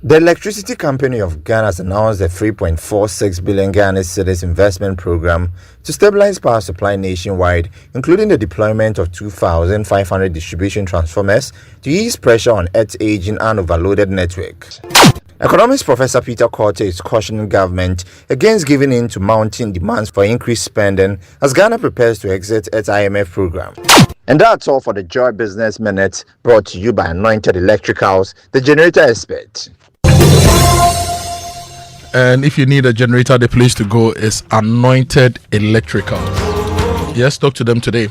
The Electricity Company of Ghana has announced a 3.46 billion Ghana cedis investment program to stabilize power supply nationwide, including the deployment of 2,500 distribution transformers to ease pressure on its aging and overloaded network. Economics Professor Peter Korte is cautioning government against giving in to mounting demands for increased spending as Ghana prepares to exit its IMF program. And that's all for the Joy Business Minute, brought to you by Anointed Electricals, the generator expert. And if you need a generator, the place to go is Anointed Electrical. Yes, talk to them today.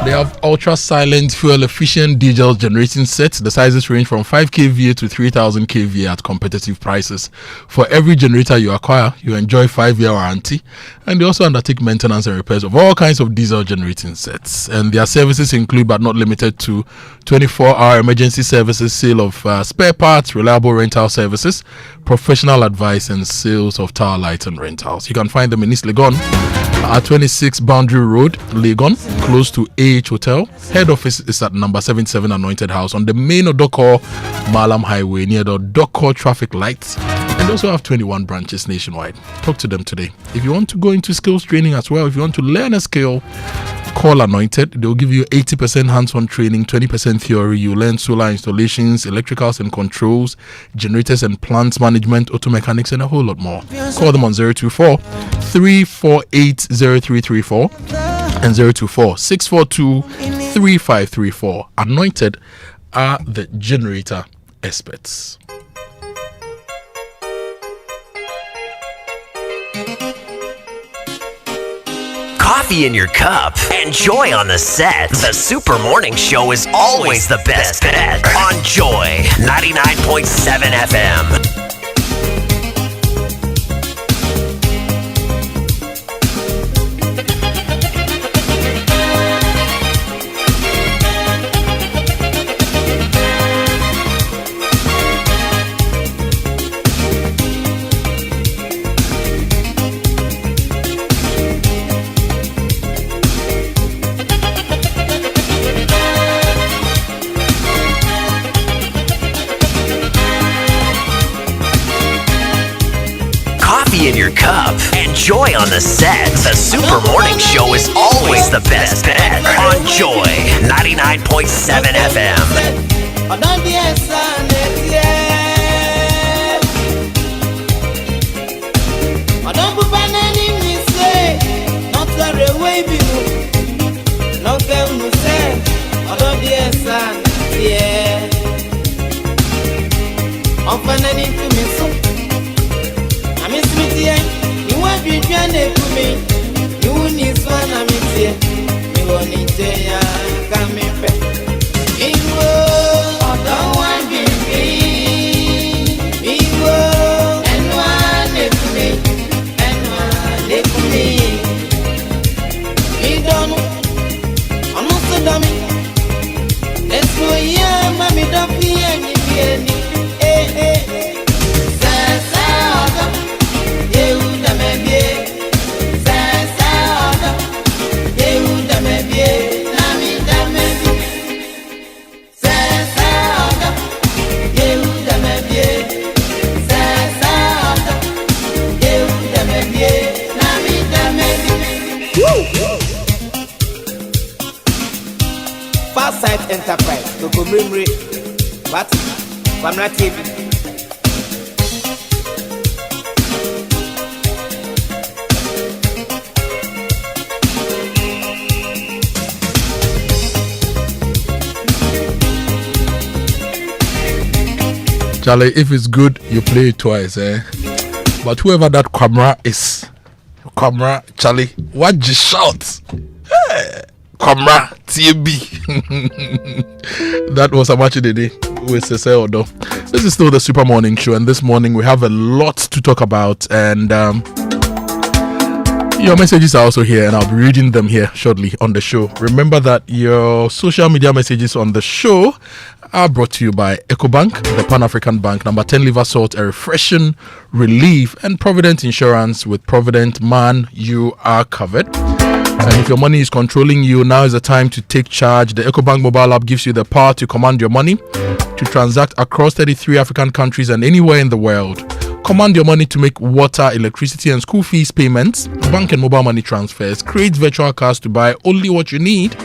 They have ultra silent, fuel efficient diesel generating sets. The sizes range from 5 kVA to 3000 kVA at competitive prices. For every generator you acquire, you enjoy 5-year warranty, and they also undertake maintenance and repairs of all kinds of diesel generating sets. And their services include, but not limited to, 24-hour emergency services, sale of spare parts, reliable rental services, professional advice, and sales of tower lights and rentals. You can find them in East Legon at 26 Boundary Road, Legon, close to AH Hotel. Head office is at number 77 Anointed House on the main Odoko Malam Highway near the Odoko traffic lights. And they also have 21 branches nationwide. Talk to them today. If you want to go into skills training as well, if you want to learn a skill, call Anointed. They'll give you 80% hands-on training, 20% theory. You learn solar installations, electricals and controls, generators and plants management, auto mechanics, and a whole lot more. Call them on 024 348 0334 and 024 642 3534. Anointed are the generator experts. Coffee in your cup and Joy on the set. The Super Morning Show is always the best bet on Joy 99.7 FM. In your cup and Joy on the set. The Super Morning Show is always the best bet on Joy 99.7 FM. tie, you want to be a kumi, you need one of me, you want it there, come in back. Ingo, don't want to be, Ingo, and one kumi, and one kumi. I'm not so dummy. Let's go, yeah, mommy, don't be any. Oversight Enterprise to commemorate what Kwamra TV. Charlie, if it's good, you play it twice, eh? But whoever that Kwamra is, Kwamra, Charlie, what just shout? Hey, Kwamra, TB. That was a match of the day with Sese Odo. This is still the Super Morning Show, and this morning we have a lot to talk about, and your messages are also here, and I'll be reading them here shortly on the show. Remember that your social media messages on the show are brought to you by EcoBank, the Pan-African Bank, number 10 liver salt, a refreshing relief, and Provident Insurance. With Provident, man, you are covered. And if your money is controlling you, now is the time to take charge. The EcoBank mobile app gives you the power to command your money, to transact across 33 African countries and anywhere in the world. Command your money to make water, electricity, and school fees payments, bank and mobile money transfers, create virtual cards to buy only what you need,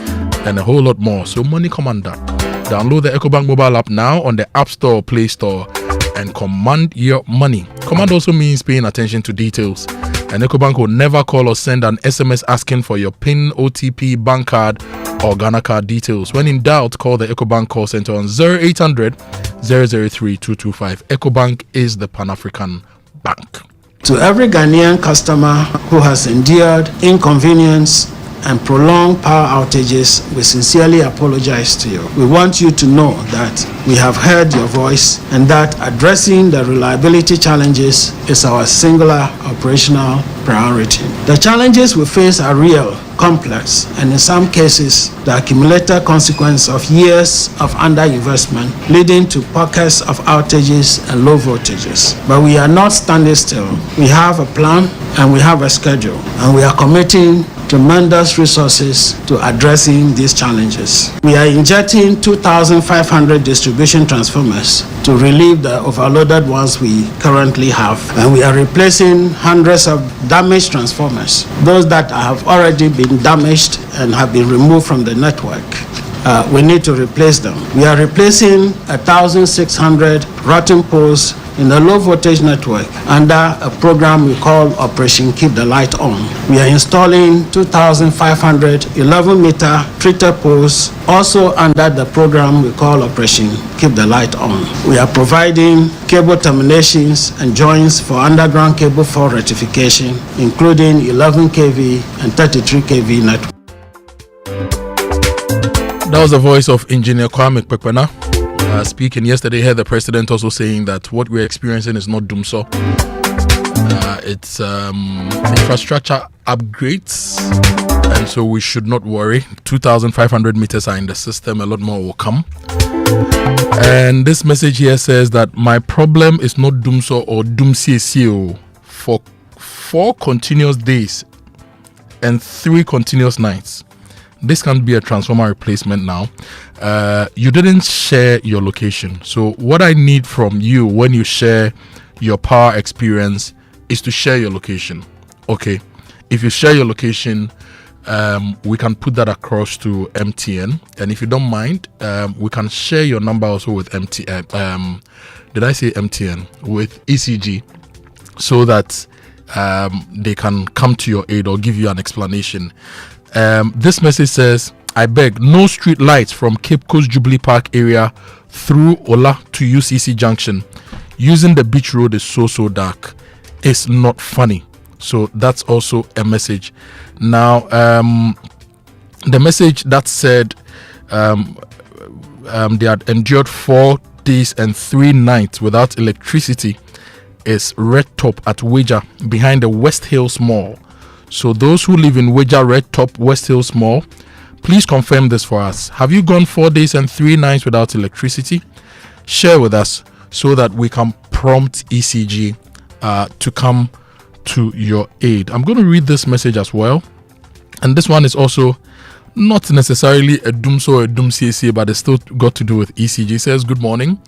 and a whole lot more. So money commander. Download the EcoBank mobile app now on the App Store or Play Store and command your money. Command also means paying attention to details. And EcoBank will never call or send an SMS asking for your PIN, OTP, bank card, or Ghana card details. When in doubt, call the EcoBank call center on 0800 003 225. EcoBank is the Pan-African Bank. To every Ghanaian customer who has endured inconvenience and prolonged power outages, we sincerely apologize to you. We want you to know that we have heard your voice and that addressing the reliability challenges is our singular operational priority. The challenges we face are real, complex, and in some cases, the accumulated consequence of years of underinvestment, leading to pockets of outages and low voltages. But we are not standing still. We have a plan and we have a schedule, and we are committing tremendous resources to addressing these challenges. We are injecting 2,500 distribution transformers to relieve the overloaded ones we currently have, and we are replacing hundreds of damaged transformers, those that have already been damaged and have been removed from the network. We need to replace them. We are replacing 1,600 rotten poles in the low voltage network under a program we call Operation Keep the Light On. We are installing 2,500 11-meter treated poles also under the program we call Operation Keep the Light On. We are providing cable terminations and joints for underground cable fault rectification, including 11 kV and 33 kV network. That was the voice of Engineer Kwame Kwekwena speaking yesterday. Here the president also saying that what we're experiencing is not doomsday. It's infrastructure upgrades, and so we should not worry. 2,500 meters are in the system, a lot more will come. And this message here says that my problem is not doomsday or doomsday for 4 continuous days and 3 continuous nights. This can be a transformer replacement now. You didn't share your location. So what I need from you when you share your power experience is to share your location. Okay. If you share your location, we can put that across to MTN. And if you don't mind, we can share your number also with MTN. Did I say MTN? With ECG, so that they can come to your aid or give you an explanation. This message says, I beg, no street lights from Cape Coast Jubilee Park area through Ola to UCC Junction. Using the beach road is so dark. is not funny. So that's also a message. Now, the message that said they had endured 4 days and 3 nights without electricity is Red Top at Weja behind the West Hills Mall. So those who live in Weja Red Top West Hills Mall, please confirm this for us. Have you gone 4 days and 3 nights without electricity? Share with us so that we can prompt ECG to come to your aid. I'm going to read this message as well, and this one is also not necessarily a doomso or a doomsay, but it's still got to do with ECG. It says, good morning.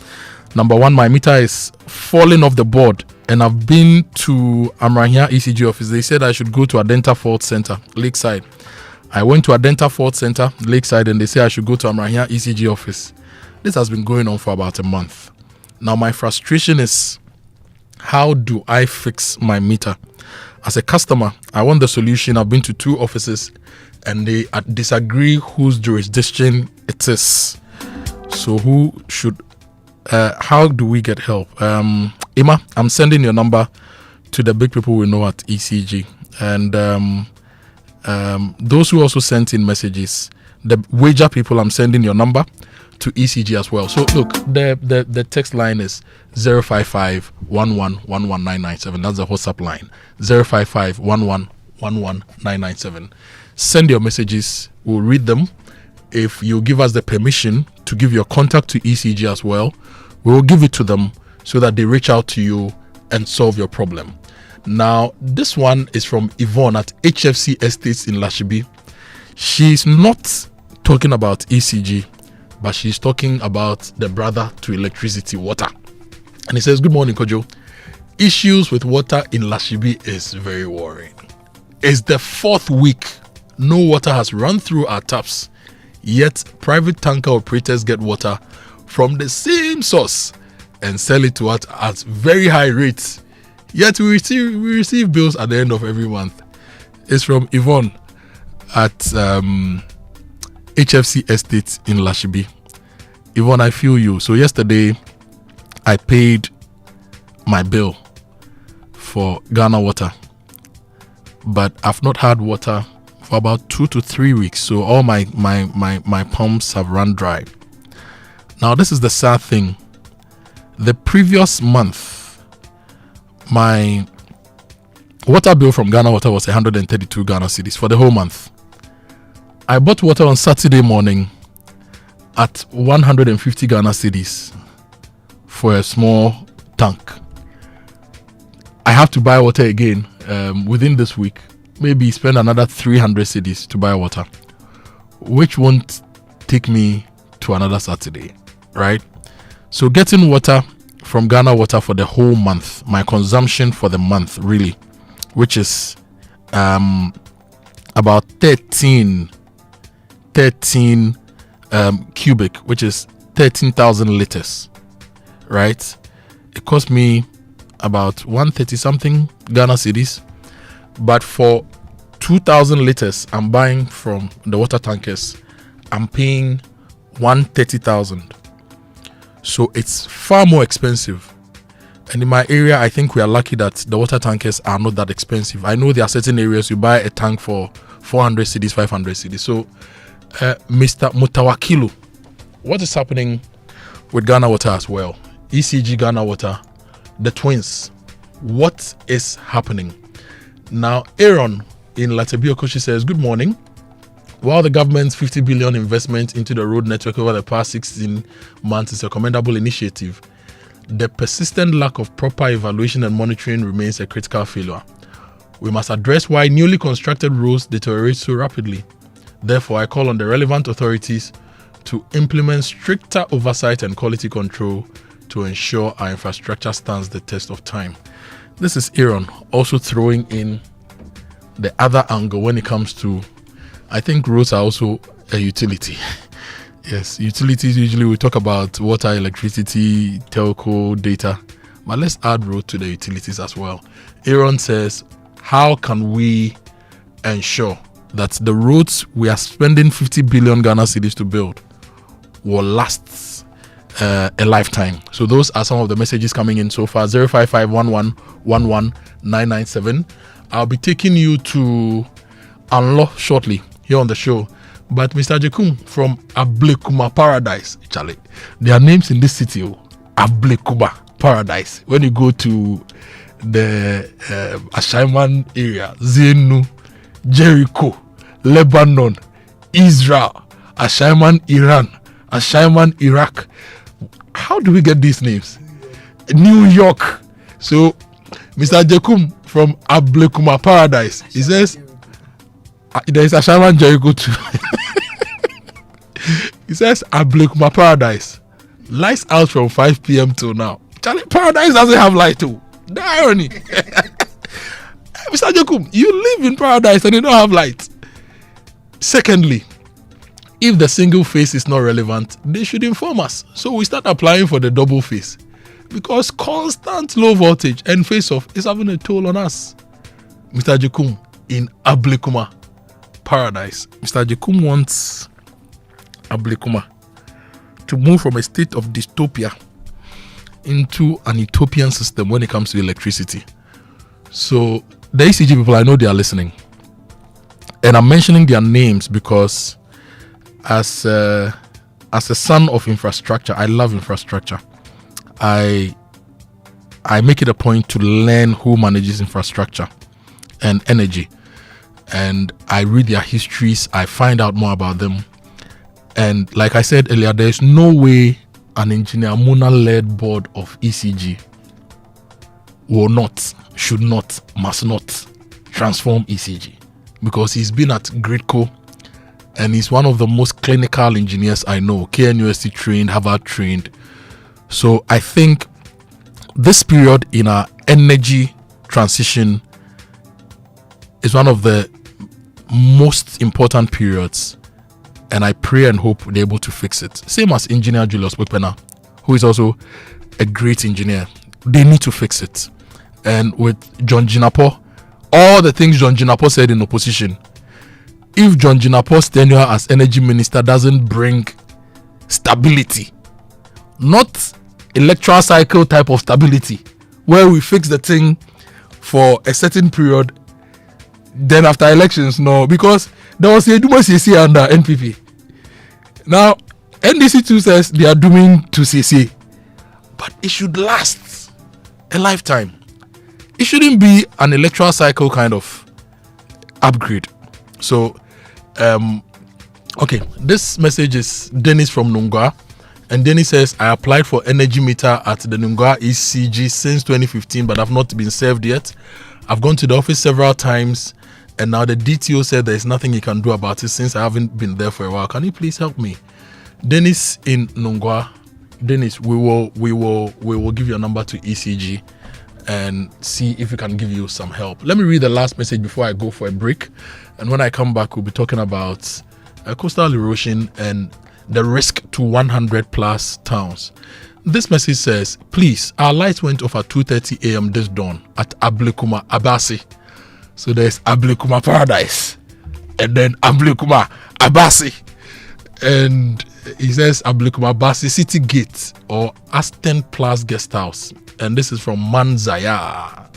Number one, my meter is falling off the board, and I've been to Amrahia ECG office. They said I should go to Adenta Fault Center, Lakeside. I went to Adenta Fault Center, Lakeside, and they say I should go to Amrahia ECG office. This has been going on for about a month. Now, my frustration is, how do I fix my meter? As a customer, I want the solution. I've been to 2 offices and they disagree whose jurisdiction it is. So who should, how do we get help? Emma, I'm sending your number to the big people we know at ECG. And those who also sent in messages, the wager people, I'm sending your number to ECG as well. So look, the text line is 055-11-11997. That's the WhatsApp line, 055-11-11997. Send your messages, we'll read them. If you give us the permission to give your contact to ECG as well, we will give it to them so that they reach out to you and solve your problem. Now, this one is from Yvonne at HFC Estates in Lashibi. She's not talking about ECG, but she's talking about the brother to electricity, water. And he says, good morning, Kojo. Issues with water in Lashibi is very worrying. It's the 4th week no water has run through our taps, yet private tanker operators get water from the same source and sell it to us at very high rates, yet we receive bills at the end of every month. It's from Yvonne at HFC Estates in Lashibi. Yvonne, I feel you. So yesterday, I paid my bill for Ghana water, but I've not had water for about 2 to 3 weeks. So all my pumps have run dry. Now, this is the sad thing. The previous month, my water bill from Ghana Water was 132 Ghana cedis for the whole month. I bought water on Saturday morning at 150 Ghana cedis for a small tank. I have to buy water again within this week. Maybe spend another 300 cedis to buy water, which won't take me to another Saturday, right? So getting water from Ghana Water for the whole month, my consumption for the month really, which is about 13 cubic, which is 13,000 liters, right? It cost me about 130 something Ghana cedis, but for 2,000 liters I'm buying from the water tankers, I'm paying 130,000. So it's far more expensive. And in my area, I think we are lucky that the water tankers are not that expensive. I know there are certain areas you buy a tank for 400 cedis, 500 cedis. So Mr. Mutawakilu, what is happening with Ghana Water as well? ECG Ghana Water, the twins, what is happening? Now, Aaron in Latebiokoshi says, good morning. While the government's 50 billion investment into the road network over the past 16 months is a commendable initiative, the persistent lack of proper evaluation and monitoring remains a critical failure. We must address why newly constructed roads deteriorate so rapidly. Therefore, I call on the relevant authorities to implement stricter oversight and quality control to ensure our infrastructure stands the test of time. This is Aaron also throwing in the other angle when it comes to, I think roads are also a utility. Yes, utilities, usually we talk about water, electricity, telco, data, but let's add road to the utilities as well. Aaron says, how can we ensure that the roads we are spending 50 billion Ghana cedis to build will last a lifetime. So those are some of the messages coming in so far. 05511111997. I'll be taking you to Anlo shortly here on the show. But Mr. Jekum from Ablekuma Paradise, Charlie, there are names in this city. Ablekuma Paradise. When you go to the Ashaiman area, Zenu, Jericho, Lebanon, Israel, Ashaiman, Iran, Ashaiman, Iraq. How do we get these names? New York. So, Mr. Jekum from Ablekuma Paradise, he says, there is Ashaiman Jericho too. He says, Ablekuma Paradise. Lights out from 5 p.m. till now. Charlie, Paradise doesn't have light too. The irony. Mr. Jekum, you live in Paradise and you don't have light. Secondly, if the single phase is not relevant, they should inform us. So we start applying for the double phase. Because constant low voltage and face off is having a toll on us. Mr. Jekum in Ablekuma Paradise. Mr. Jekum wants Ablekuma to move from a state of dystopia into an utopian system when it comes to electricity. So the ECG people, I know they are listening. And I'm mentioning their names because as a son of infrastructure, I love infrastructure. I make it a point to learn who manages infrastructure and energy. And I read their histories, I find out more about them. And like I said earlier, there's no way an engineer Muna-led board of ECG will not, should not, must not transform ECG. Because he's been at Gridco and he's one of the most clinical engineers I know. KNUST trained, Harvard trained. So I think this period in our energy transition is one of the most important periods. And I pray and hope we're able to fix it. Same as Engineer Julius Wepena, who is also a great engineer. They need to fix it. And with John Jinapo, all the things John Jinapo said in opposition, if John Jinapo's tenure as energy minister doesn't bring stability, not electoral cycle type of stability, where we fix the thing for a certain period, then after elections, no, because there was a Duma CC under NPP. Now, NDC2 says they are dooming to CC, but it should last a lifetime. It shouldn't be an electoral cycle kind of upgrade. So, okay, this message is Dennis from Nungwa, and Dennis says, I applied for energy meter at the Nungwa ECG since 2015, but I've not been served yet. I've gone to the office several times, and now the DTO said there's nothing he can do about it since I haven't been there for a while. Can you please help me? Dennis in Nungwa. Dennis, we will give your number to ECG and see if we can give you some help. Let me read the last message before I go for a break. And when I come back, we'll be talking about coastal erosion and the risk to 100 plus towns. This message says, please, our lights went off at 2:30 a.m. this dawn at Ablekuma Abasi. So there's Ablekuma Paradise and then Ablekuma Abasi. And he says Ablekuma Abasi City Gate or Aston Plus Guest House. And this is from Manzaya.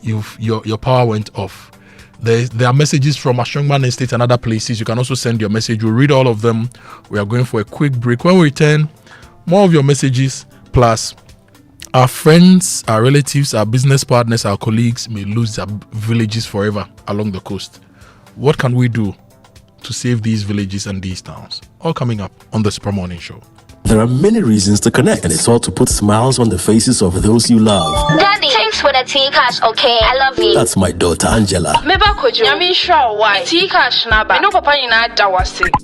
Your power went off. There are messages from Ashongman Estate and other places. You can also send your message. We'll read all of them. We are going for a quick break. When we return, more of your messages, plus our friends, our relatives, our business partners, our colleagues may lose their villages forever along the coast. What can we do to save these villages and these towns? All coming up on the Super Morning Show. There are many reasons to connect, and it's all to put smiles on the faces of those you love. Daddy, thanks for the tea cash, okay? I love you. That's my daughter, Angela.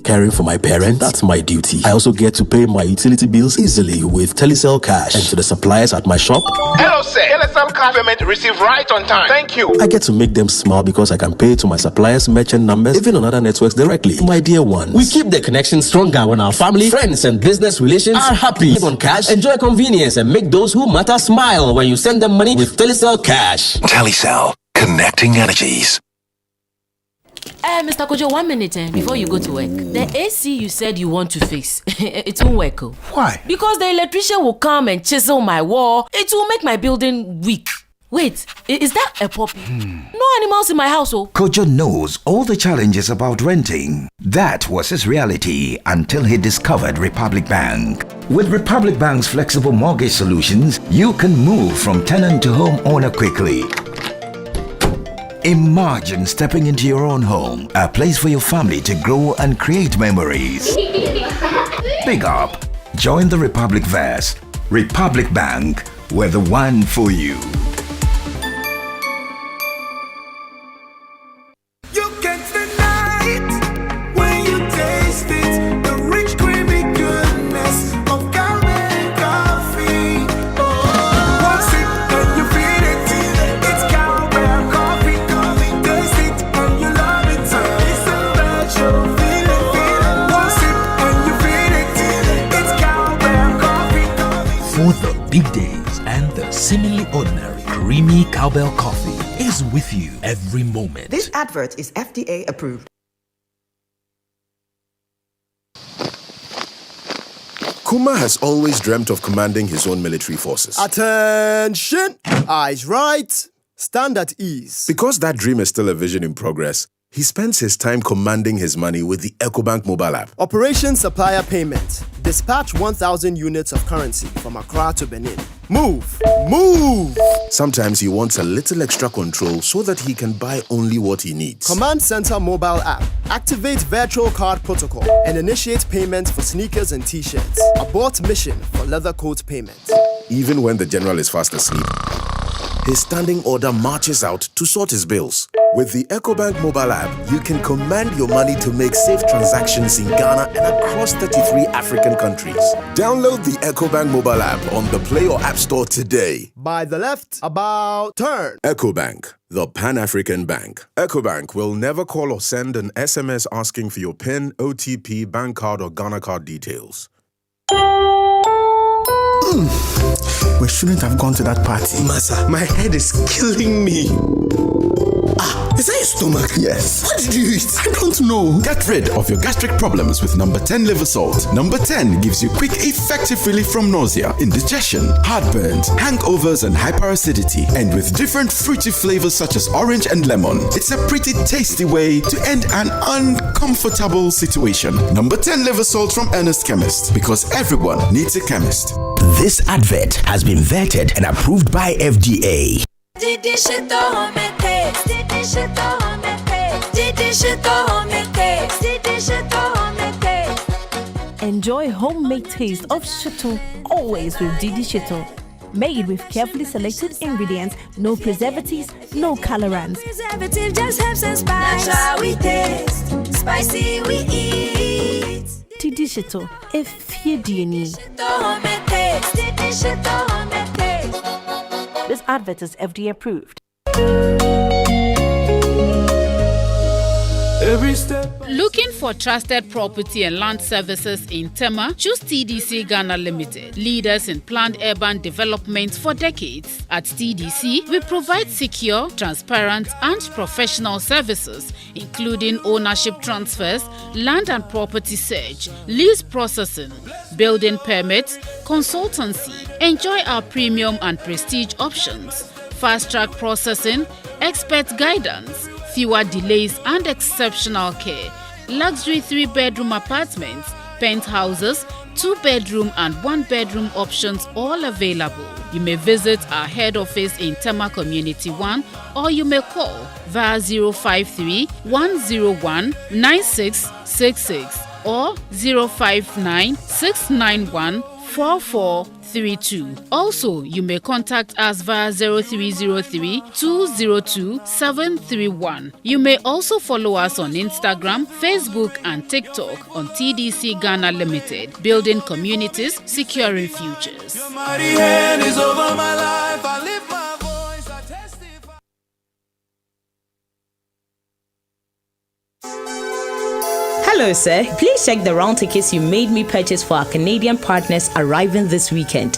Caring for my parents, that's my duty. I also get to pay my utility bills easily with Telecel Cash. And to the suppliers at my shop, hello sir, Telecel Cash payment received right on time. Thank you. I get to make them smile because I can pay to my suppliers' merchant numbers, even on other networks directly. My dear ones, we keep the connection stronger when our family, friends, and business relations are happy. Live on cash, enjoy convenience, and make those who matter smile when you send them money with Telecel Cash. Telecel, connecting energies. Mr. Kojo, 1 minute before you go to work. The AC you said you want to fix, it won't work. Why? Because the electrician will come and chisel my wall. It will make my building weak. Wait, is that a puppy? No animals in my house, Kojo knows all the challenges about renting. That was his reality until he discovered Republic Bank. With Republic Bank's flexible mortgage solutions, you can move from tenant to homeowner quickly. Imagine stepping into your own home, a place for your family to grow and create memories. Big up. Join the Republic Verse. Republic Bank, we're the one for you. Big days and the seemingly ordinary creamy cowbell coffee is with you every moment. This advert is FDA approved. Kuma has always dreamt of commanding his own military forces. Attention! Eyes right, stand at ease. Because that dream is still a vision in progress, he spends his time commanding his money with the EcoBank mobile app. Operation Supplier Payment. Dispatch 1,000 units of currency from Accra to Benin. Move! Move! Sometimes he wants a little extra control so that he can buy only what he needs. Command Center mobile app. Activate virtual card protocol and initiate payments for sneakers and t-shirts. Abort mission for leather coat payment. Even when the general is fast asleep, his standing order marches out to sort his bills. With the EcoBank mobile app, you can command your money to make safe transactions in Ghana and across 33 African countries. Download the EcoBank mobile app on the Play or App Store today. By the left, about turn. EcoBank, the Pan-African Bank. EcoBank will never call or send an SMS asking for your PIN, OTP, bank card, or Ghana card details. We shouldn't have gone to that party. Masa, my head is killing me. Is that your stomach? Yes. What did you eat? I don't know. Get rid of your gastric problems with number 10 liver salt. Number 10 gives you quick, effective relief from nausea, indigestion, heartburns, hangovers, and hyperacidity. And with different fruity flavors such as orange and lemon, it's a pretty tasty way to end an uncomfortable situation. Number 10 liver salt from Ernest Chemist, because everyone needs a chemist. This advert has been vetted and approved by FDA. Enjoy homemade taste of shito always with Judicial. Made with carefully selected ingredients, no preservatives, no colorants. Preservative just helps us spice. That's how we taste. Spicy we eat. Judicial, if you do need. This advert is FDA approved. Looking for trusted property and land services in Tema? Choose TDC Ghana Limited, leaders in planned urban development for decades. At TDC, we provide secure, transparent, and professional services, including ownership transfers, land and property search, lease processing, building permits, consultancy. Enjoy our premium and prestige options, fast-track processing, expert guidance, fewer delays and exceptional care. Luxury 3-bedroom apartments, penthouses, 2-bedroom and 1-bedroom options all available. You may visit our head office in Tema Community 1 or you may call via 053 101 9666 or 059 691 4432. Also, you may contact us via 0303 202 731. You may also follow us on Instagram, Facebook, and TikTok on TDC Ghana Limited, building communities, securing futures. Your mighty hand is over my life. I lift my voice, I testify. Hello, sir. Please check the round tickets you made me purchase for our Canadian partners arriving this weekend.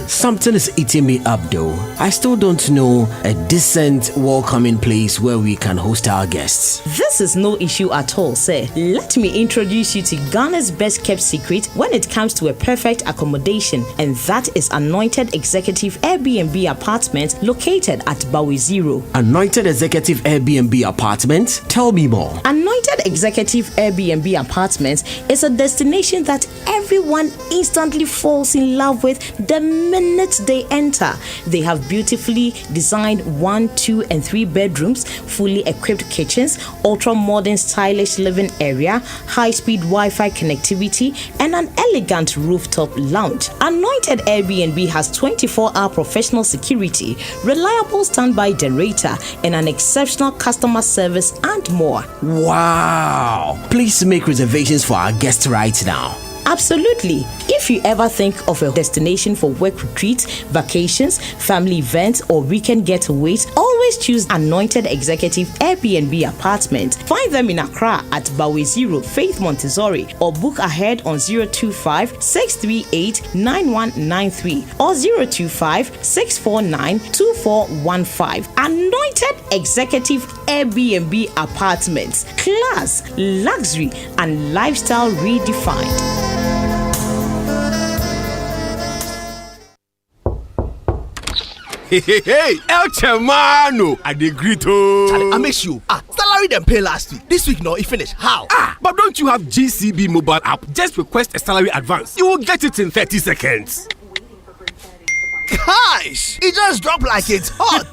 Something is eating me up though. I still don't know a decent, welcoming place where we can host our guests. This is no issue at all, sir. Let me introduce you to Ghana's best kept secret when it comes to a perfect accommodation, and that is Anointed Executive Airbnb Apartment located at Bawe Zero. Anointed Executive Airbnb Apartment? Tell me more. Anointed Executive Airbnb Apartments is a destination that everyone instantly falls in love with the minute they enter. They have beautifully designed 1, 2, and 3 bedrooms, fully equipped kitchens, ultra-modern stylish living area, high-speed Wi-Fi connectivity, and an elegant rooftop lounge. Anointed Airbnb has 24-hour professional security, reliable standby generator, and an exceptional customer service and more. Wow! Please make reservations for our guests right now. Absolutely. If you ever think of a destination for work retreats, vacations, family events, or weekend getaways, always choose Anointed Executive Airbnb Apartment. Find them in Accra at Bawe Zero, Faith Montessori, or book ahead on 025-638-9193 or 025-649-2415. Anointed Executive Airbnb Apartments. Class, luxury, and lifestyle redefined. Hey, El Chamano, I agree to. I miss you. Salary them pay last week. This week, no, it finished. How? But don't you have GCB mobile app? Just request a salary advance. You will get it in 30 seconds. Gosh, it just dropped like it's hot.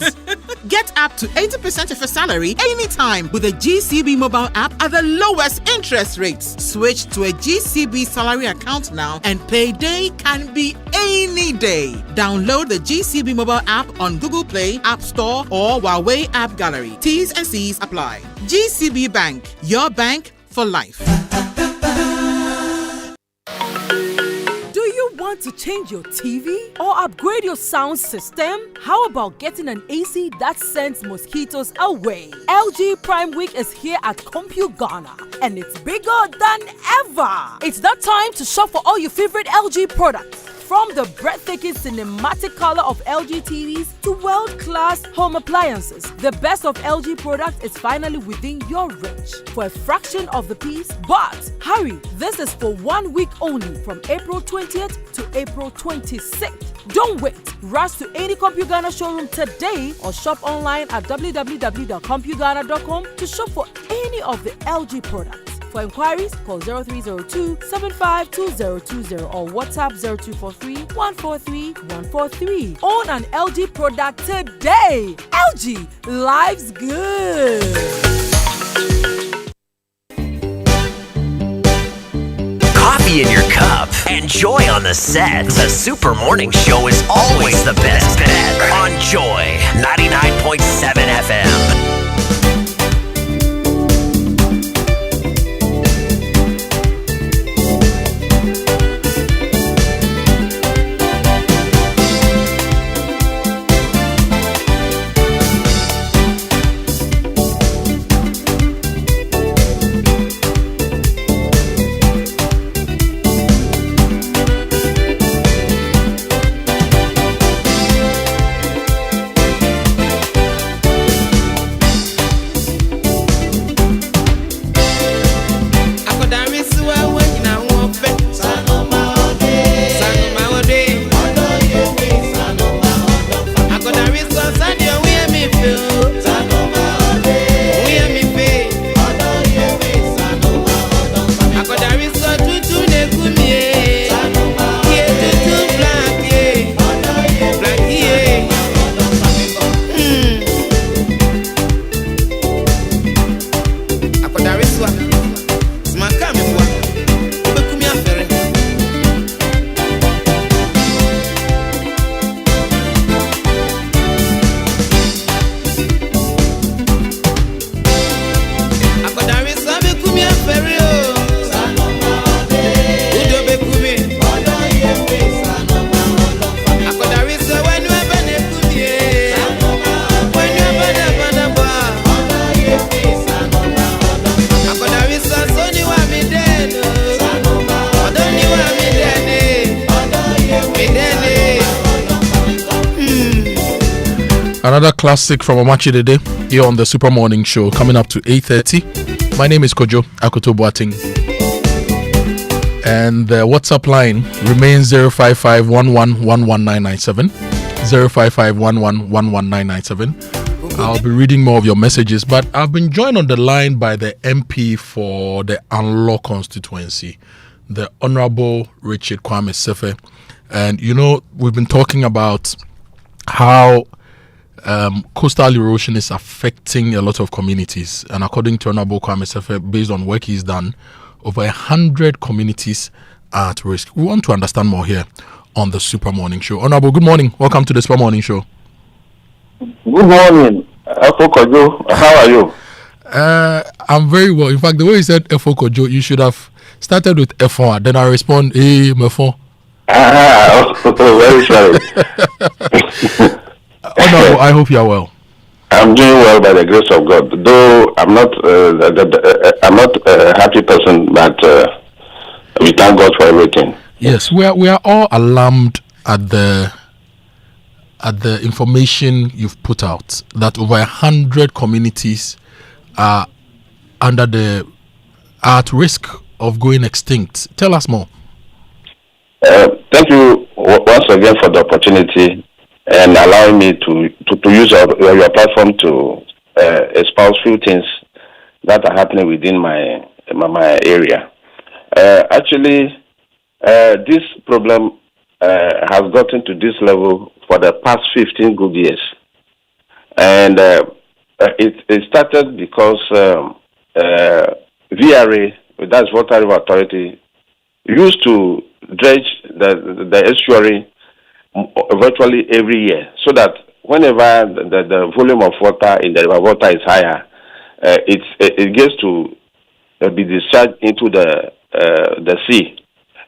Get up to 80% of your salary anytime with the GCB mobile app at the lowest interest rates. Switch to a GCB salary account now and payday can be any day. Download the GCB mobile app on Google Play, App Store, or Huawei App Gallery. T's and C's apply. GCB Bank, your bank for life. Want to change your TV or upgrade your sound system? How about getting an AC that sends mosquitoes away? LG Prime Week is here at Compute Ghana and it's bigger than ever. It's that time to shop for all your favorite LG products. From the breathtaking cinematic color of LG TVs to world-class home appliances, the best of LG products is finally within your reach for a fraction of the piece. But hurry, this is for 1 week only from April 20th to April 26th. Don't wait. Rush to any Compute Ghana showroom today or shop online at www.computeghana.com to shop for any of the LG products. For inquiries, call 0302-752020 or WhatsApp 0243-143-143. Own an LG product today. LG, life's good. Coffee in your cup and joy on the set. The Super Morning Show is always the best bet on Joy 99.7 FM. Another classic from Omachi Dede here on the Super Morning Show, coming up to 8:30. My name is Kojo Akoto Boateng. And the WhatsApp line remains 05511119997. 05511119997. I'll be reading more of your messages, but I've been joined on the line by the MP for the Anlo constituency, the Honorable Richard Kwame Sefe. And you know, we've been talking about how coastal erosion is affecting a lot of communities, and according to Honorable Kwame Sefe, based on work he's done, over 100 communities are at risk. We want to understand more here on the Super Morning Show. Honorable, good morning. Welcome to the Super Morning Show. Good morning, Kojo. How are you? I'm very well. In fact, the way you said Kojo, you should have started with F1. Then I respond, hey, Mefon. Very sorry. Honorable, I hope you are well. I'm doing well by the grace of God. Though I'm not a happy person, but we thank God for everything. Yes, we are all alarmed at the information you've put out that over 100 communities are at risk of going extinct. Tell us more. Thank you once again for the opportunity and allowing me to use your platform to espouse few things that are happening within my area. Actually, this problem has gotten to this level for the past 15 good years. And it started because VRA, that's Water River Authority, used to dredge the estuary virtually every year, so that whenever the volume of water in the river water is higher, it gets to be discharged into the sea.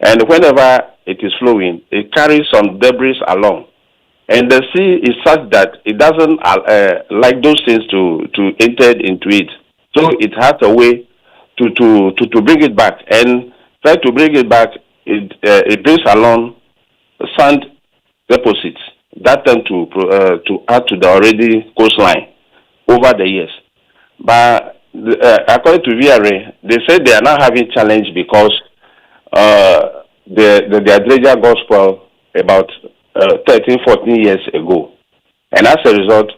And whenever it is flowing, it carries some debris along. And the sea is such that it doesn't like those things to enter into it. So it has a way to bring it back. And try to bring it back, it brings along sand deposits that tend to add to the already coastline over the years. But according to VRA, they said they are now having challenge because their dredger got spoiled about 13, 14 years ago. And as a result,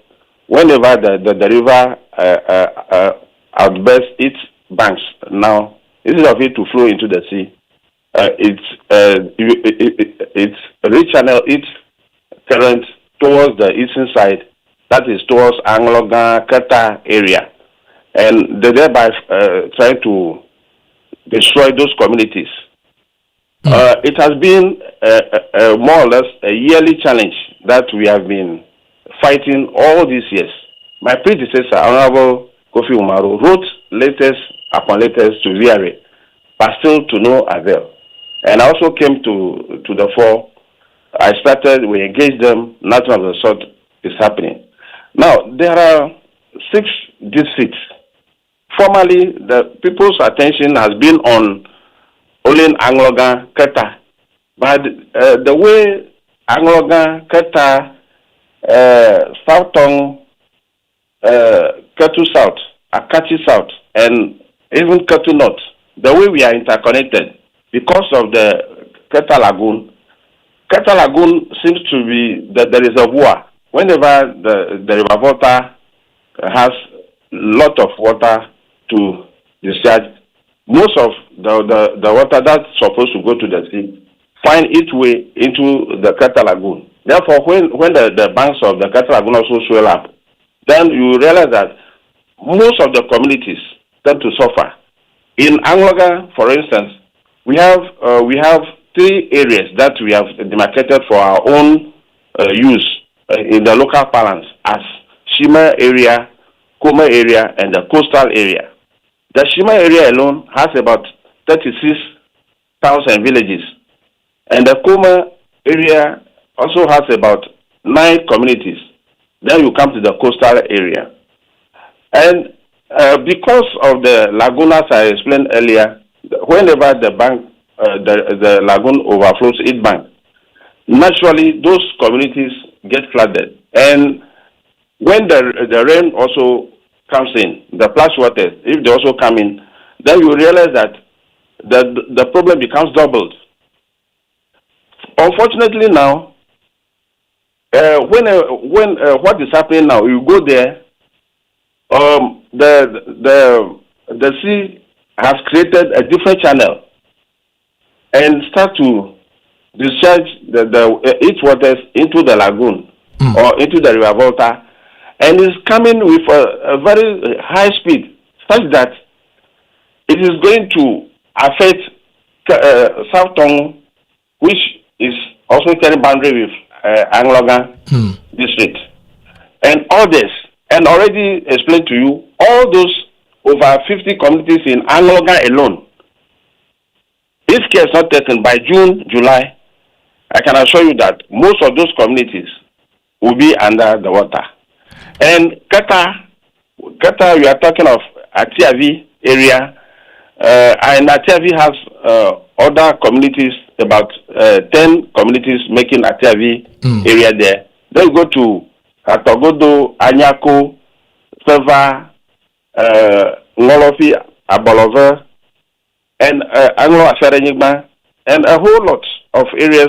whenever the river outbursts its banks now, instead of it to flow into the sea, it's rechannel its current towards the eastern side, that is towards Anglogan, Kata area, and they thereby trying to destroy those communities. It has been more or less a yearly challenge that we have been fighting all these years. My predecessor, Honorable Kofi Umaru, wrote letters upon letters to VRA, but still to no avail. And I also came to the fore. We engaged them, nothing of the sort is happening. Now, there are 6 districts. Formerly, the people's attention has been on only Anglogan, Keta. But the way Anglogan, Keta, South Tong, Ketu South, Akachi South, and even Ketu North, the way we are interconnected because of the Keta Lagoon. Keta Lagoon seems to be the reservoir. Whenever the river water has a lot of water to discharge, most of the water that's supposed to go to the sea find its way into the Keta Lagoon. Therefore, when the banks of the Keta Lagoon also swell up, then you realize that most of the communities tend to suffer. In Angloga, for instance, we have 3 areas that we have demarcated for our own use in the local parlance as Shima area, Koma area, and the coastal area. The Shima area alone has about 36,000 villages, and the Koma area also has about 9 communities. Then you come to the coastal area. And because of the lagoon, as I explained earlier, whenever the lagoon overflows its bank, naturally those communities get flooded. And when the rain also comes in, the flash waters, if they also come in, then you realize that the problem becomes doubled. Unfortunately now, when what is happening now, you go there, the sea has created a different channel and start to discharge its waters into the lagoon or into the river volta, and is coming with a very high speed, such that it is going to affect South Tong, which is also carrying boundary with Anglogan district, and others. And already explained to you, all those over 50 communities in Anglogan alone, if care is not taken by June, July, I can assure you that most of those communities will be under the water. And Qatar, we are talking of Atiavi area, and Atiavi has other communities, about 10 communities making Atiavi area there. Then you go to Atogodo, Anyako, Seva, Ngolofi, Abolove, and Anglo Aferenigma, and a whole lot of areas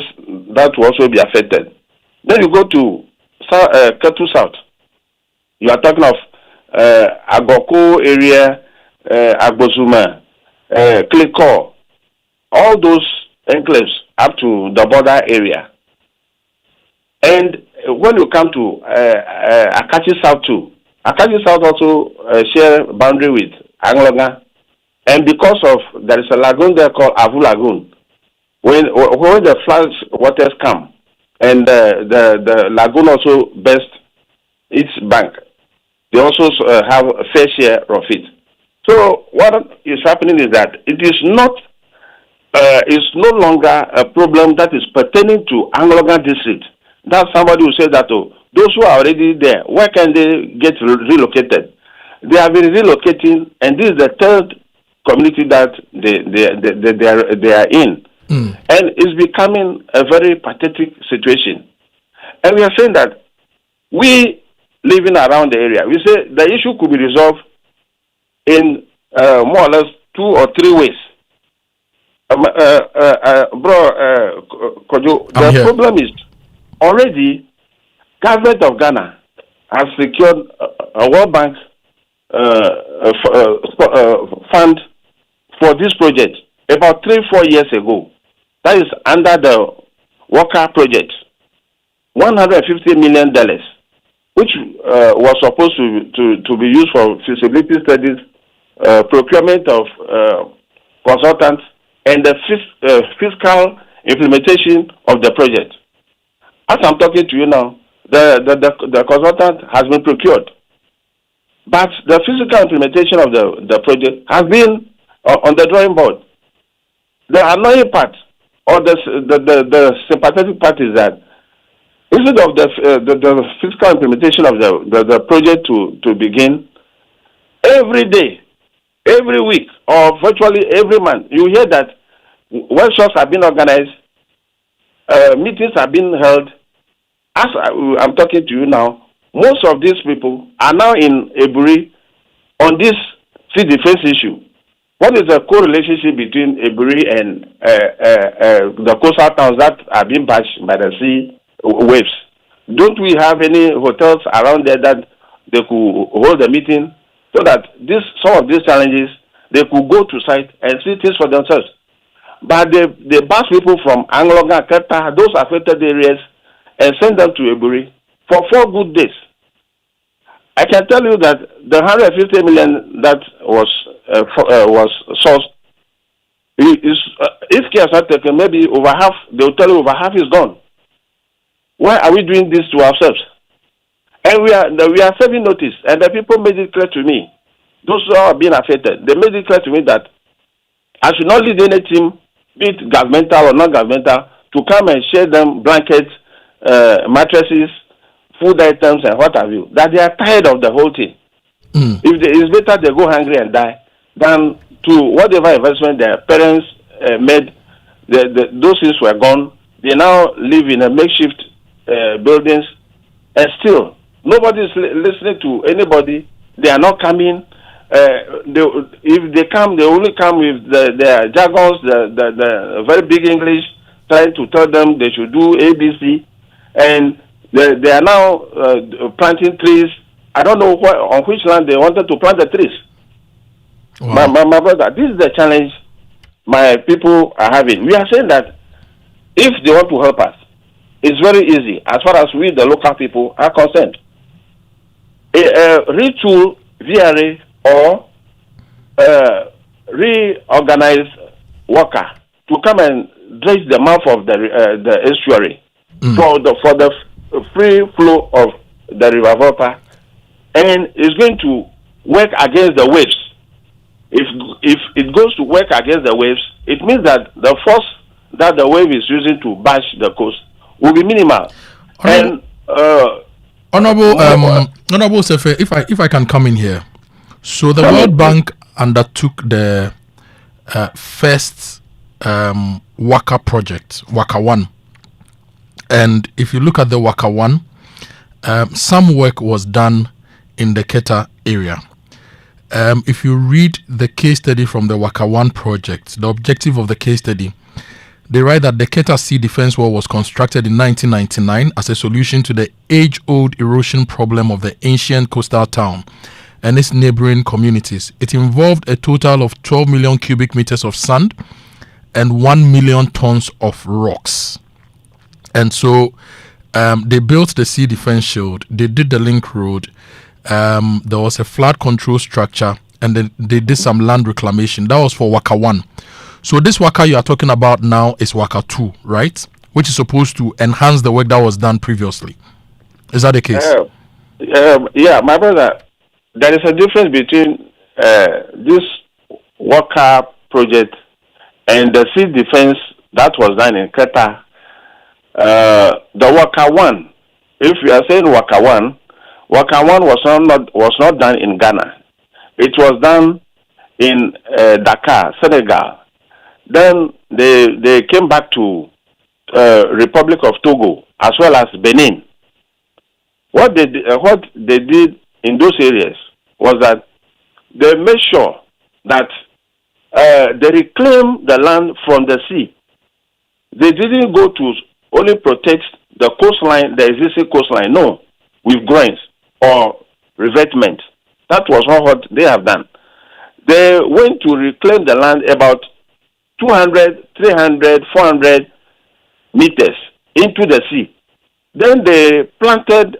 that will also be affected. Then you go to Ketu South. You are talking of Agoko area, Agbozuma, Kliko, all those enclaves up to the border area. And when you come to Akachi South too, Akachi South also share boundary with Angloga, and because of there is a lagoon there called Avu Lagoon, when the flash waters come, and the lagoon also bursts its bank, they also have a fair share of it. So what is happening is that it is not, it's no longer a problem that is pertaining to Anglogan district. That somebody will say that, oh, those who are already there, where can they get relocated? They have been relocating, and this is the third community that they are in. And it's becoming a very pathetic situation. And we are saying that we living around the area, we say the issue could be resolved in more or less 2 or 3 ways. Kojo, the problem is already government of Ghana has secured a World Bank fund for this project about 3-4 years ago. That is under the Walker project, $150 million, which was supposed to be used for feasibility studies, procurement of consultants, and the fiscal implementation of the project. As I'm talking to you now, the consultant has been procured, but the physical implementation of the project has been on the drawing board. The annoying part, or the sympathetic part, is that instead of the physical implementation of the project to begin, every day, every week, or virtually every month, you hear that workshops have been organized, meetings have been held. As I'm talking to you now, most of these people are now in Eburi on this sea defense issue. What is the correlationship between Eburi and the coastal towns that are being bashed by the sea waves? Don't we have any hotels around there that they could hold a meeting so that some of these challenges, they could go to site and see things for themselves? But they bus people from Angloga, Keta, those affected areas, and send them to Eburi for 4 good days. I can tell you that the 150 million that was sourced, if care is not taken, maybe over half, they will tell you over half is gone. Why are we doing this to ourselves? And we are serving notice, and the people made it clear to me, those who are being affected, they made it clear to me that I should not lead any team, be it governmental or non-governmental, to come and share them blankets, mattresses, food items, and what have you. That they are tired of the whole thing. It's better they go hungry and die than to whatever investment their parents made. Those things were gone. They now live in a makeshift buildings, and still Nobody is listening to anybody. They are not coming. If they come, they only come with their jargons, the very big English, trying to tell them they should do ABC, and they are now planting trees. I don't know on which land they wanted to plant the trees. Wow. My brother, this is the challenge my people are having. We are saying that if they want to help us, it's very easy as far as we, the local people, are concerned. Retool VRA or reorganize worker to come and dredge the mouth of the estuary for the free flow of the river water, and it's going to work against the waves. If it goes to work against the waves, it means that the force that the wave is using to bash the coast will be minimal. Honorable Sefe, if I can come in here. So the World Bank undertook the first Waka project, Waka 1. And if you look at the Waka 1, some work was done in the Keta area. If you read the case study from the Waka 1 project, the objective of the case study, they write that the Keta Sea Defense Wall was constructed in 1999 as a solution to the age-old erosion problem of the ancient coastal town and its neighboring communities. It involved a total of 12 million cubic meters of sand and 1 million tons of rocks. And so they built the sea defense shield, they did the link road, there was a flood control structure, and then they did some land reclamation. That was for Waka 1. So this Waka you are talking about now is Waka 2, right? Which is supposed to enhance the work that was done previously. Is that the case? Yeah, my brother, there is a difference between this Waka project and the sea defense that was done in Keta. The Waka 1, if you are saying Waka 1 was not done in Ghana. It was done in Dakar, Senegal. Then they came back to Republic of Togo as well as Benin. What they did in those areas was that they made sure that they reclaimed the land from the sea. They didn't go to only protect the coastline, the existing coastline, no, with groins or revetment. That was not what they have done. They went to reclaim the land about 200, 300, 400 meters into the sea. Then they planted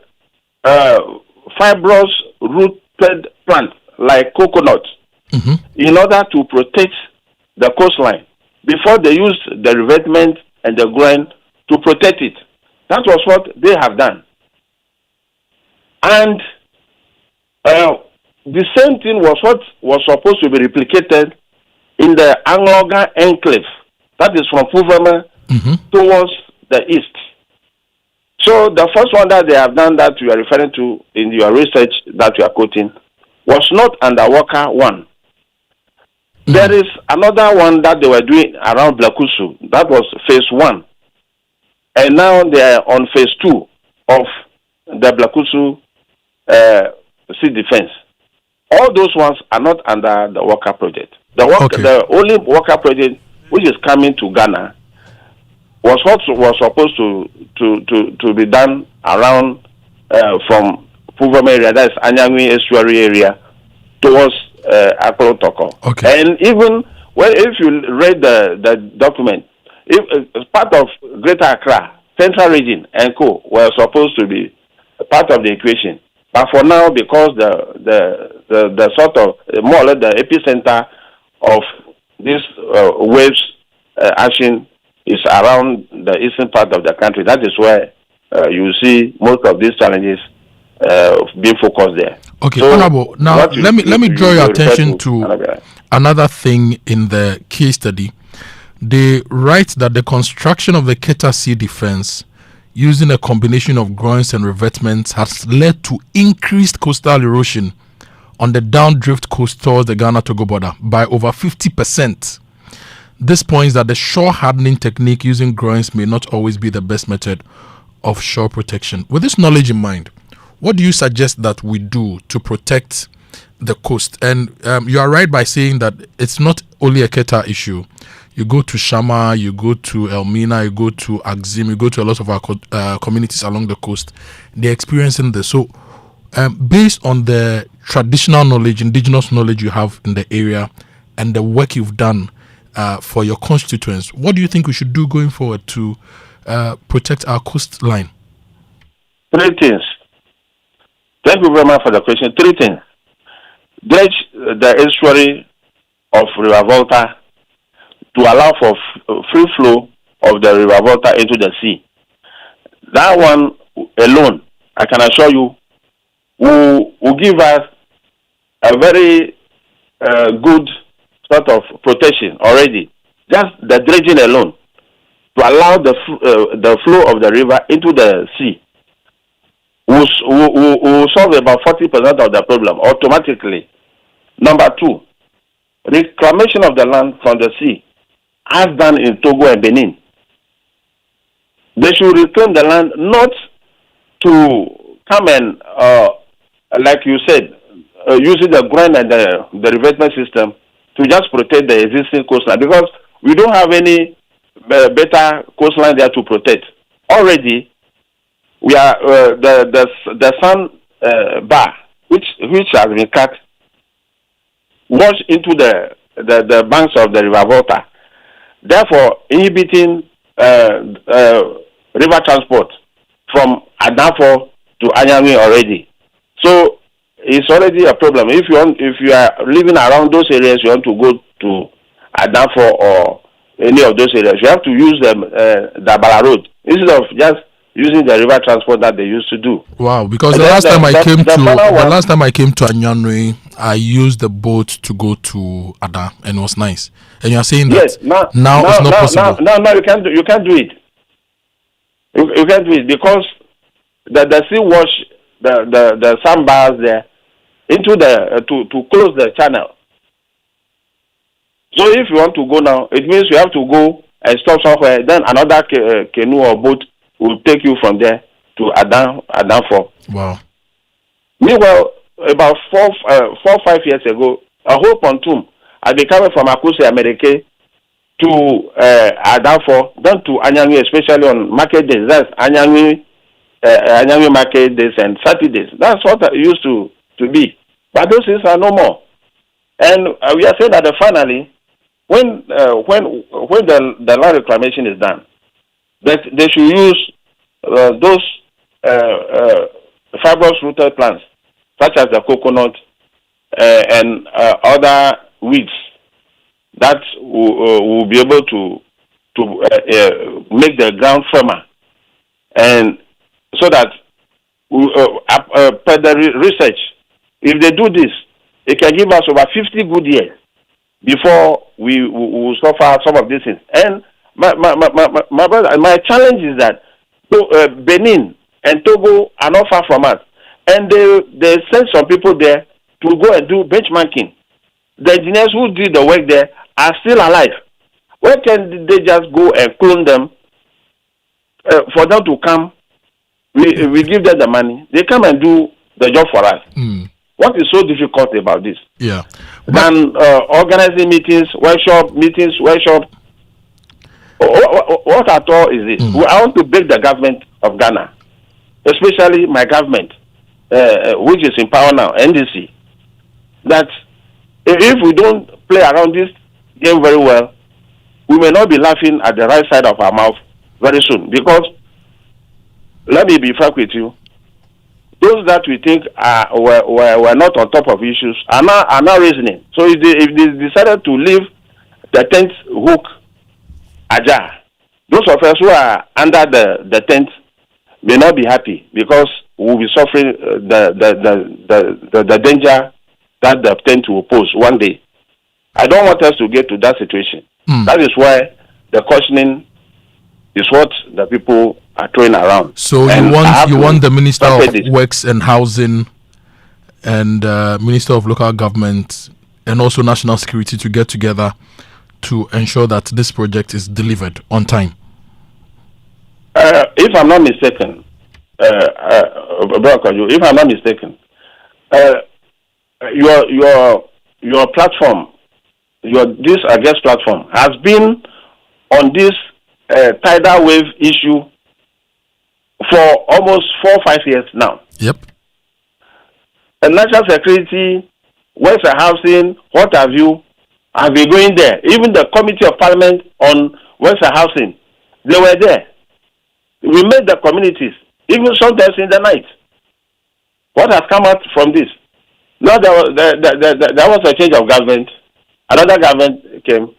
fibrous rooted plants like coconut in order to protect the coastline before they used the revetment and the groin to protect it. That was what they have done. And the same thing was what was supposed to be replicated in the Angloga enclave, that is from Puvama towards the east. So the first one that they have done that you are referring to in your research that you are quoting was not under Waka 1. There is another one that they were doing around Blakusu. That was phase 1. And now they are on phase 2 of the Blakusu sea defense. All those ones are not under the Waka project. The only Waka project which is coming to Ghana was what was supposed to be done around from Puvama area, that is Anyangwi estuary area, towards Akolotoko. Okay. And even if you read the document, if part of Greater Accra, Central Region, and Co were supposed to be part of the equation. But for now, because the sort of more or less the epicenter of this waves action is around the eastern part of the country. That is where you see most of these challenges being focused there. Okay, so Honorable. Now let me draw your attention to another thing in the case study. They write that the construction of the Keta Sea Defense using a combination of groins and revetments has led to increased coastal erosion on the downdrift coast towards the Ghana-Togo border by over 50%. This points that the shore hardening technique using groins may not always be the best method of shore protection. With this knowledge in mind, What do you suggest that we do to protect the coast? And you are right by saying that it's not only a Keta issue. You go to Shama, you go to Elmina, you go to Axim, you go to a lot of our communities along the coast. They're experiencing this. So based on the traditional knowledge, indigenous knowledge you have in the area and the work you've done for your constituents, what do you think we should do going forward to protect our coastline? 3 things. Thank you very much for the question. 3 things. Dredge the estuary of River Volta to allow for free flow of the River Volta into the sea. That one alone, I can assure you, will give us a very good sort of protection already. Just the dredging alone to allow the flow of the river into the sea will solve about 40% of the problem automatically. Number 2, reclamation of the land from the sea, as done in Togo and Benin. They should reclaim the land not to come and, like you said, using the ground and the revetment system to just protect the existing coastline, because we don't have any better coastline there to protect. Already, we are the sand bar, which has been cut, washed into the banks of the River Volta, therefore inhibiting river transport from Adafo to Anyami already. So it's already a problem. If you are living around those areas, you want to go to Adafo or any of those areas, you have to use the Bala Road instead of just using the river transport that they used to do. Wow, because the last time I came to Anyanri, I used the boat to go to Ada, and it was nice. And you are saying that now it's not possible. No, you can't do it. You can't do it because the sea wash the sandbars there into the to close the channel. So if you want to go now, it means you have to go and stop somewhere. Then another canoe or boat will take you from there to Adanfo. Wow. Meanwhile, about 4-5 years ago, a whole pontoon had been coming from Akuse America to Adanfo, then to Anyangui, especially on market days. That's Anyangui market days and Saturdays. That's what it used to be. But those things are no more. And we are saying that finally, when the land reclamation is done, that they should use those fibrous rooted plants, such as the coconut and other weeds, that will be able to make the ground firmer, and so that per the research, if they do this, it can give us over 50 good years before we will suffer some of these things. And my brother, my challenge is that Benin and Togo are not far from us, and they send some people there to go and do benchmarking. The engineers who did the work there are still alive. Why can't they just go and clone them for them to come? We give them the money. They come and do the job for us. What is so difficult about this? Yeah. Than organizing meetings, workshop. What at all is this? I want to beg the government of Ghana, especially my government, which is in power now, NDC, that if we don't play around this game very well, we may not be laughing at the right side of our mouth very soon. Because, let me be frank with you, those that we think were not on top of issues are now reasoning. So if they decided to leave the tent hook ajar, those of us who are under the tent may not be happy, because we will be suffering the danger that the tent will pose one day. I don't want us to get to that situation. That is why the cautioning is what the people are throwing around. So you want the Minister of Works and Housing and Minister of Local Government and also National Security to get together to ensure that this project is delivered on time? If I'm not mistaken, if I'm not mistaken, your platform, this guest platform has been on this tidal wave issue for almost 4 or 5 years now. Yep. And national security, welfare housing, what have you, have been going there. Even the Committee of Parliament on welfare housing, they were there. We made the communities, even sometimes in the night. What has come out from this? Now there was a change of government. Another government came.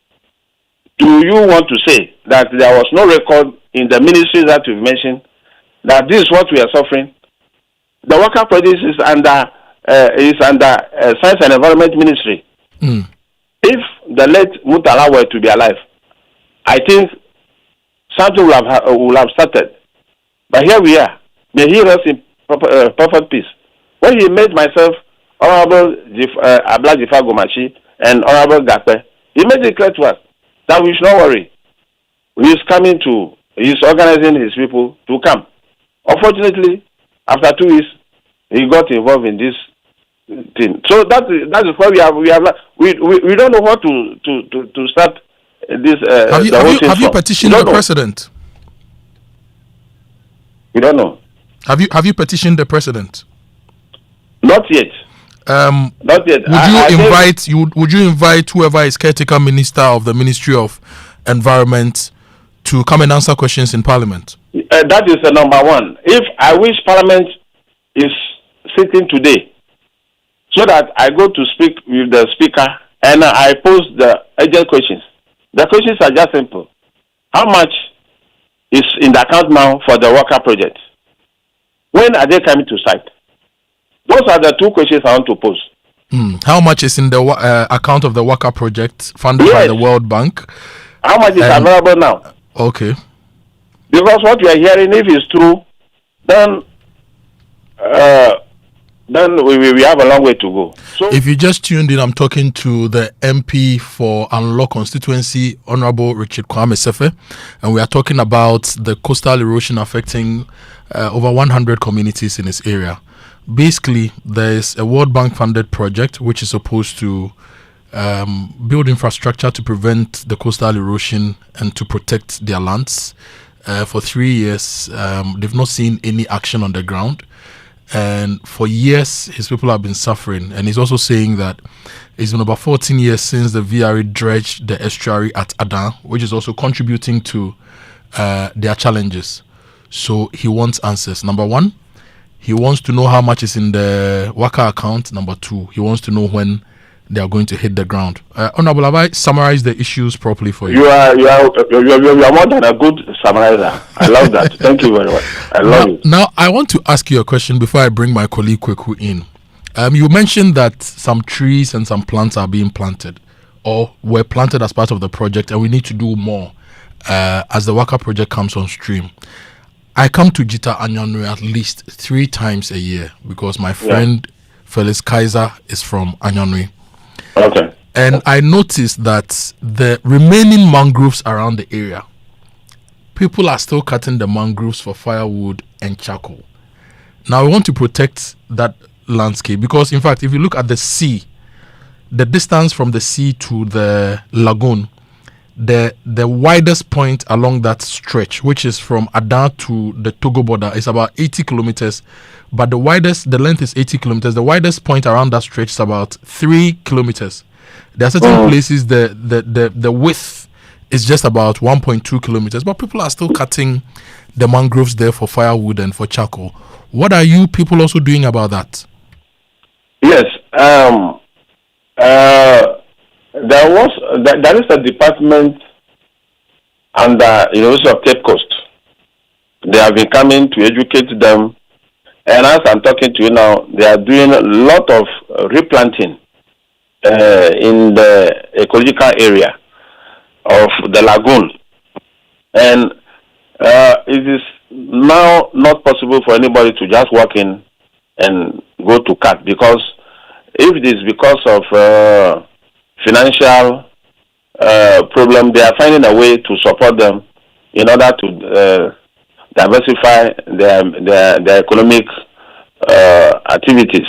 Do you want to say that there was no record in the ministries that you've mentioned that this is what we are suffering? The worker project is under Science and Environment Ministry. If the late Mutala were to be alive, I think something will have started. But here we are. May he rest in perfect peace. When he made myself Honorable Abla Jifa Gomachi and Honorable Gape, he made it clear to us that we should not worry. He's organizing his people to come. Unfortunately, after 2 weeks, he got involved in this thing. So that is why we don't know what to start this. Have you petitioned the president? We don't know. Have you petitioned the president? Not yet. Not yet. Would you invite whoever is caretaker minister of the Ministry of Environment to come and answer questions in Parliament? That is the number one. If I wish Parliament is sitting today, so that I go to speak with the speaker and I pose the urgent questions. The questions are just simple. How much is in the account now for the worker project? When are they coming to site? Those are the two questions I want to pose. How much is in the account of the worker project funded by the World Bank? How much is available now? Okay. Because what we are hearing, if it's true, then we have a long way to go. So, if you just tuned in, I'm talking to the MP for Anlo constituency, Honorable Richard Kwame Sefe, and we are talking about the coastal erosion affecting over 100 communities in this area. Basically, there is a World Bank funded project which is supposed to build infrastructure to prevent the coastal erosion and to protect their lands. For 3 years, they've not seen any action on the ground. And for years, his people have been suffering. And he's also saying that it's been about 14 years since the VRE dredged the estuary at Adan, which is also contributing to their challenges. So he wants answers. Number one, he wants to know how much is in the worker account. Number two, he wants to know when they are going to hit the ground. Honorable, have I summarized the issues properly for you? You are more than a good summarizer. I love that. Thank you very much. I love it. Now, I want to ask you a question before I bring my colleague Kweku in. You mentioned that some trees and some plants are being planted or were planted as part of the project, and we need to do more as the worker project comes on stream. I come to Jita Anyanwe at least 3 times a year because my friend Felix Kaiser is from Anyanwe. Okay. And I noticed that the remaining mangroves around the area, people are still cutting the mangroves for firewood and charcoal. Now, we want to protect that landscape because, in fact, if you look at the sea, the distance from the sea to the lagoon, the widest point along that stretch, which is from Adan to the Togo border, is about 80 kilometers. But the length is 80 kilometers. The widest point around that stretch is about 3 kilometers. There are certain places the width is just about 1.2 kilometers. But people are still cutting the mangroves there for firewood and for charcoal. What are you people also doing about that? Yes. There is a department under University of Cape Coast. They have been coming to educate them, and as I'm talking to you now, they are doing a lot of replanting in the ecological area of the lagoon, and it is now not possible for anybody to just walk in and go to cut, because if it is because of financial problem, they are finding a way to support them in order to diversify their economic activities.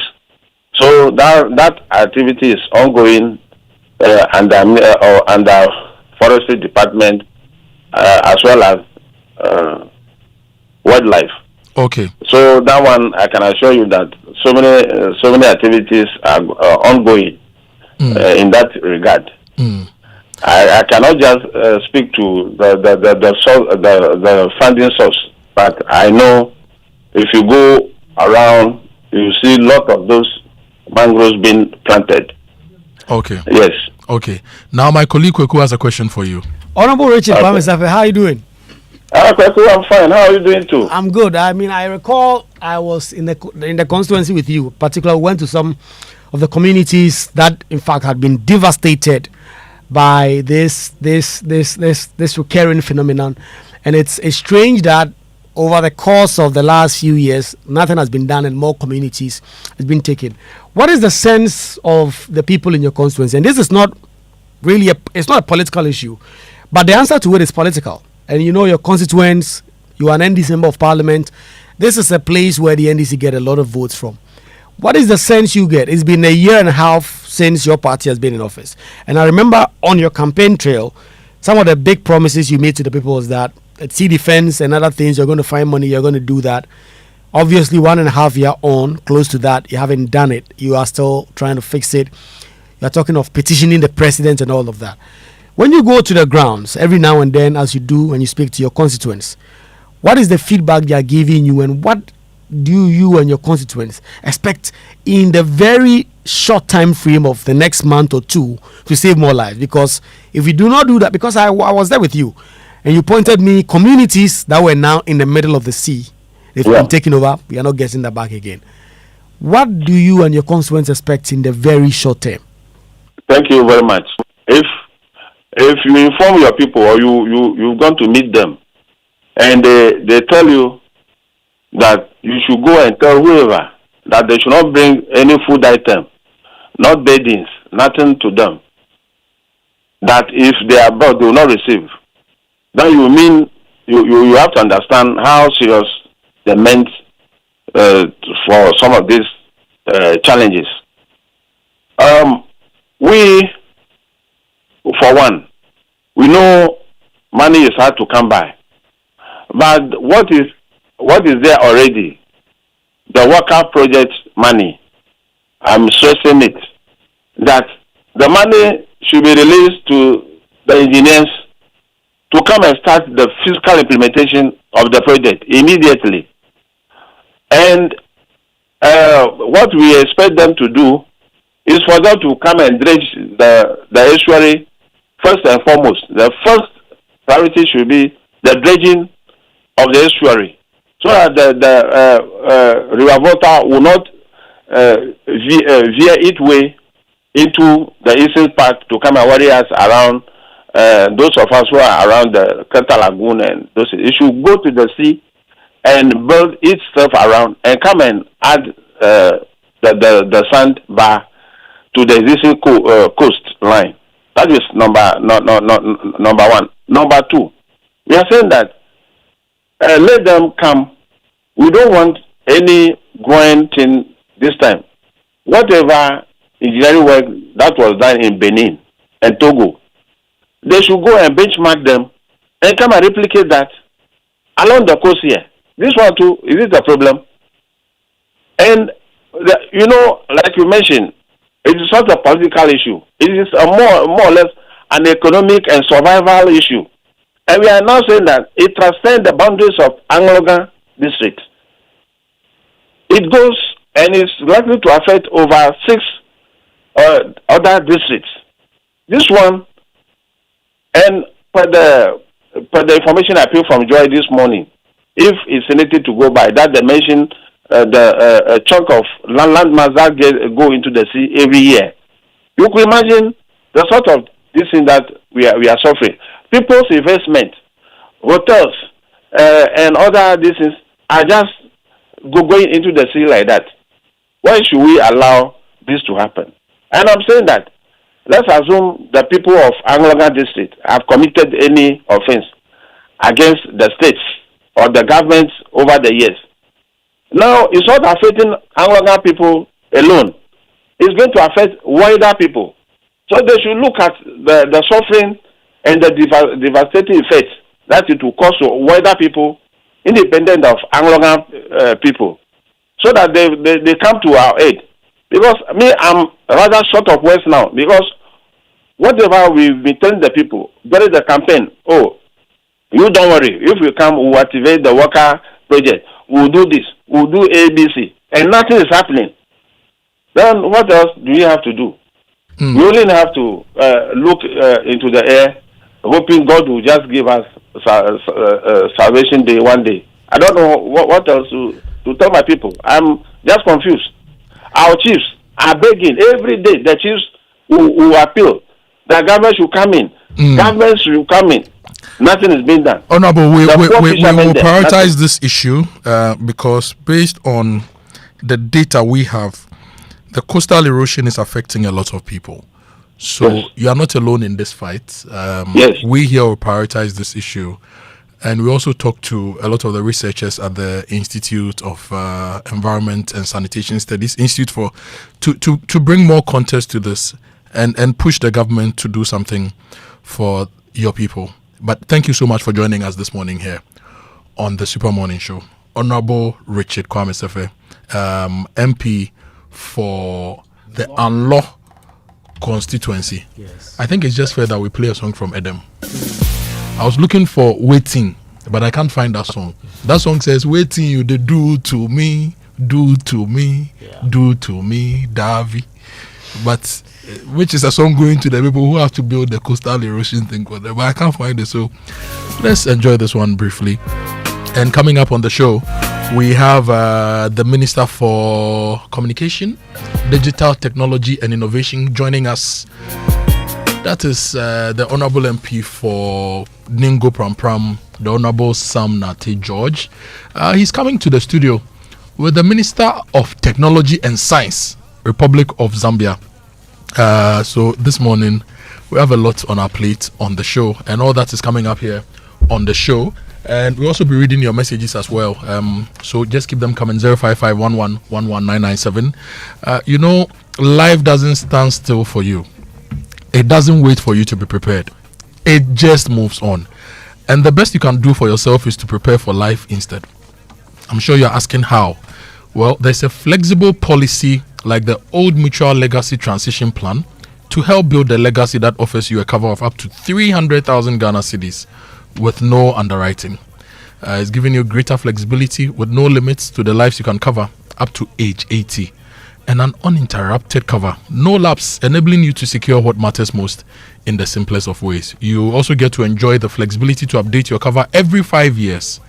So that activity is ongoing under Forestry Department as well as wildlife. Okay. So that one, I can assure you that so many activities are ongoing in that regard. I cannot just speak to the funding source, but I know if you go around, you see a lot of those mangroves being planted. Okay. Yes. Okay. Now my colleague Kweku has a question for you. Honorable Richard Kwame, how are you doing? Kweku, I'm fine. How are you doing too? I'm good. I mean, I recall I was in the constituency with you. Particularly, went to some of the communities that, in fact, had been devastated by this recurring phenomenon, and it's strange that over the course of the last few years, nothing has been done and more communities has been taken. What is the sense of the people in your constituency? And this is not really it's not a political issue, but the answer to it is political. And you know your constituents, you are an NDC member of parliament. This is a place where the NDC get a lot of votes from. What is the sense you get? It's been a year and a half since your party has been in office. And I remember on your campaign trail, some of the big promises you made to the people was that at sea defense and other things, you're going to find money, you're going to do that. Obviously, 1.5 years on, close to that, you haven't done it. You are still trying to fix it. You're talking of petitioning the president and all of that. When you go to the grounds, every now and then, as you do when you speak to your constituents, what is the feedback they are giving you, and what do you and your constituents expect in the very short time frame of the next month or two to save more lives? Because if we do not do that, because I was there with you, and you pointed me communities that were now in the middle of the sea, they've been taken over, we are not getting that back again. What do you and your constituents expect in the very short term? Thank you very much. If you inform your people, or you've gone to meet them, and they tell you that you should go and tell whoever that they should not bring any food item, not beddings, nothing to them, that if they are brought, they will not receive. Then you mean you have to understand how serious they meant for some of these challenges. We, for one, we know money is hard to come by, but what is there already? The worker project money. I'm stressing it that the money should be released to the engineers to come and start the physical implementation of the project immediately. And what we expect them to do is for them to come and dredge the estuary first and foremost. The first priority should be the dredging of the estuary, so that the river water will not veer its way into the eastern part to come and worry us around. Those of us who are around the Kenta Lagoon and those, it should go to the sea and build itself around and come and add the sandbar to the existing coastline. That is number one. Number two, we are saying that let them come. We don't want any growing thing this time. Whatever engineering work that was done in Benin and Togo, they should go and benchmark them and come and replicate that along the coast here. This one too, is it a problem? And like you mentioned, it is not a political issue. It is a more or less an economic and survival issue. And we are now saying that it transcends the boundaries of Anglogan district. It goes and is likely to affect over 6 other districts. This one, and per the information I picked from Joy this morning, if it's needed to go by, that they mentioned the chunk of land mass that go into the sea every year. You could imagine the sort of this thing that we are suffering. People's investment, hotels, and other things are just going into the sea like that. Why should we allow this to happen? And I'm saying that let's assume the people of Anglogan district have committed any offense against the states or the government over the years. Now, it's not affecting Anglo people alone. It's going to affect wider people. So they should look at the suffering and the devastating effects that it will cause to wider people, independent of Anglo people, so that they come to our aid. Because me, I'm rather short of words now, because whatever we've been telling the people during the campaign, you don't worry, if we come, we'll activate the worker project, we'll do this, we'll do ABC, and nothing is happening. Then what else do you have to do? You only have to look into the air, hoping God will just give us salvation day one day. I don't know what else to tell my people. I'm just confused. Our chiefs are begging every day. The chiefs who appeal. The government should come in. Government should come in. Nothing is being done. Honorable, we will prioritize this issue because based on the data we have, the coastal erosion is affecting a lot of people. So you are not alone in this fight. We here will prioritize this issue. And we also talked to a lot of the researchers at the Institute of Environment and Sanitation Studies, Institute to bring more context to this and push the government to do something for your people. But thank you so much for joining us this morning here on the Super Morning Show. Honorable Richard Kwame Sefe, MP for the Anlo constituency. Yes. I think it's just fair that we play a song from Edem. I was looking for Waiting, but I can't find that song. That song says, waiting you they do to me, do to me, do to me, Davi. But which is a song going to the people who have to build the coastal erosion thing for them. But I can't find it. So let's enjoy this one briefly. And coming up on the show, we have the Minister for Communication, Digital Technology and Innovation joining us. That is the Honorable MP for Ningo Pram, the Honorable Sam Nate George. He's coming to the studio with the Minister of Technology and Science, Republic of Zambia. So this morning, we have a lot on our plate on the show, and all that is coming up here on the show. And we'll also be reading your messages as well. So just keep them coming. 05511119997. Life doesn't stand still for you. It doesn't wait for you to be prepared. It just moves on. And the best you can do for yourself is to prepare for life instead. I'm sure you're asking how. Well, there's a flexible policy like the Old Mutual Legacy Transition Plan to help build a legacy that offers you a cover of up to 300,000 Ghana cedis with no underwriting. It's giving you greater flexibility with no limits to the lives you can cover up to age 80. And an uninterrupted cover, no lapse, enabling you to secure what matters most in the simplest of ways. You also get to enjoy the flexibility to update your cover every 5 years.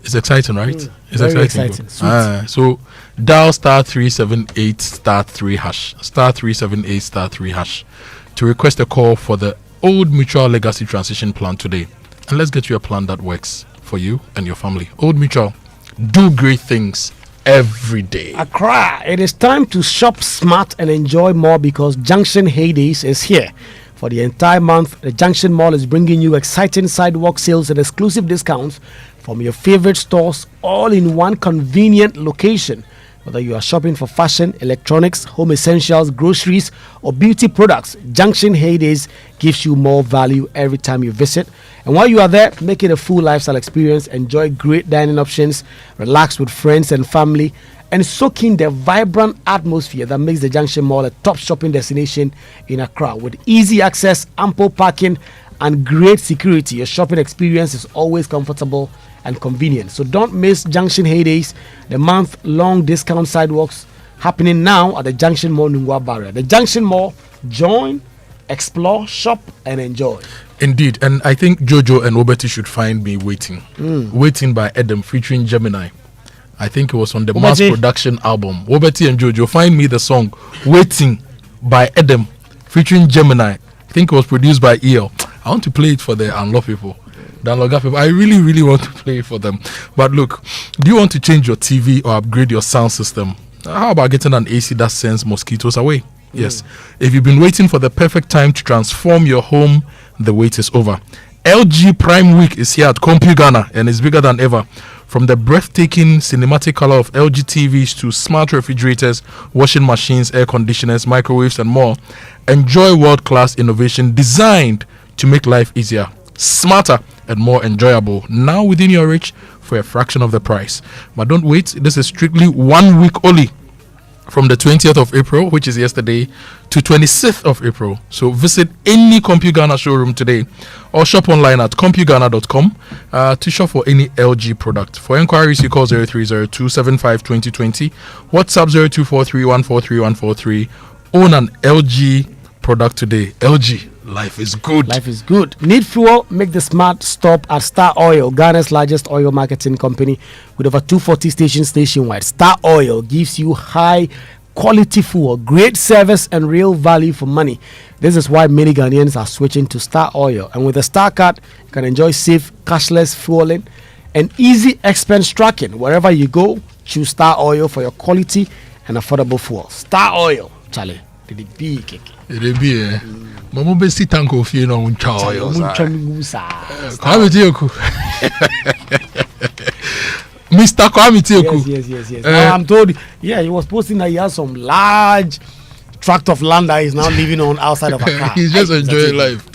It's exciting, right? It's very exciting. exciting. So dial *378 *3 hash, *378 *3 hash to request a call for the Old Mutual Legacy Transition Plan today. And let's get you a plan that works for you and your family. Old Mutual, do great things every day. Accra, it is time to shop smart and enjoy more because Junction Heydays is here. For the entire month, the Junction Mall is bringing you exciting sidewalk sales and exclusive discounts from your favorite stores, all in one convenient location. Whether you are shopping for fashion, electronics, home essentials, groceries, or beauty products, Junction Heydays gives you more value every time you visit. And while you are there, make it a full lifestyle experience. Enjoy great dining options, relax with friends and family, and soak in the vibrant atmosphere that makes the Junction Mall a top shopping destination in Accra. With easy access, ample parking, and great security, your shopping experience is always comfortable and convenient. So don't miss Junction Heydays, the month-long discount sidewalks happening now at the Junction Mall, Nungwa Barrier. The Junction Mall, join, explore, shop, and enjoy. Indeed, and I think Jojo and Roberti should find me Waiting. Waiting by Edem featuring Gemini. I think it was on the mass production album. Roberti and Jojo, find me the song Waiting by Edem featuring Gemini. I think it was produced by EL. I want to play it for the Anlo people. The Anloga people. I really, really want to play it for them. But look, do you want to change your TV or upgrade your sound system? How about getting an AC that sends mosquitoes away? Yes. If you've been waiting for the perfect time to transform your home, the wait is over. LG Prime Week is here at Compu Ghana and is bigger than ever. From the breathtaking cinematic color of LG TVs to smart refrigerators, washing machines, air conditioners, microwaves, and more, enjoy world-class innovation designed to make life easier, smarter, and more enjoyable. Now within your reach for a fraction of the price. But don't wait. This is strictly 1 week only. From the 20th of April, which is yesterday, to 26th of April. So visit any Compu Ghana showroom today or shop online at compugana.com to shop for any LG product. For inquiries, you call 0302752020, WhatsApp 0243143143. Own an LG product today. LG, life is good. Life is good. Need fuel? Make the smart stop at Star Oil, Ghana's largest oil marketing company with over 240 stations nationwide. Star Oil gives you high quality fuel, great service, and real value for money. This is why many Ghanaians are switching to Star Oil. And with the Star card, you can enjoy safe, cashless fueling and easy expense tracking. Wherever you go, choose Star Oil for your quality and affordable fuel. Star Oil, Charlie. Did it be keke? It be Mama be sit and go feel no oil. Mr. Kwame Tioku. Yes. Now I'm told, he was posting that he has some large tract of land that he's now living on outside of Accra. He's just enjoying life.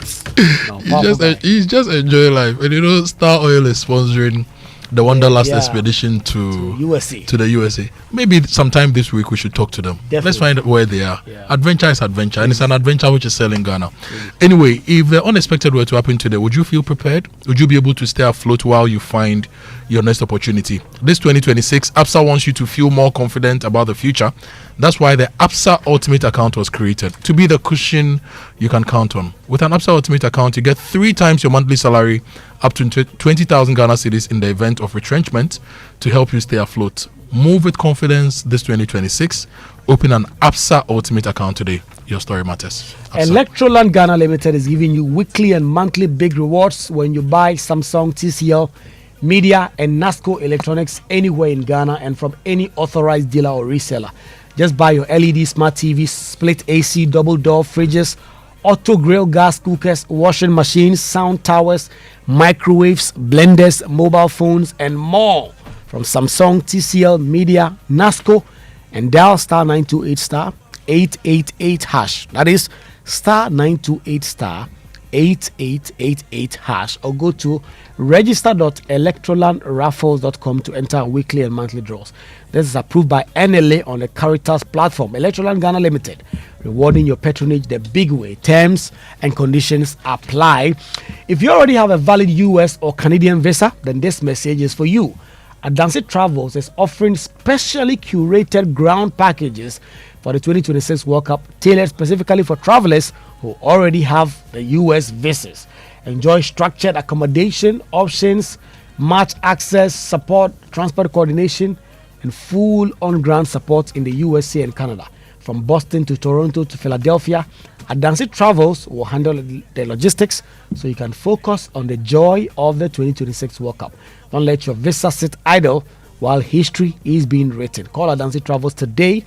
He's just enjoying life. And you know, Star Oil is sponsoring the Wanderlust expedition to the USA. Maybe sometime this week we should talk to them. Definitely. Let's find out where they are. Adventure is adventure, and it's an adventure which is selling Ghana. Anyway, if the unexpected were to happen today, would you feel prepared? Would you be able to stay afloat while you find your next opportunity? This 2026, ABSA wants you to feel more confident about the future. That's why the ABSA Ultimate account was created, to be the cushion you can count on. With an ABSA Ultimate account, you get 3 times your monthly salary, up to 20,000 Ghana cedis in the event of retrenchment, to help you stay afloat. Move with confidence this 2026. Open an ABSA Ultimate account today. Your story matters. ABSA. Electroland Ghana Limited is giving you weekly and monthly big rewards when you buy Samsung, TCL, Media, and NASCO electronics anywhere in Ghana and from any authorized dealer or reseller. Just buy your LED smart TVs, split AC, double door fridges, auto grill gas cookers, washing machines, sound towers, microwaves, blenders, mobile phones, and more from Samsung, TCL, Media, NASCO, and dial star 928 star 888 hash. That is star 928 star 8888 hash, or go to register.electrolandraffles.com to enter weekly and monthly draws. This is approved by NLA on the Caritas platform. Electroland Ghana Limited, rewarding your patronage the big way. Terms and conditions apply. If you already have a valid US or Canadian visa, then this message is for you. Advanced Travels is offering specially curated ground packages for the 2026 World Cup, tailored specifically for travelers who already have the US visas. Enjoy structured accommodation options, match access, support, transport coordination, and full on-ground support in the USA and Canada. From Boston to Toronto to Philadelphia, Advanced Travels will handle the logistics so you can focus on the joy of the 2026 World Cup. Don't let your visa sit idle while history is being written. Call Advanced Travels today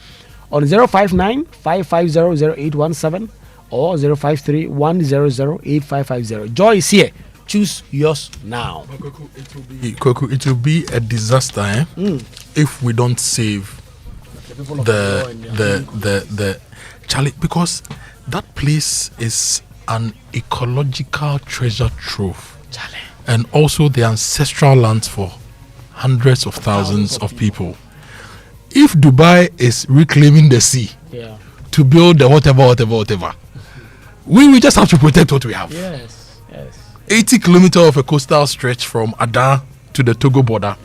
on 059-550-0817 or 053-100-8550. Joy is here. Choose yours now. It will be a disaster if we don't save the Charlie, because that place is an ecological treasure trove, Charlie, and also the ancestral lands for hundreds of thousands of people. If Dubai is reclaiming the sea to build the whatever, we just have to protect what we have. Yes. 80 kilometers of a coastal stretch from Adan to the Togo border,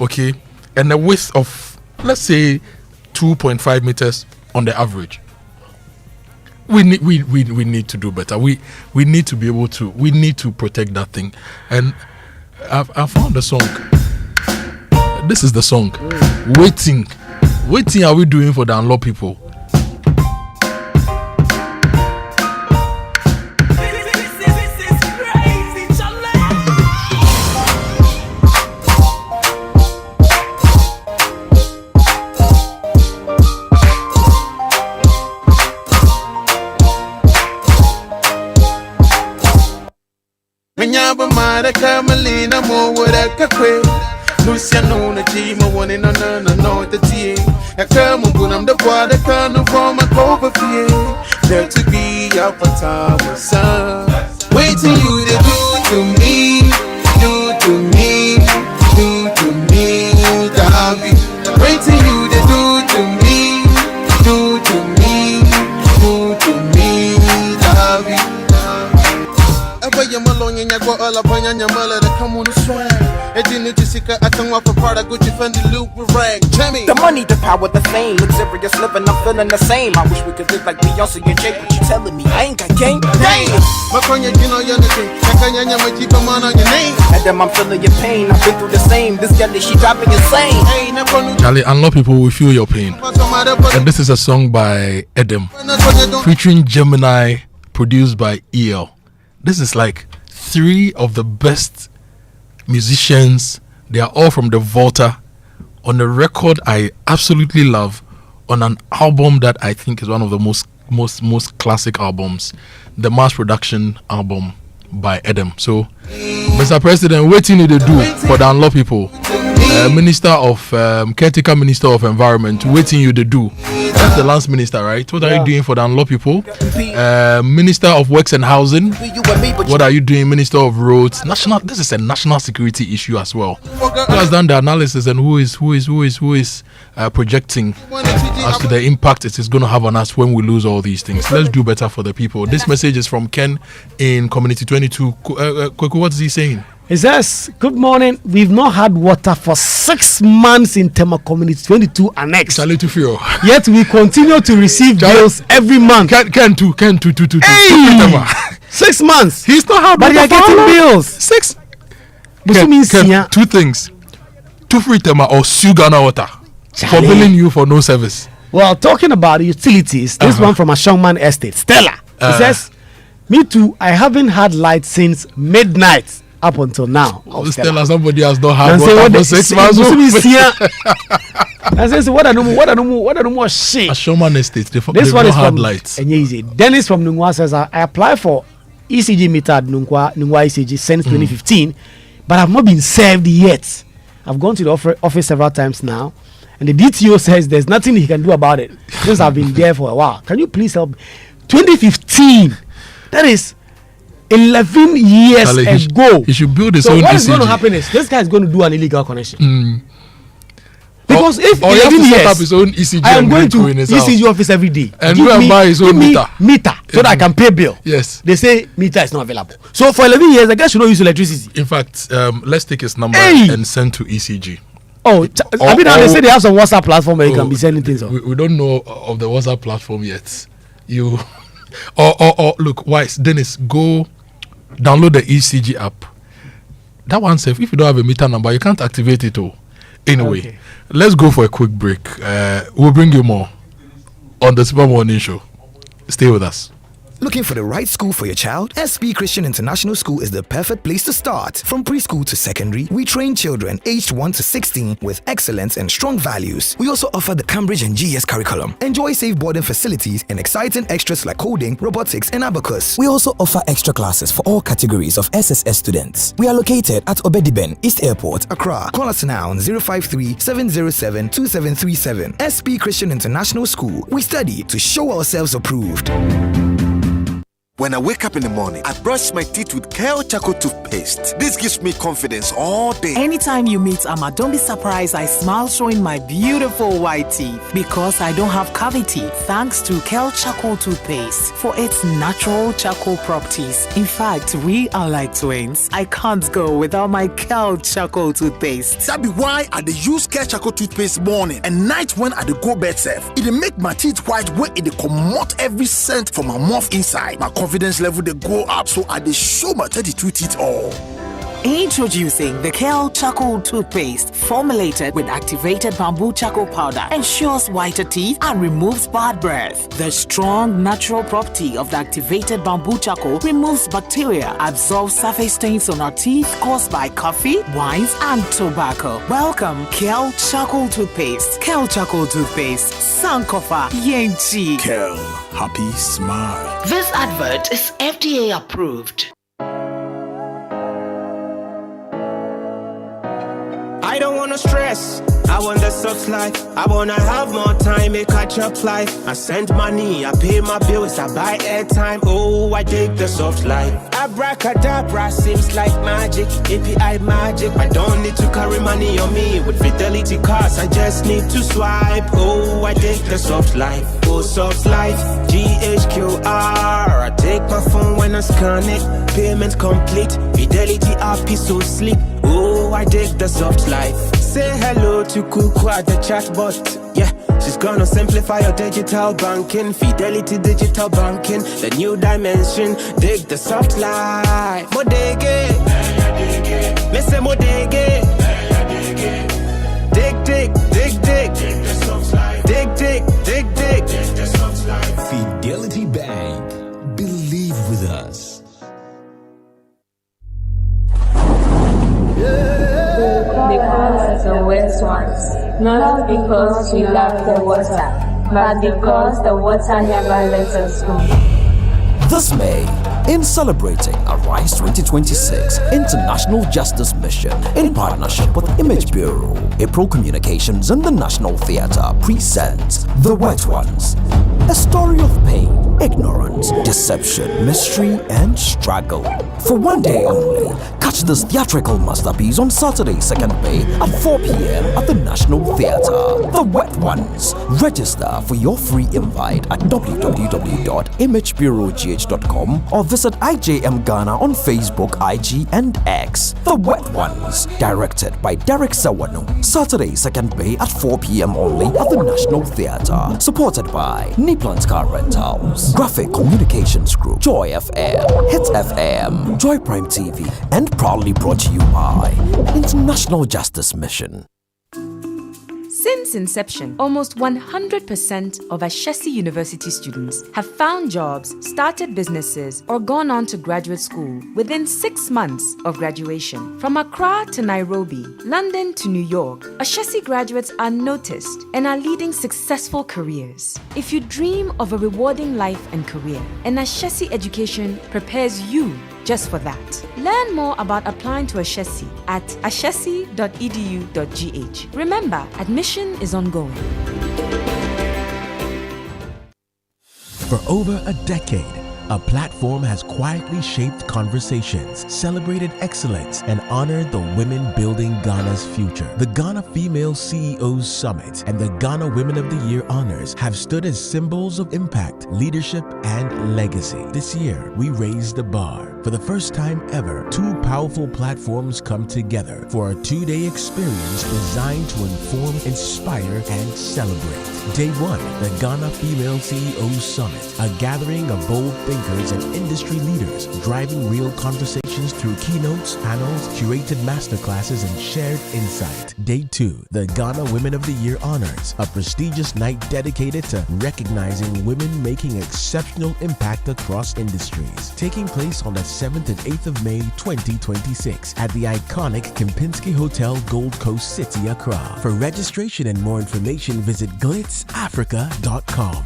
okay, and a width of, let's say, 2.5 meters on the average. We need to do better. We need to be able to. We need to protect that thing. And I found the song. This is the song. Waiting. Are we doing for the unlocked people? no what I can Lucia no na team one in no the team. I come when I'm the boy that can't form my cover fear. There to be up on top of sun. Wait till you to do to me, do to me, Davi. Wait till you to do to me, do to me, Davi. Ever you malone and you go all up on your mother to come on the swag. The money, the power, the fame, luxurious living, I'm feeling the same. I wish we could live like Beyonce and Jake, but you telling me I ain't got game? Damn! And then I'm feeling your pain, I've been through the same. This girl, she dropping insane. Charlie, a lot of people will feel your pain. And this is a song by Edem, featuring Gemini, produced by EL. This is like 3 of the best musicians. They are all from the Volta on a record I absolutely love, on an album that I think is one of the most classic albums, the mass production album by Edem. So Mr. President, what you need to do for the unlock people? Minister of caretaker Minister of Environment, waiting you to do. That's the last minister, right? What are you doing for the unlock people? Minister of Works and Housing, what are you doing? Minister of Roads, national. This is a national security issue as well. Who has done the analysis and who is projecting as to the impact it is going to have on us when we lose all these things? Let's do better for the people. This message is from Ken in Community 22. Kweku, what is he saying? He says, good morning. We've not had water for 6 months in Tema Community 22 Annex. Yet we continue to receive bills every month. Ken 2. Hey! 6 months. He's not had but they are getting bills. 6. Ken, 2 things. 2 free Tema or sue Ghana Water for billing you for no service. Well, talking about utilities, this one from a Shongman Estate, Stella. He says, me too, I haven't had light since midnight. Up until now. Stella, somebody has not had water for 6 months. I say, what I know more shit. A Showman Estate, this one is from lights. Dennis from Nungwa says, I applied for ECG meter at Nungwa ECG since 2015, but I've not been served yet. I've gone to the office several times now, and the DTO says there's nothing he can do about it since I've been there for a while. Can you please help me? 2015. That is 11 years Charlie, ago. He should build his own ECG. So what is going to happen is this guy is going to do an illegal connection. Because if or 11 years, set up his own ECG I am going to ECG office every day and go and buy his own meter so that I can pay bill. Yes, they say meter is not available. So for 11 years, the guy should not use electricity. In fact, let's take his number and send to ECG. Oh, I mean, they say they have some WhatsApp platform where you can be sending things on. We don't know of the WhatsApp platform yet. You or look, Wise Dennis, go download the ECG app. That one safe. If you don't have a meter number, you can't activate it. Anyway, let's go for a quick break. We'll bring you more on the Super Morning Show. Stay with us. Looking for the right school for your child? SP Christian International School is the perfect place to start. From preschool to secondary, we train children aged 1 to 16 with excellence and strong values. We also offer the Cambridge and GS curriculum. Enjoy safe boarding facilities and exciting extras like coding, robotics, and abacus. We also offer extra classes for all categories of SSS students. We are located at Obediben, East Airport, Accra. Call us now on 053-707-2737. SP Christian International School. We study to show ourselves approved. When I wake up in the morning, I brush my teeth with Kale Charcoal toothpaste. This gives me confidence all day. Anytime you meet Amma, don't be surprised I smile showing my beautiful white teeth because I don't have cavity thanks to Kale Charcoal toothpaste for its natural charcoal properties. In fact, we are like twins. I can't go without my Kale Charcoal toothpaste. That be why I use Kale Charcoal toothpaste morning and night when I go bed safe. It make my teeth white when it comot every scent from my mouth inside. My confidence level they go up, so I dey show my 32 teeth all. Introducing the Kale Charcoal toothpaste, formulated with activated bamboo charcoal powder, ensures whiter teeth and removes bad breath. The strong natural property of the activated bamboo charcoal removes bacteria, absorbs surface stains on our teeth caused by coffee, wines, and tobacco. Welcome, Kale Charcoal toothpaste. Kale Charcoal toothpaste, Sankofa Yenchi. Kale, happy smile. This advert is FDA approved. I don't wanna stress, I want the soft life. I wanna have more time, make catch up life. I send money, I pay my bills, I buy airtime. Oh, I dig the soft life. Abracadabra seems like magic, API magic. I don't need to carry money on me with Fidelity cards, I just need to swipe. Oh, I dig the soft life. Oh, soft life, GHQR. I take my phone when I scan it, payment complete. Fidelity app is so sleep. Oh, I dig the soft life. Say hello to Kuku at the chatbot. Yeah, she's gonna simplify your digital banking. Fidelity digital banking, the new dimension. Dig the soft life. Modege, Mr. Modege. Dig, dig, dig, dig. Dig, dig, dig, dig. Fidelity Bank. Believe with us. Because the wet ones, not because we love the water, but because the water never lets us go. This May, in celebrating Arise 2026 International Justice Mission in partnership with Image Bureau, April Communications and the National Theatre presents The Wet Ones, a story of pain, ignorance, deception, mystery, and struggle. For one day only, catch this theatrical masterpiece on Saturday, 2nd May at 4 p.m. at the National Theatre. The Wet Ones. Register for your free invite at www.imagebureaugh.com or visit IJM Ghana on Facebook, IG, and X. The Wet Ones. Directed by Derek Sawano. Saturday, 2nd May at 4 p.m. only at the National Theatre. Supported by Niplan's Car Rentals, Graphic Communications Group, Joy FM, Hit FM, Joy Prime TV, and proudly brought to you by International Justice Mission. Since inception, almost 100% of Ashesi University students have found jobs, started businesses, or gone on to graduate school within 6 months of graduation. From Accra to Nairobi, London to New York, Ashesi graduates are noticed and are leading successful careers. If you dream of a rewarding life and career, an Ashesi education prepares you just for that. Learn more about applying to Ashesi at ashesi.edu.gh. Remember, admission is ongoing. For over a decade, a platform has quietly shaped conversations, celebrated excellence, and honored the women building Ghana's future. The Ghana Female CEOs Summit and the Ghana Women of the Year Honors have stood as symbols of impact, leadership, and legacy. This year, we raised the bar. For the first time ever, two powerful platforms come together for a 2-day experience designed to inform, inspire, and celebrate. Day 1, the Ghana Female CEOs Summit, a gathering of bold thinkers and industry leaders driving real conversations through keynotes, panels, curated masterclasses, and shared insight. Day 2, the Ghana Women of the Year Honors, a prestigious night dedicated to recognizing women making exceptional impact across industries. Taking place on the 7th and 8th of May 2026 at the iconic Kempinski Hotel, Gold Coast City, Accra. For registration and more information, visit glitzafrica.com.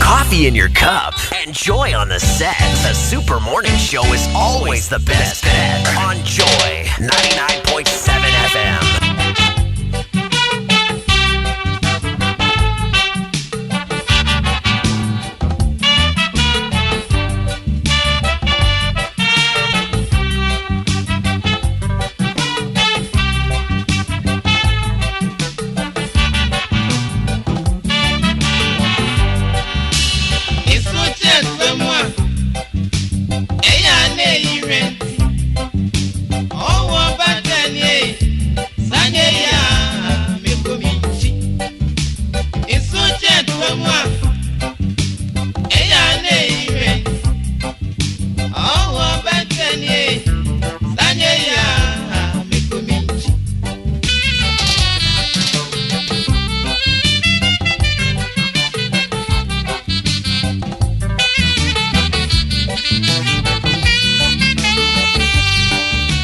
Coffee in your cup and joy on the set. The Super Morning Show is always the best bet on Joy 99.7 FM.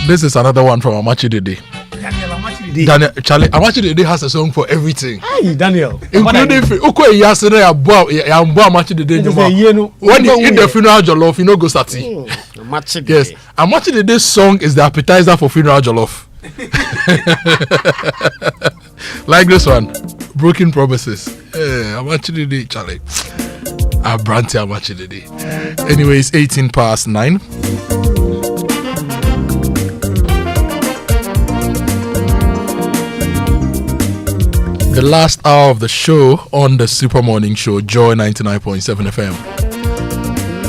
This is another one from Amachi Dede. Amachi Daniel, Charlie, I'm actually the day has a song for everything. Hey, Daniel. Including yesterday, I'm actually the day. When you eat the funeral jollof, you know go sati. Yes, I'm actually the day song is the appetizer for funeral jollof. Like this one, Broken Promises. I'm actually the Charlie. I'm actually the. Anyways, 9:18. The last hour of the show on the Super Morning Show, Joy 99.7 FM.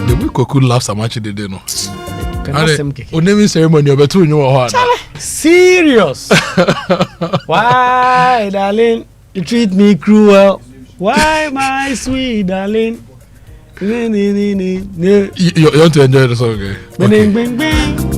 The week Koku laughs at much today, no. Naming ceremony of two new serious. Why, darling, you treat me cruel? Why, my sweet darling? You want to enjoy the song, okay? Bing, bing, bing.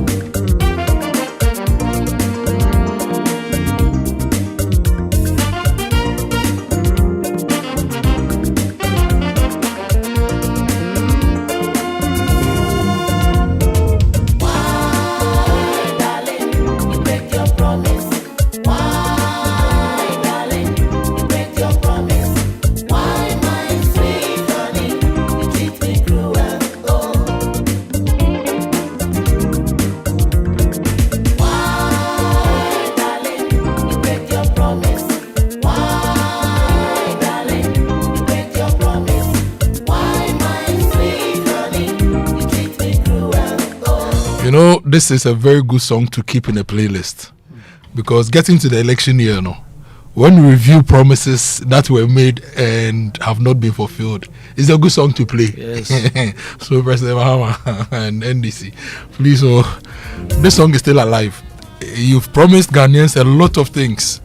You know, this is a very good song to keep in a playlist because getting to the election year, when we review promises that were made and have not been fulfilled, it's a good song to play. Yes. So, President Mahama and NDC, please, this song is still alive. You've promised Ghanaians a lot of things.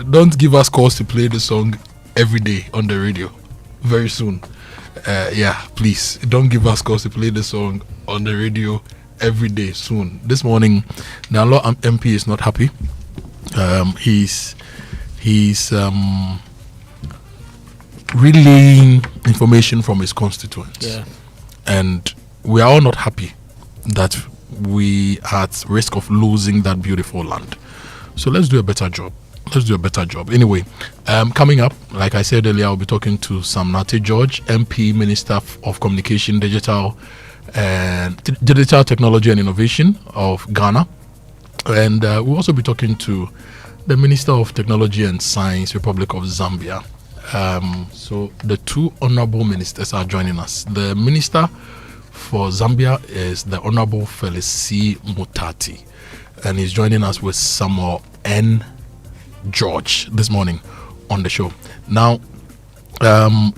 Don't give us calls to play the song every day on the radio. Very soon. Please, don't give us calls to play the song on the radio every day soon. This morning, the law MP is not happy. He's relaying information from his constituents, and we are all not happy that we are at risk of losing that beautiful land. So let's do a better job. Anyway, coming up, like I said earlier, I'll be talking to Sam Nate George, MP, Minister of Communication, Digital Technology and Innovation of Ghana, and we'll also be talking to the Minister of Technology and Science, Republic of Zambia. So the two honorable ministers are joining us. The Minister for Zambia is the Honorable Felix C. Mutati, and he's joining us with Samuel N. George this morning on the show. Now,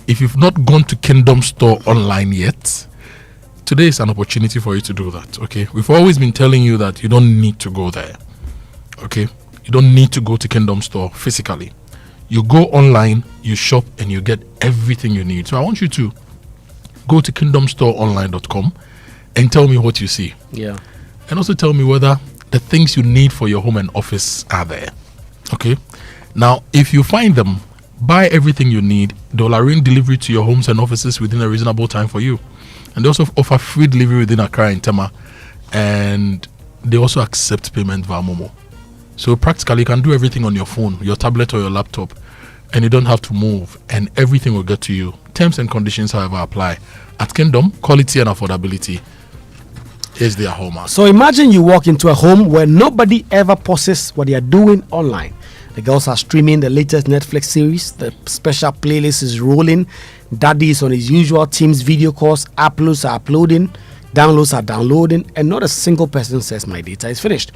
if you've not gone to Kingdom Store online yet, today is an opportunity for you to do that, okay? We've always been telling you that you don't need to go there, okay? You don't need to go to Kingdom Store physically. You go online, you shop, and you get everything you need. So I want you to go to kingdomstoreonline.com and tell me what you see. Yeah. And also tell me whether the things you need for your home and office are there, okay? Now, if you find them, buy everything you need. They'll arrange delivery to your homes and offices within a reasonable time for you. And they also offer free delivery within Accra and Tema. And they also accept payment via Momo. So practically, you can do everything on your phone, your tablet or your laptop. And you don't have to move. And everything will get to you. Terms and conditions, however, apply. At Kingdom, quality and affordability is their hallmark. So imagine you walk into a home where nobody ever pauses what they are doing online. The girls are streaming the latest Netflix series. The special playlist is rolling. Daddy is on his usual Teams video calls. Uploads are uploading. Downloads are downloading. And not a single person says my data is finished.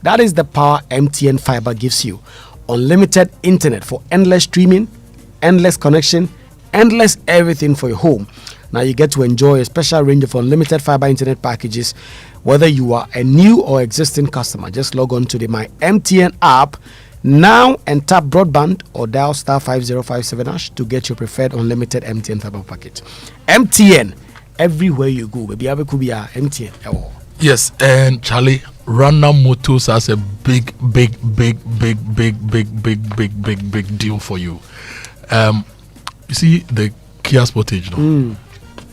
That is the power MTN Fiber gives you. Unlimited internet for endless streaming, endless connection, endless everything for your home. Now you get to enjoy a special range of unlimited fiber internet packages. Whether you are a new or existing customer, just log on to the My MTN app now and tap broadband or dial *5057# to get your preferred unlimited MTN fiber package. MTN, everywhere you go, baby. MTN. Yes, and Charlie, Rana Motors has a big deal for you. You see the Kia Sportage, no?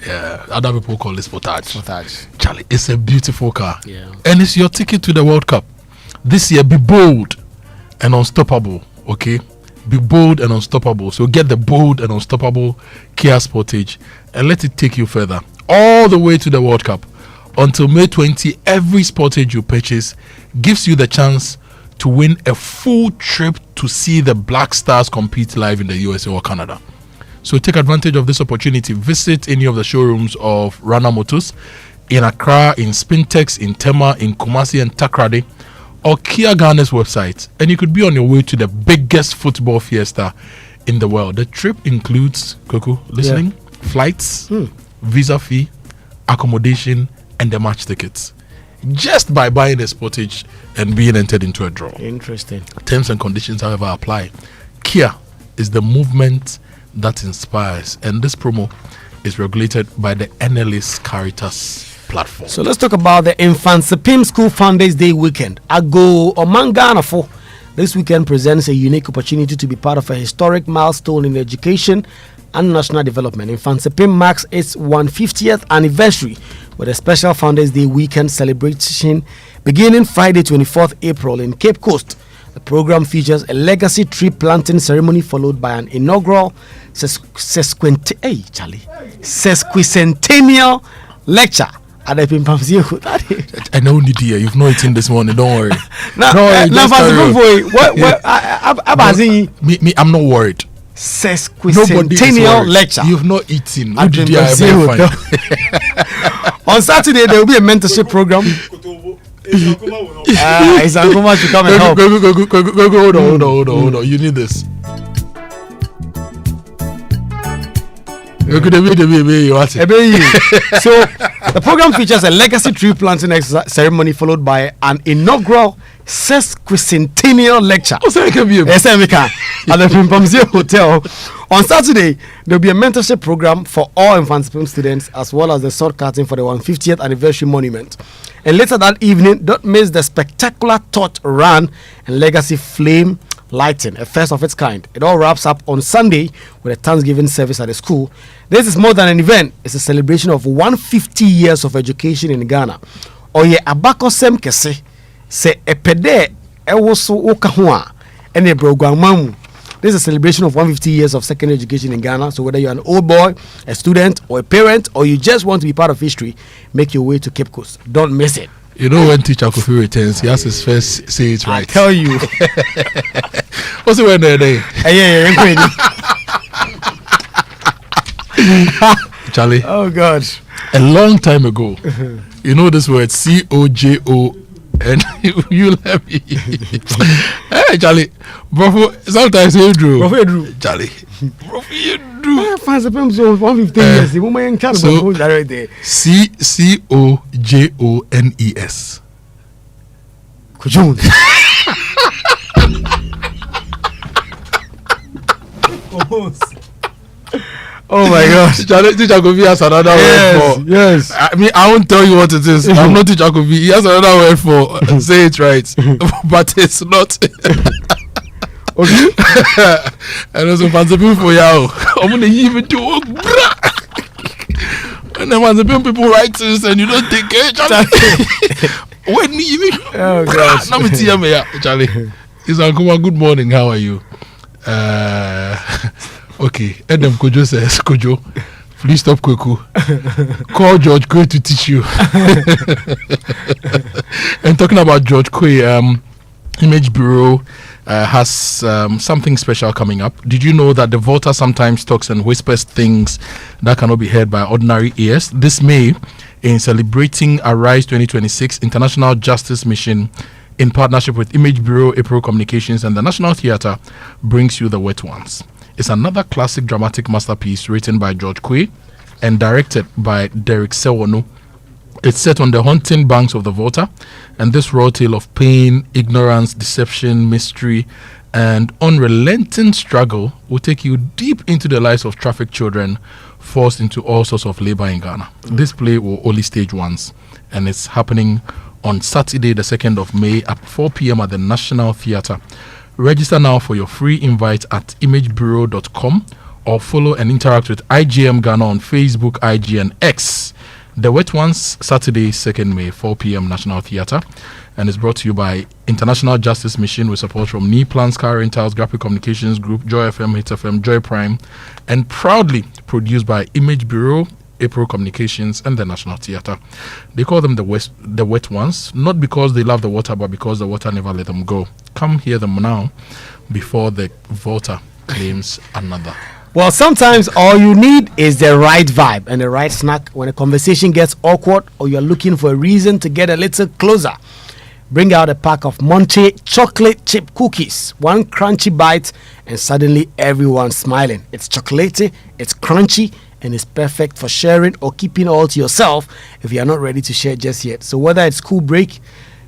Yeah, other people call it Sportage. Charlie, it's a beautiful car. Yeah. And it's your ticket to the World Cup. This year, be bold. and unstoppable, okay? Be bold and unstoppable. So get the bold and unstoppable Kia Sportage and let it take you further, all the way to the World Cup. Until May 20, every Sportage you purchase gives you the chance to win a full trip to see the Black Stars compete live in the USA or Canada. So take advantage of this opportunity. Visit any of the showrooms of Rana Motors in Accra, in Spintex, in Tema, in Kumasi and Takrady, or Kia Ghana's website, and you could be on your way to the biggest football fiesta in the world. The trip includes, Coco, listening, flights, visa fee, accommodation, and the match tickets. Just by buying a Sportage and being entered into a draw. Interesting. Terms and conditions, however, apply. Kia is the movement that inspires, and this promo is regulated by the NLS Caritas platform. So let's talk about the Infansipim School Founders Day weekend. Ago Omanganafo. This weekend presents a unique opportunity to be part of a historic milestone in education and national development. Infansipim marks its 150th anniversary with a special Founders Day weekend celebration beginning Friday 24th April in Cape Coast. The program features a legacy tree planting ceremony followed by an inaugural sesquicentennial lecture at the Pimpamzio. I know, Nidia, you've not eaten this morning. Don't worry. I'm not worried. Sesquicentennial lecture. You've not eaten. On Saturday, there will be a mentorship program. It's Ankuma to come and help. Go, hold on. You need this. So the program features a legacy tree planting ceremony followed by an inaugural sesquicentennial lecture at the Pimpamzio Hotel. On Saturday, there will be a mentorship program for all Infansipim students as well as the sword cutting for the 150th anniversary monument. And later that evening, don't miss the spectacular torch run and legacy flame lighting, a first of its kind. It all wraps up on Sunday with a Thanksgiving service at the school. This is more than an event, it's a celebration of 150 years of education in Ghana. Oye abakosem kese se epede ewoso okahua ene brogwamamu. This is a celebration of 150 years of secondary education in Ghana. So whether you're an old boy, a student, or a parent, or you just want to be part of history, make your way to Cape Coast. Don't miss it. You know, when teacher Kofi returns, he has his first say it right. I tell you. What's it when they're there? Charlie. Oh, God. A long time ago, you know this word, Cojo, and you let me. Hey, Charlie. Bro, sometimes you drew. Charlie. Bro, you drew. 150 years. The woman in Canada. So, Cojones. Kojo. Oh my gosh. Teacher Kofi has another word for. Yes. I mean, I won't tell you what it is. I'm not Teacher Kofi. He has another word for. Say it right. But it's not. Okay. And also, Fansipim for you. I'm going to even do it. And then Fansipim people write this and you don't take it. When you oh gosh. Let me tell you, Charlie. It's Ankuma. Good morning. How are you? Okay. Adam Kojo says, Kojo, please stop Kweku. Call George Kwe to teach you. And talking about George Kwe, Image Bureau has something special coming up. Did you know that the Volta sometimes talks and whispers things that cannot be heard by ordinary ears? This May, in celebrating Arise 2026 International Justice Mission, in partnership with Image Bureau, April Communications, and the National Theatre, brings you The Wet Ones. It's another classic dramatic masterpiece written by George Kwe and directed by Derek Sewono. It's set on the haunting banks of the Volta, and this raw tale of pain, ignorance, deception, mystery, and unrelenting struggle will take you deep into the lives of trafficked children forced into all sorts of labor in Ghana. This play will only stage once, and it's happening on Saturday, the 2nd of May at 4 p.m. at the National Theatre. Register now for your free invite at imagebureau.com or follow and interact with IGM Ghana on Facebook, IG, and X. The Wet Ones, Saturday, 2nd May, 4 p.m. National Theatre, and is brought to you by International Justice Mission with support from Knee Plans, Car Rentals, Graphic Communications Group, Joy FM, Hit FM, Joy Prime, and proudly produced by Image Bureau, April Communications, and the National Theatre. They call them the Wet Ones, not because they love the water, but because the water never let them go. Come hear them now before the voter claims another. Well, sometimes all you need is the right vibe and the right snack when a conversation gets awkward or you're looking for a reason to get a little closer. Bring out a pack of Monte chocolate chip cookies. One crunchy bite and suddenly everyone's smiling. It's chocolatey, it's crunchy, and it's perfect for sharing or keeping all to yourself if you are not ready to share just yet. So whether it's school break,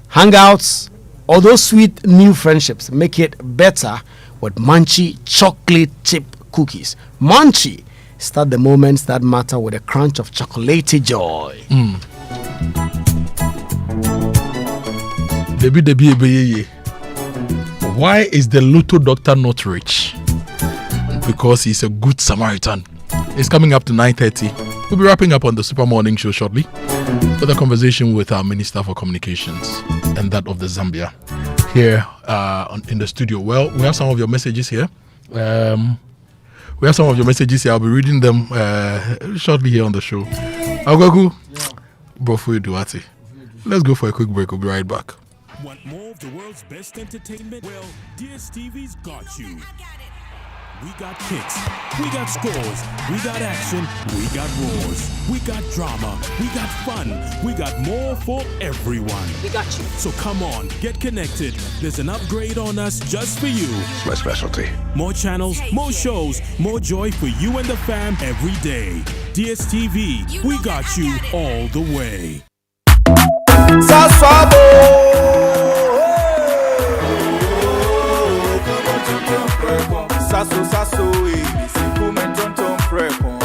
hangouts, or those sweet new friendships, make it better with Munchie chocolate chip cookies. Munchie, start the moments that matter with a crunch of chocolatey joy. Why is the Lotto doctor not rich? Because he's a good Samaritan. It's coming up to 9:30. We'll be wrapping up on the Super Morning Show shortly with a conversation with our Minister for Communications and that of the Zambia here in the studio. Well, we have some of your messages here. I'll be reading them shortly here on the show. Agwagu, Brofu Duarte. Let's go for a quick break. We'll be right back. Want more of the world's best entertainment? Well, DSTV's got you. We got kicks, we got scores, we got action, we got roars, we got drama, we got fun, we got more for everyone. We got you. So come on, get connected. There's an upgrade on us just for you. It's my specialty. More channels, more shows, more joy for you and the fam every day. DSTV, we got you all the way. Sasso, c'est comme un tonton frépon.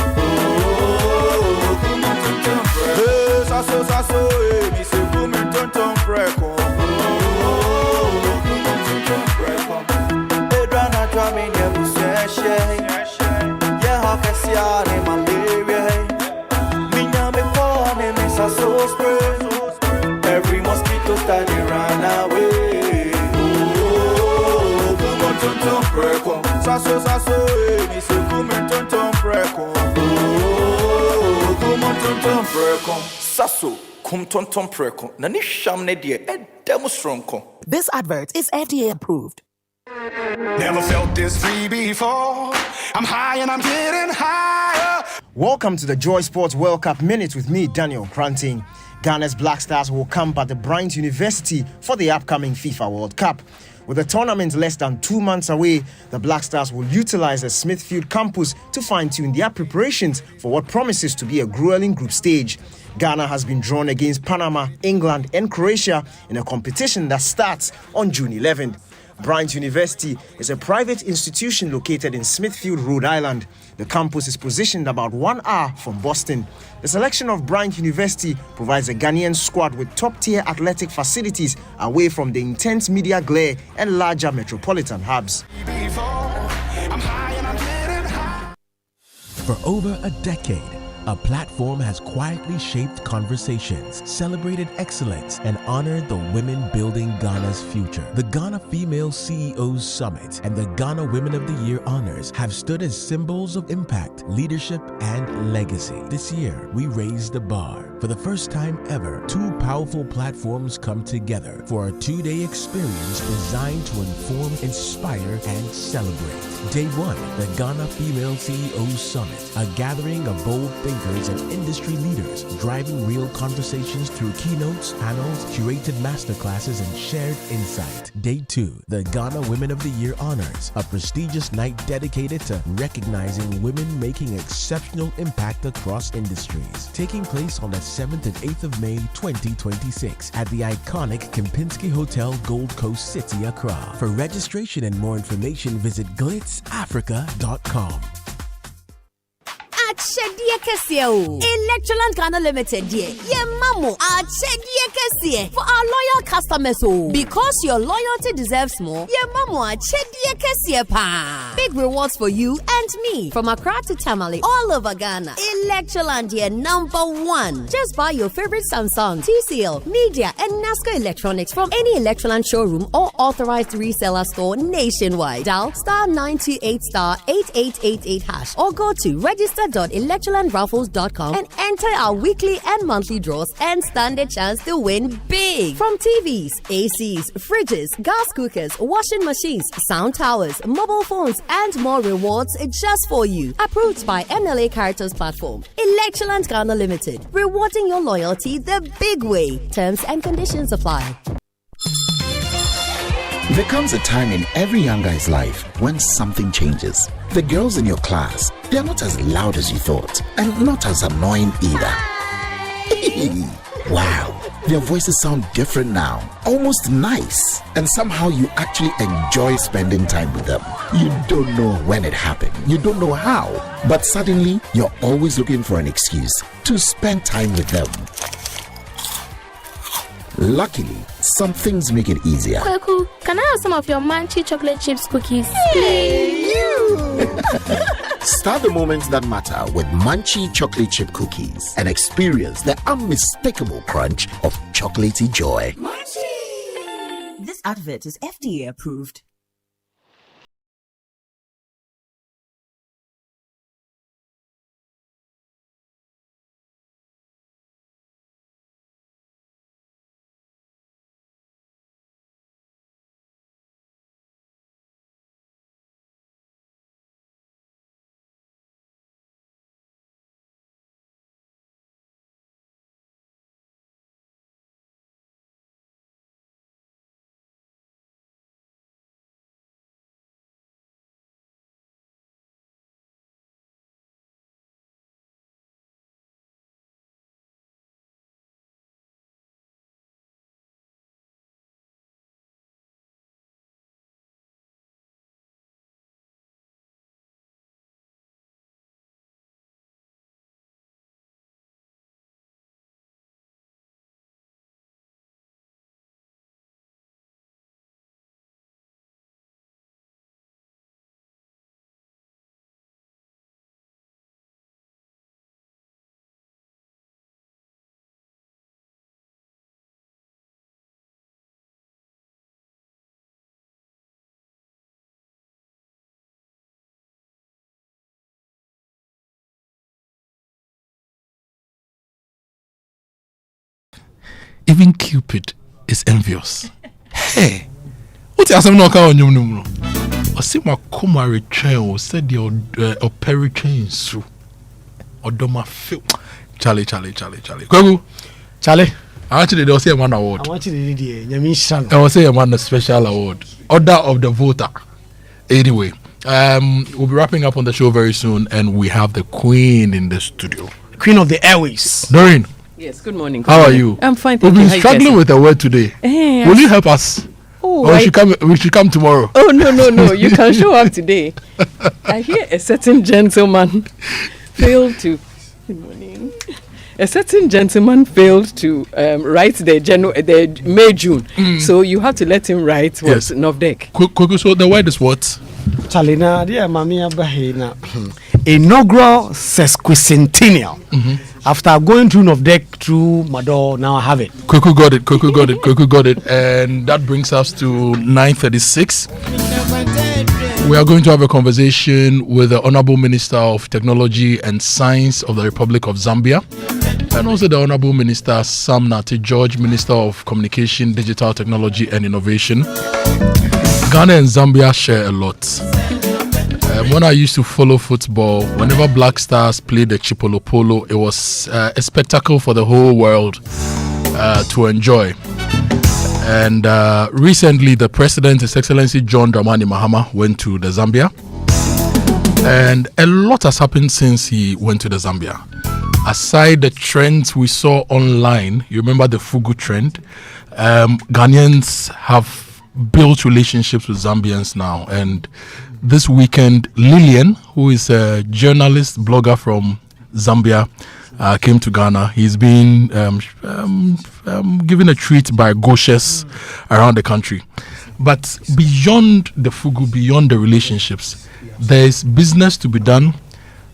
Sasso, c'est comme un tonton frépon. Edrana drumming, yeah, we yeah, how can see our name, malaria. Minya me call, name is Sasso spray. Every mosquito study run away. Come on, tonton frépon. Sasso, mi se come tonton freko. Come tonton freko. Sasso, come tonton freko. Na ni sham ne die e demo stronko. This advert is FDA approved. Never felt this free before. I'm high and I'm getting higher. Welcome to the Joy Sports World Cup Minute with me, Daniel Granting. Ghana's Black Stars will camp at the Bryant University for the upcoming FIFA World Cup. With the tournament less than 2 months away, the Black Stars will utilize the Smithfield campus to fine-tune their preparations for what promises to be a grueling group stage. Ghana has been drawn against Panama, England and Croatia in a competition that starts on June 11th. Bryant University is a private institution located in Smithfield, Rhode Island. The campus is positioned about 1 hour from Boston. The selection of Bryant University provides a Ghanaian squad with top-tier athletic facilities away from the intense media glare and larger metropolitan hubs. For over a decade, a platform has quietly shaped conversations, celebrated excellence, and honored the women building Ghana's future. The Ghana Female CEOs Summit and the Ghana Women of the Year honors have stood as symbols of impact, leadership, and legacy. This year, we raised the bar. For the first time ever, two powerful platforms come together for a 2-day experience designed to inform, inspire, and celebrate. Day 1, the Ghana Female CEOs Summit, a gathering of bold thinkers and industry leaders driving real conversations through keynotes, panels, curated masterclasses, and shared insight. Day 2, the Ghana Women of the Year honors, a prestigious night dedicated to recognizing women making exceptional impact across industries. Taking place on the 7th and 8th of May 2026 at the iconic Kempinski Hotel, Gold Coast City, Accra. For registration and more information, visit glitzafrica.com. Achedie Kesie o. Electroland Ghana Limited dear. Ye mamo Achedie Kesie for our loyal customers o. Because your loyalty deserves more. Ye mamo Achedie Kesie pa. Big rewards for you and me from Accra to Tamale all over Ghana. Electroland dear #1. Just buy your favorite Samsung, TCL, Media and NASCO electronics from any Electroland showroom or authorized reseller store nationwide. Dial *928*8888# or go to register.electrolandraffles.com and enter our weekly and monthly draws and stand a chance to win big. From TVs, ACs, fridges, gas cookers, washing machines, sound towers, mobile phones, and more rewards just for you. Approved by MLA Caritas Platform. Electroland Ghana Limited. Rewarding your loyalty the big way. Terms and conditions apply. There comes a time in every young guy's life when something changes. The girls in your class, they're not as loud as you thought, and not as annoying either. Wow, their voices sound different now, almost nice, and somehow you actually enjoy spending time with them. You don't know when it happened, you don't know how, but suddenly you're always looking for an excuse to spend time with them. Luckily, some things make it easier. Kweku, can I have some of your Munchie chocolate chips cookies? Hey, you! Start the moments that matter with Munchie chocolate chip cookies and experience the unmistakable crunch of chocolatey joy. Munchie! This advert is FDA approved. Even Cupid is envious. Hey, what is happening now? No. I see my kuma return. Said the opera train through. Odoma feel. Charlie. Kogu. Charlie. Actually, they will say one award. I want you to do it. I will say one special award. Order of the voter. Anyway, we'll be wrapping up on the show very soon, and we have the Queen in the studio. Queen of the Airways. Doreen. Yes, good morning. How are you? I'm fine. We've been struggling with the word today. Will you help us? Oh, or we should come tomorrow. Oh, no. You can show up today. I hear a certain gentleman failed to. Good morning. A certain gentleman failed to write the May June. So you have to let him write what's Novdek. So the word is what? Chalina, dear Mammy Abahina. Inaugural sesquicentennial. After going through Novdek through Mador, now I have it. Kuku got it. And that brings us to 9:36. We are going to have a conversation with the Honorable Minister of Technology and Science of the Republic of Zambia, and also the Honorable Minister Sam Nati George, Minister of Communication, Digital Technology and Innovation. Ghana and Zambia share a lot. When I used to follow football, whenever Black Stars played the Chipolo Polo, it was a spectacle for the whole world to enjoy. And recently, the President, His Excellency John Dramani Mahama, went to the Zambia. And a lot has happened since he went to the Zambia. Aside the trends we saw online, you remember the Fugu trend, Ghanaians have built relationships with Zambians now. And this weekend, Lillian, who is a journalist, blogger from Zambia, came to Ghana. He's been given a treat by Goshes around the country. But beyond the fugu, beyond the relationships, there is business to be done.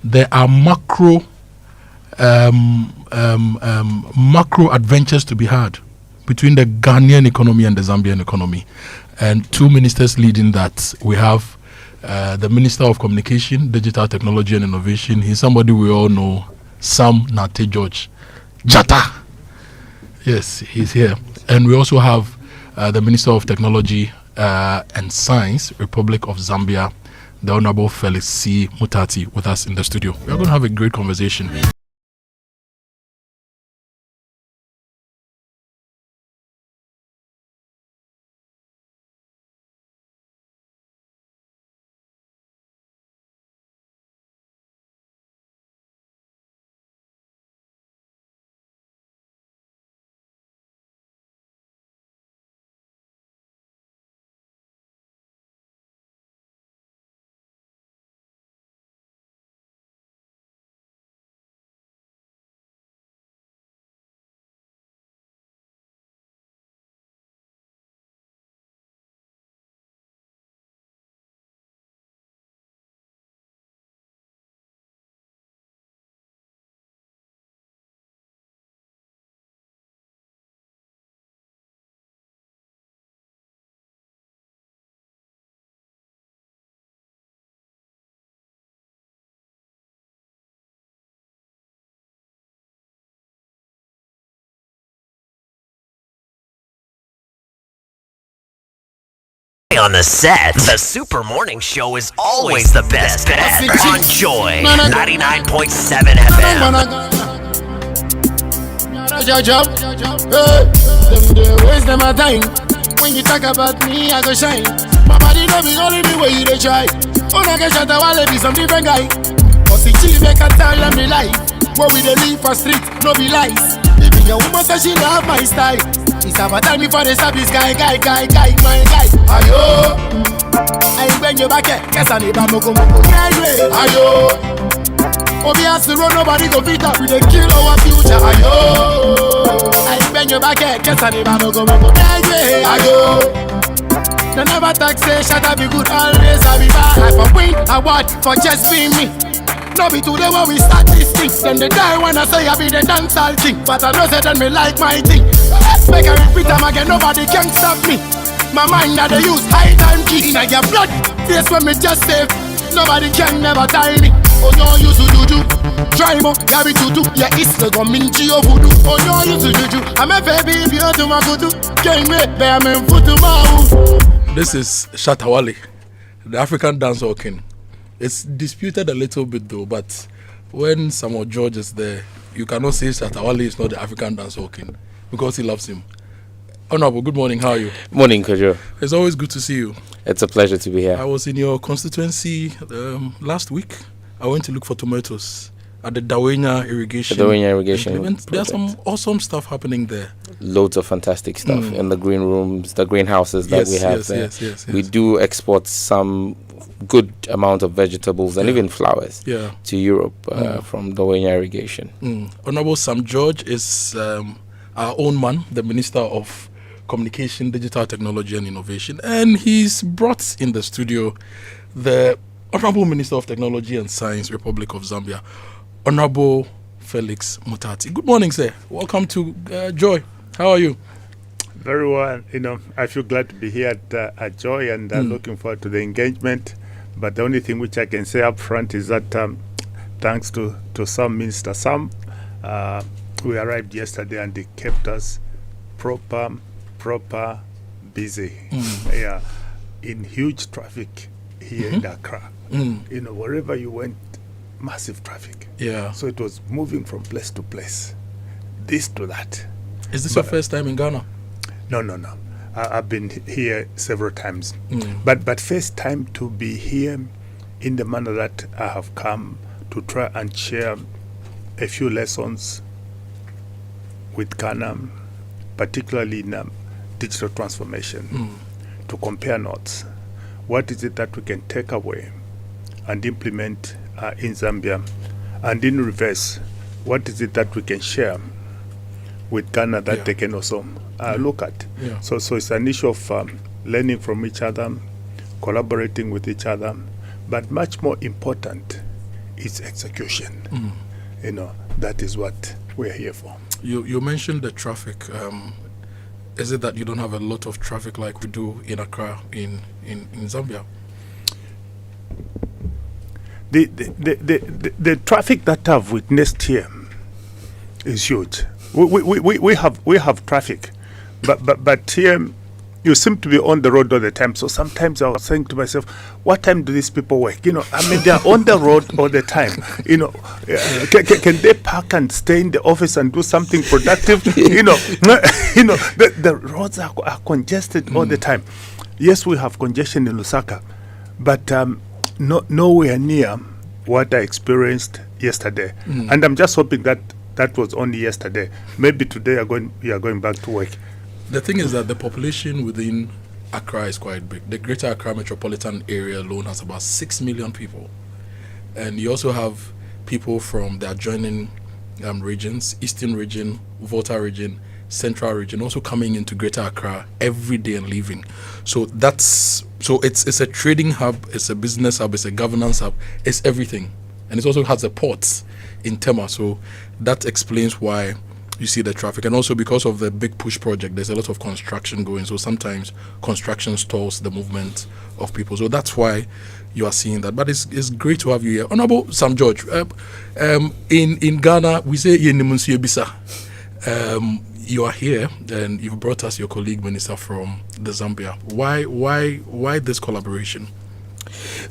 There are macro adventures to be had between the Ghanaian economy and the Zambian economy. And two ministers leading that. We have the Minister of Communication, Digital Technology and Innovation. He's somebody we all know, Sam Nate George Jata. Yes, he's here. And we also have the Minister of Technology and Science, Republic of Zambia, the Honorable Felix C. Mutati, with us in the studio. We're going to have a great conversation. On the set, the Super Morning Show is always the best bet on Joy 99.7 FM. Waste them my time. When you talk about me, I go shine. My body don't be only the way you dey try. Oh, I get shot a be some different guy. But the chief make a tell them the life. Where we dey live for street, no be lies. If your woman says she love my style, it's about time before they stop this guy, my guy. Ayo, I bend your back, guess I need a moko. Ayo, Obi has to run, nobody go beat up, we dey kill our future. Ayo, I bend your back, guess I need a moko. Ayo, they never talk say shut up, be good, always I be bad. I for win, award for just being me. No be today when we start this thing. Then they die when I say I be the dancehall king. But I know say then me like my thing. Make I repeat them again, nobody can stop me. My mind that they use high time key. I get blood, face when me just save. Nobody can never tie me. Oh no, you to juju. Try mo, ya be tutu. Yeah, it's the gominchi of voodoo. Oh no, you to juju. I'm a baby, if you to my kutu. Can't wait, bear me futu mau. This is Shatawale, the African dancehall king. It's disputed a little bit though, but when Samuel George is there, you cannot say Shatawale is not the African dancehall king because he loves him. Honorable, good morning. How are you? Morning, Kojo. It's always good to see you. It's a pleasure to be here. I was in your constituency last week. I went to look for tomatoes at the Dawenya irrigation. There's some awesome stuff happening there. Loads of fantastic stuff in the green rooms, the greenhouses that we have there. Yes. We do export some good amount of vegetables and even flowers to Europe from Dawenya irrigation. Honorable Sam George is our own man, the Minister of Communication, Digital Technology and Innovation, and he's brought in the studio the Honorable Minister of Technology and Science, Republic of Zambia, Honorable Felix Mutati. Good morning, sir. Welcome to Joy. How are you? Very well. I feel glad to be here at Joy and looking forward to the engagement. But the only thing which I can say up front is that thanks to some Minister Sam, we arrived yesterday and they kept us proper busy. In huge traffic here in Accra. Wherever you went, massive traffic. So it was moving from place to place, this to that. Is this your first time in Ghana? No. I've been here several times. But first time to be here in the manner that I have come to try and share a few lessons with Ghana, particularly in digital transformation, to compare notes. What is it that we can take away and implement in Zambia And in reverse, what is it that we can share with Ghana that they can also look at? So it's an issue of learning from each other, collaborating with each other, but much more important is execution. That is what we're here for. You mentioned the traffic. Is it that you don't have a lot of traffic like we do in Accra in Zambia? The traffic that I've witnessed here is huge. We have traffic, but here you seem to be on the road all the time. So sometimes I was saying to myself, what time do these people work? They are on the road all the time. Can they park and stay in the office and do something productive? The roads are congested all the time. Yes, we have congestion in Lusaka, but nowhere near what I experienced yesterday. And I'm just hoping that was only yesterday. Maybe today we are going back to work. The thing is that the population within Accra is quite big. The Greater Accra metropolitan area alone has about 6 million people. And you also have people from the adjoining regions, Eastern region, Volta region, Central region, also coming into Greater Accra every day and leaving. So it's a trading hub, it's a business hub, it's a governance hub, it's everything. And it also has the ports in Tema. So that explains why you see the traffic. And also because of the big push project, there's a lot of construction going. So sometimes construction stalls the movement of people. So that's why you are seeing that. But it's great to have you here. Honorable Sam George, in Ghana, we say you are here and you've brought us your colleague minister from the Zambia. Why this collaboration?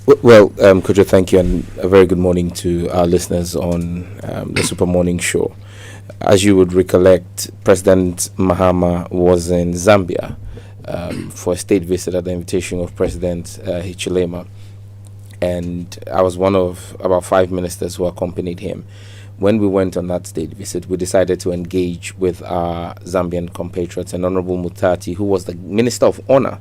Well, Kojo, thank you, and a very good morning to our listeners on the Super Morning Show. As you would recollect, President Mahama was in Zambia for a state visit at the invitation of President Hichilema, and I was one of about 5 ministers who accompanied him. When we went on that state visit, we decided to engage with our Zambian compatriots, and Honorable Mutati, who was the Minister of Honor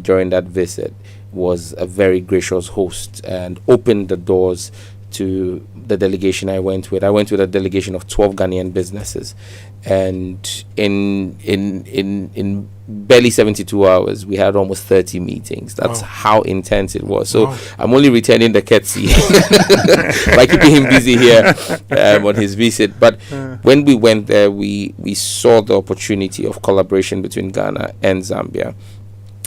during that visit, was a very gracious host and opened the doors to the delegation I went with. I went with a delegation of 12 Ghanaian businesses, and in barely 72 hours we had almost 30 meetings. That's how intense it was. So I'm only returning the courtesy by keeping him busy here on his visit. But when we went there, we saw the opportunity of collaboration between Ghana and Zambia.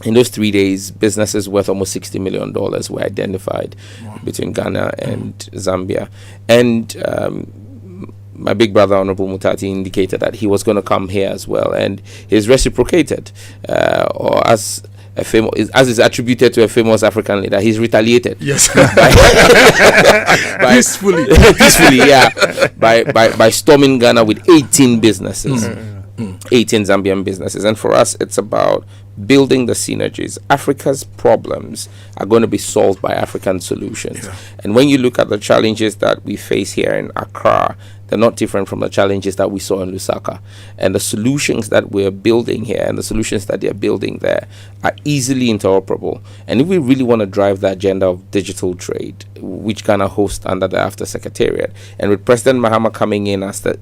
In those 3 days, businesses worth almost $60 million were identified between Ghana and Zambia. And my big brother, Honorable Mutati, indicated that he was going to come here as well. And he's reciprocated, or as is attributed to a famous African leader, he's retaliated. Yes. Peacefully, yeah. By storming Ghana with 18 businesses. 18 Zambian businesses. And for us, it's about building the synergies. Africa's problems are going to be solved by African solutions. And when you look at the challenges that we face here in Accra, they're not different from the challenges that we saw in Lusaka. And the solutions that we're building here and the solutions that they're building there are easily interoperable. And if we really want to drive the agenda of digital trade, which Ghana hosts under the After Secretariat, and with President Mahama coming in as the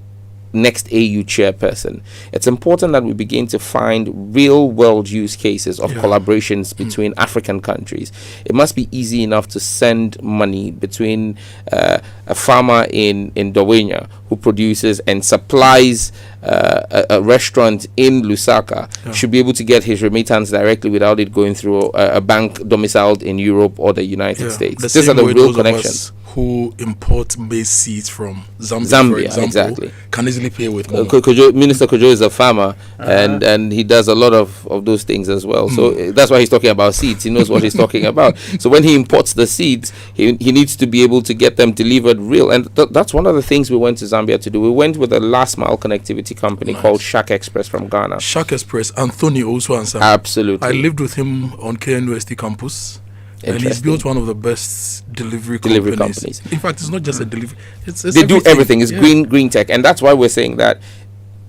next AU chairperson, it's important that we begin to find real world use cases of collaborations between African countries. It must be easy enough to send money between a farmer in Dawenya who produces and supplies a restaurant in Lusaka should be able to get his remittance directly without it going through a bank domiciled in Europe or the United States. These are the real connections. Who import maize seeds from Zambia, for example, exactly, can easily pay with money. Minister Kojo is a farmer, and he does a lot of those things as well. So that's why he's talking about seeds. He knows what he's talking about. So when he imports the seeds, he needs to be able to get them delivered real. And that's one of the things we went to Zambia to do. We went with a last mile connectivity company called Shark Express from Ghana. Shark Express, Anthony also answered. Absolutely. I lived with him on KNUST campus. And he's built one of the best delivery companies. In fact, it's not just a delivery. It's they do everything. It's green tech. And that's why we're saying that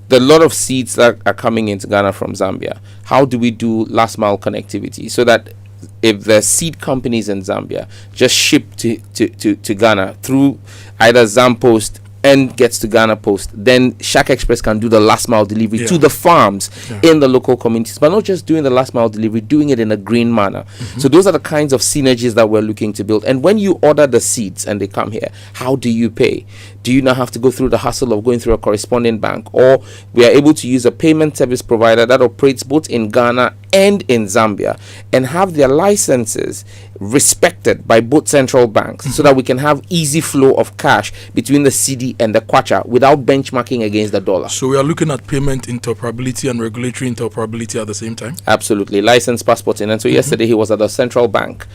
the lot of seeds that are coming into Ghana from Zambia, how do we do last mile connectivity so that if the seed companies in Zambia just ship to Ghana through either Zampost and gets to Ghana Post, then Shaka Express can do the last mile delivery to the farms in the local communities, but not just doing the last mile delivery, doing it in a green manner. So those are the kinds of synergies that we're looking to build. And when you order the seeds and they come here, how do you pay? Do you now have to go through the hassle of going through a corresponding bank? Or we are able to use a payment service provider that operates both in Ghana and in Zambia and have their licenses respected by both central banks so that we can have easy flow of cash between the cedi and the kwacha without benchmarking against the dollar. So we are looking at payment interoperability and regulatory interoperability at the same time? Absolutely. License passporting. And so yesterday he was at the central bank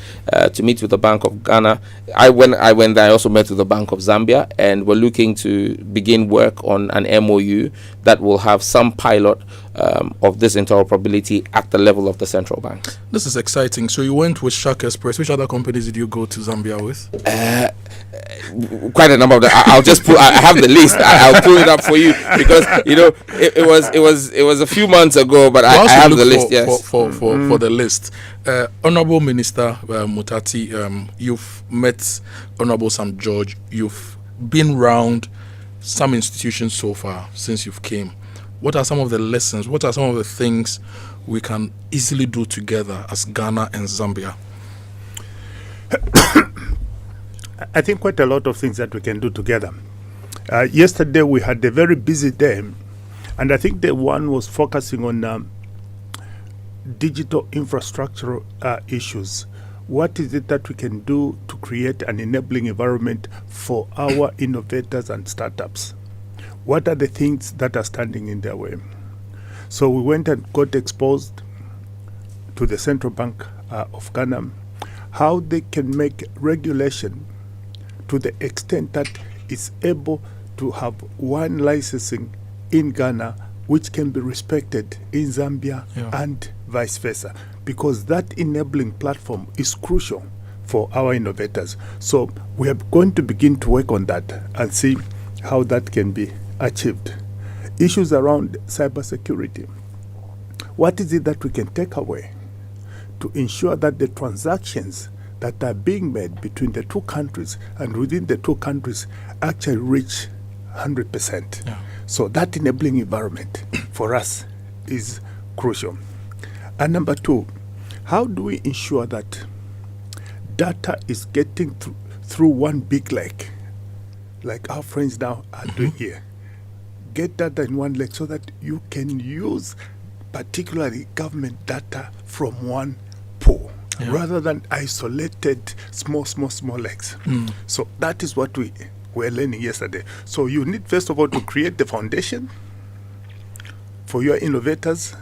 to meet with the Bank of Ghana. I went there. I also met with the Bank of Zambia, and we're looking to begin work on an MOU that will have some pilot of this interoperability at the level of the central bank. This is exciting. So you went with Shaka Express. Which other companies did you go to Zambia with? Quite a number of them. I'll just pull. I have the list. I'll pull it up for you because it was a few months ago, but I have the list. Yes, for the list. Honorable Minister Mutati, you've met Honorable Sam George. You've been round some institutions so far since you've came. What are some of the lessons? What are some of the things we can easily do together as Ghana and Zambia? I think quite a lot of things that we can do together. Yesterday we had a very busy day, and I think the one was focusing on digital infrastructure issues. What is it that we can do to create an enabling environment for our innovators and startups? What are the things that are standing in their way? So we went and got exposed to the Central Bank of Ghana, how they can make regulation to the extent that it's able to have one licensing in Ghana which can be respected in Zambia and vice versa, because that enabling platform is crucial for our innovators. So we are going to begin to work on that and see how that can be achieved. Issues around cybersecurity. What is it that we can take away to ensure that the transactions that are being made between the two countries and within the two countries actually reach 100%? So that enabling environment for us is crucial. And number two, how do we ensure that data is getting through one big lake, like our friends now are doing here? Get data in one lake so that you can use particularly government data from one pool rather than isolated small lakes. So that is what we were learning yesterday. So you need first of all to create the foundation for your innovators.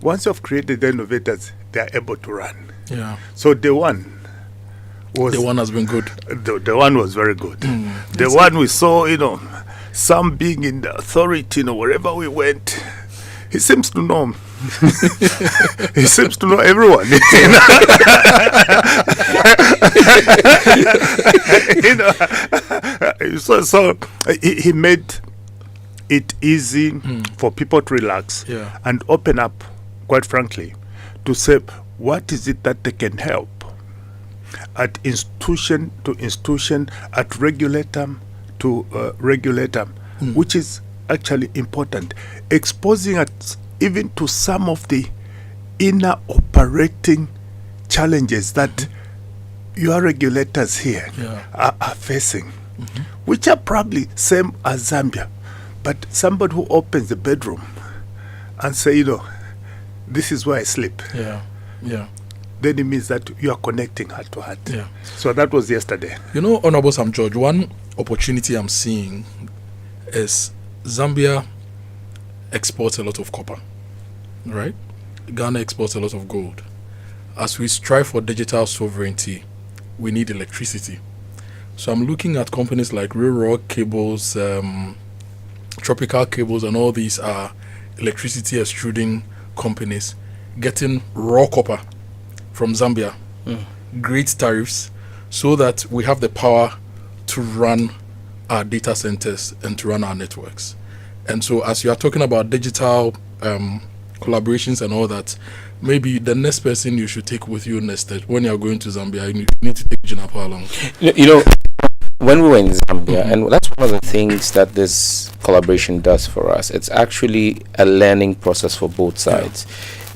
Once you've created the innovators, they are able to run. So the one has been good. The one was very good. The one we saw, some being in the authority, wherever we went, he seems to know. He seems to know everyone. So he made it easy for people to relax and open up, quite frankly, to say what is it that they can help at institution to institution, at regulator to regulator, which is actually important. Exposing us even to some of the inner operating challenges that your regulators here are facing, which are probably same as Zambia. But somebody who opens the bedroom and say, this is where I sleep. Then it means that you are connecting heart to heart. So that was yesterday. Honorable Sam George, one opportunity I'm seeing is Zambia exports a lot of copper, right? Ghana exports a lot of gold. As we strive for digital sovereignty, we need electricity. So I'm looking at companies like Real Rock Cables, Tropical Cables, and all these are electricity extruding companies getting raw copper from Zambia, great tariffs, so that we have the power to run our data centers and to run our networks. And so as you are talking about digital collaborations and all that, maybe the next person you should take with you next when you're going to Zambia, you need to take Jinapa along. You know, when we were in Zambia, and that's one of the things that this collaboration does for us, it's actually a learning process for both sides.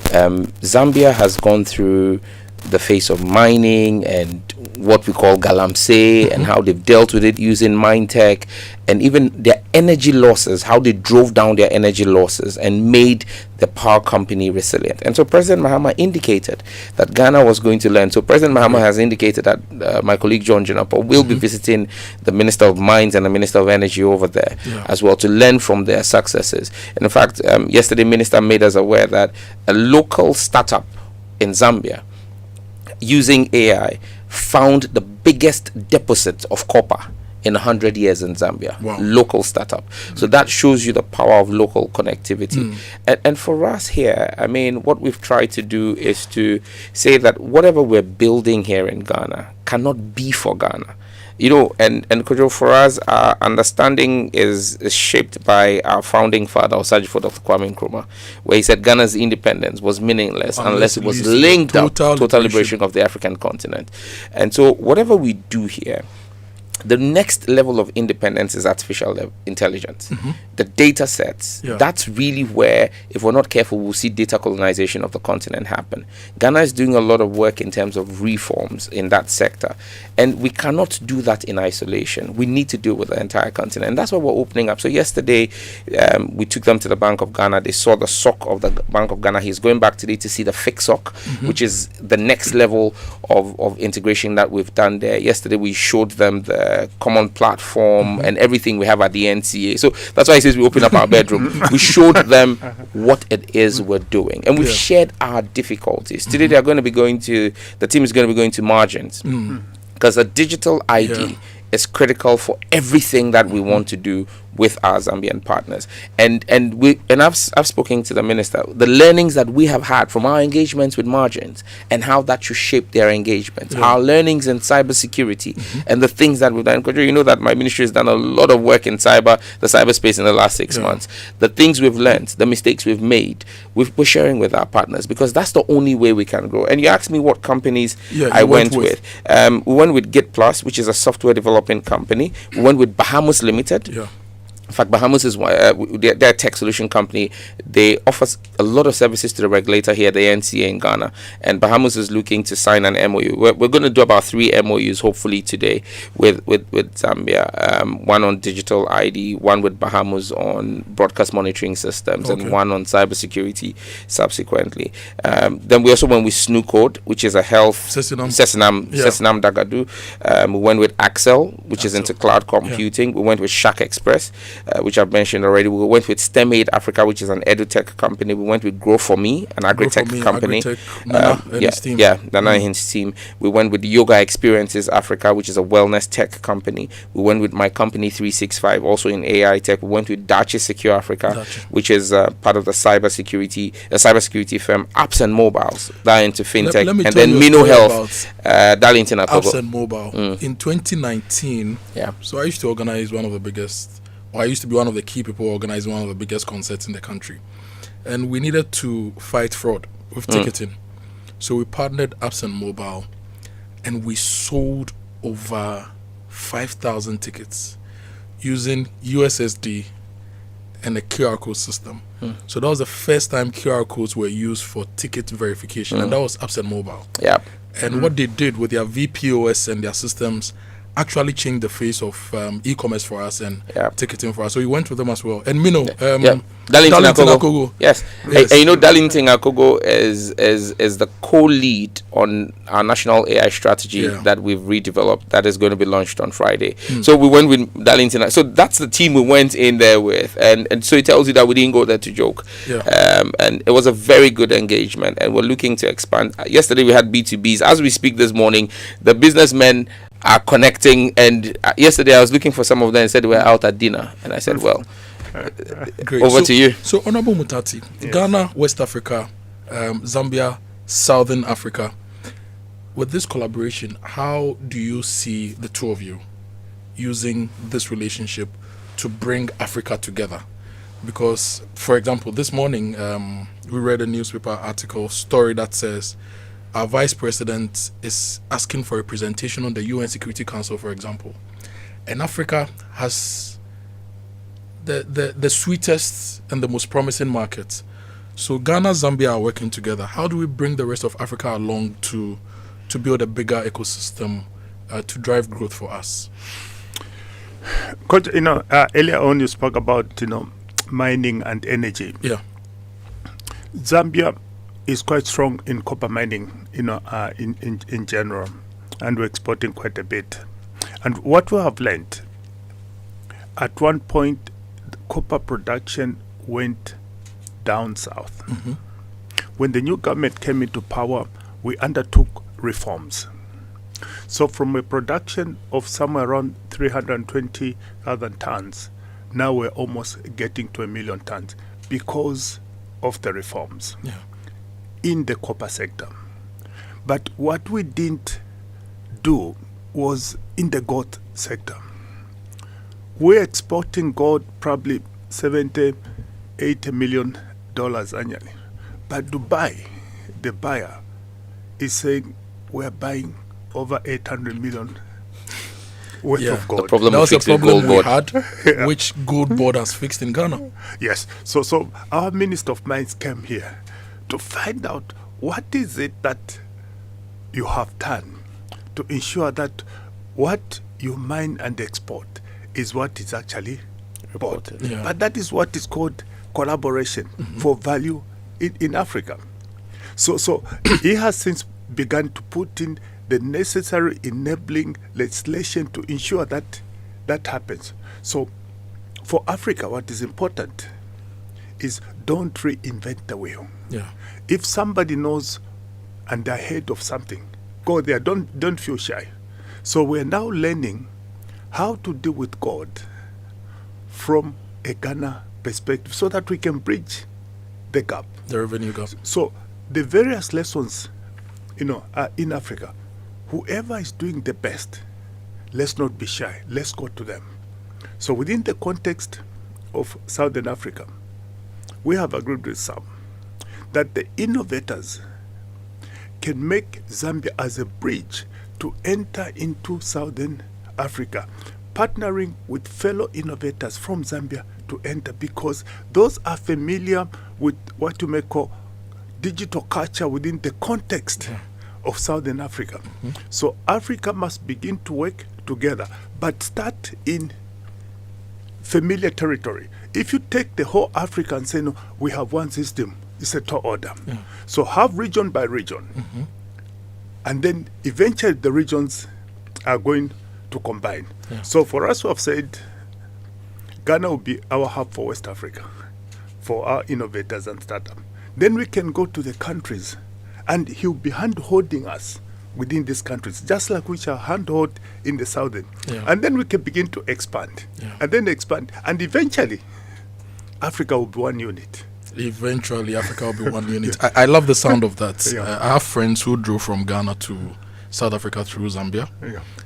Zambia has gone through the phase of mining and what we call galamsey, and how they've dealt with it using mine tech, and even their energy losses, how they drove down their energy losses and made the power company resilient. And so President Mahama indicated that Ghana was going to learn. So President Mahama has indicated that my colleague John Jinapa will be visiting the Minister of Mines and the Minister of Energy over there as well to learn from their successes. And in fact, yesterday Minister made us aware that a local startup in Zambia using AI found the biggest deposit of copper in 100 years in Zambia. Local startup. So that shows you the power of local connectivity. And for us here, I mean, what we've tried to do is to say that whatever we're building here in Ghana cannot be for Ghana. You know, and Kojo, for us, our understanding is shaped by our founding father, Osajifo Dr. Kwame Nkrumah, where he said Ghana's independence was meaningless unless it was linked up to total liberation of the African continent. And so whatever we do here, the next level of independence is artificial intelligence. The data sets, that's really where, if we're not careful, we'll see data colonization of the continent happen. Ghana is doing a lot of work in terms of reforms in that sector, and we cannot do that in isolation. We need to do it with the entire continent, and that's why we're opening up. So yesterday, we took them to the Bank of Ghana. They saw the SOC of the Bank of Ghana. He's going back today to see the fixed SOC, which is the next level of integration that we've done there. Yesterday, we showed them the common platform and everything we have at the NCA. So that's why he says we open up our bedroom. We showed them what it is we're doing, and we've shared our difficulties. Today the team is going to be going to margins, because a digital ID is critical for everything that we want to do with our Zambian partners. And I've spoken to the minister, the learnings that we have had from our engagements with margins and how that should shape their engagements, our learnings in cybersecurity and the things that we've done. You know that my ministry has done a lot of work in the cyberspace in the last 6 months. The things we've learned, the mistakes we've made, we're sharing with our partners, because that's the only way we can grow. And you asked me what companies I went with. We went with Git Plus, which is a software development company. We went with Bahamas Limited. In fact, Bahamas is their tech solution company. They offer a lot of services to the regulator here, the NCA in Ghana. And Bahamas is looking to sign an MOU. We're going to do about 3 MOUs, hopefully today, with Zambia. One on digital ID, one with Bahamas on broadcast monitoring systems, and one on cybersecurity subsequently. Then we also went with Snoocode, which is a health... Sesinam Dagadu. We went with Axel, which is into cloud computing. We went with Shack Express, which I've mentioned already. We went with STEMaid Africa, which is an edutech company. We went with Grow For Me, an agri-tech company. Nana and his team. We went with Yoga Experiences Africa, which is a wellness tech company. We went with My Company 365, also in AI tech. We went with Dachi Secure Africa, which is part of the cybersecurity firm. Apps and Mobiles, that into fintech. And then Mino Health, Darlington Akogo. Apps and Mobile. In 2019, so I used to organize one of the biggest... I used to be one of the key people organizing one of the biggest concerts in the country. And we needed to fight fraud with ticketing. So we partnered Apps and Mobile, and we sold over 5,000 tickets using USSD and a QR code system. So that was the first time QR codes were used for ticket verification, and that was Apps and Mobile. And what they did with their VPOS and their systems actually changed the face of e-commerce for us and ticketing for us. So we went with them as well. And Mino, Darlington Akogo. Yes. And you know, Darlington Akogo is the co-lead on our national AI strategy that we've redeveloped, that is going to be launched on Friday. So we went with Darlington. So that's the team we went in there with. And so it tells you that we didn't go there to joke. And it was a very good engagement, and we're looking to expand. Yesterday we had B2Bs. As we speak this morning, the businessmen are connecting, and yesterday I was looking for some of them and said we're out at dinner, and I said, well, over to you. So Honorable Mutati, Ghana, West Africa, Zambia, Southern Africa, with this collaboration, how do you see the two of you using this relationship to bring Africa together? Because, for example, this morning we read a newspaper story that says our vice president is asking for a presentation on the UN Security Council, for example. And Africa has the sweetest and the most promising markets. So Ghana, Zambia are working together. How do we bring the rest of Africa along to build a bigger ecosystem to drive growth for us? Coach, earlier on you spoke about, mining and energy. Yeah. Zambia is quite strong in copper mining, in general, and we're exporting quite a bit. And what we have learned, at one point, copper production went down south. Mm-hmm. When the new government came into power, we undertook reforms. So from a production of somewhere around 320,000 tons, now we're almost getting to 1 million tons because of the reforms in the copper sector. But what we didn't do was in the gold sector. We're exporting gold probably $70, $80 million annually. But Dubai, the buyer, is saying we're buying over 800 million worth of gold. The problem that was a problem we had, which gold board has fixed in Ghana. Yes. So our Minister of Mines came here to find out what is it that you have done to ensure that what you mine and export is what is actually reported. Yeah. But that is what is called collaboration for value in Africa. So he has since begun to put in the necessary enabling legislation to ensure that that happens. So for Africa, what is important is don't reinvent the wheel. Yeah. If somebody knows and they're ahead of something, go there. Don't feel shy. So we're now learning how to deal with God from a Ghana perspective so that we can bridge the gap. The revenue gap. So the various lessons, are in Africa. Whoever is doing the best, let's not be shy. Let's go to them. So within the context of Southern Africa, we have agreed with some that the innovators can make Zambia as a bridge to enter into Southern Africa, partnering with fellow innovators from Zambia to enter, because those are familiar with what you may call digital culture within the context of Southern Africa. So Africa must begin to work together, but start in familiar territory. If you take the whole Africa and say, no, we have one system, it's a tall order. So have region by region. And then eventually the regions are going to combine. So for us who have said Ghana will be our hub for West Africa, for our innovators and startups, then we can go to the countries and he'll be hand-holding us within these countries, just like we shall hand-hold in the southern. And then we can begin to expand, and then expand. And eventually, Africa will be one unit. Eventually, Africa will be one unit. I love the sound of that. I have friends who drove from Ghana to South Africa through Zambia,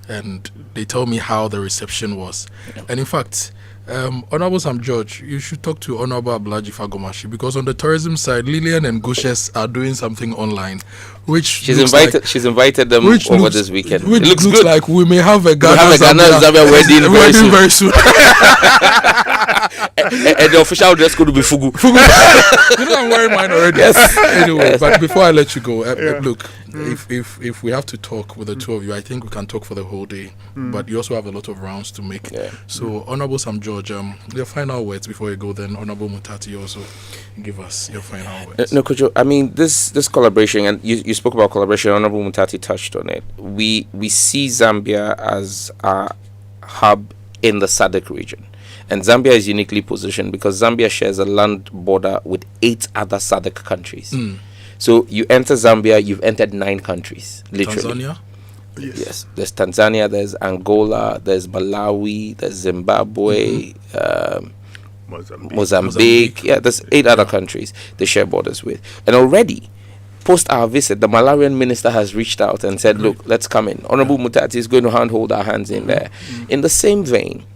and they tell me how the reception was. And in fact, Honorable Sam George, you should talk to Honorable Ablaji Fagomashi, because on the tourism side, Lillian and Goshes are doing something online, which she's invited them over this weekend. Which it looks good. Like we may have a Ghana Zambia wedding very soon. And the official dress code will be Fugu. I'm wearing mine already. Yes. Anyway, but before I let you go, look, if we have to talk with the two of you, I think we can talk for the whole day. But you also have a lot of rounds to make. So, Honorable Sam George, your final words before you go. Then, Honorable Mutati, also give us your final words. No, Kojo, I mean this collaboration, and you spoke about collaboration. Honorable Mutati touched on it. We see Zambia as a hub in the SADC region. And Zambia is uniquely positioned because Zambia shares a land border with 8 other SADC countries. So you enter Zambia, you've entered 9 countries, literally. Tanzania? Yes. There's Tanzania, there's Angola, there's Malawi, there's Zimbabwe, Mozambique. Yeah, there's 8 other countries they share borders with. And already, post our visit, the Malawian minister has reached out and said, look, let's come in. Honorable Mutati is going to handhold our hands in there. In the same vein,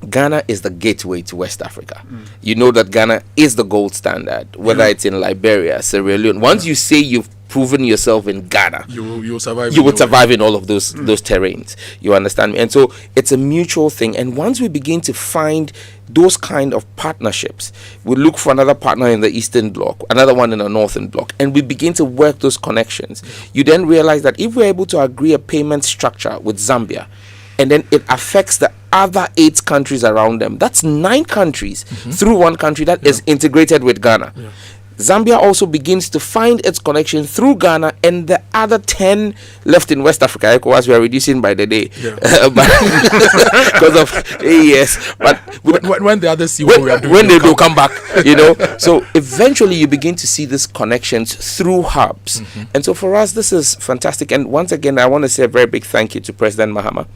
Ghana is the gateway to West Africa. You know that Ghana is the gold standard, whether it's in Liberia, Sierra Leone. Once you say you've proven yourself in Ghana, you will survive in all of those terrains. You understand me? And so it's a mutual thing. And once we begin to find those kind of partnerships, we look for another partner in the Eastern Bloc, another one in the Northern Bloc, and we begin to work those connections. You then realize that if we're able to agree a payment structure with Zambia, and then it affects the other 8 countries around them, that's 9 countries through one country that is integrated with Ghana. Zambia also begins to find its connection through Ghana and the other 10 left in West Africa. ECOWAS, we are reducing by the day because of AES. But when the others see what we are doing, when they do come back, you know. So eventually you begin to see these connections through hubs. And so for us, this is fantastic. And once again, I want to say a very big thank you to President Mahama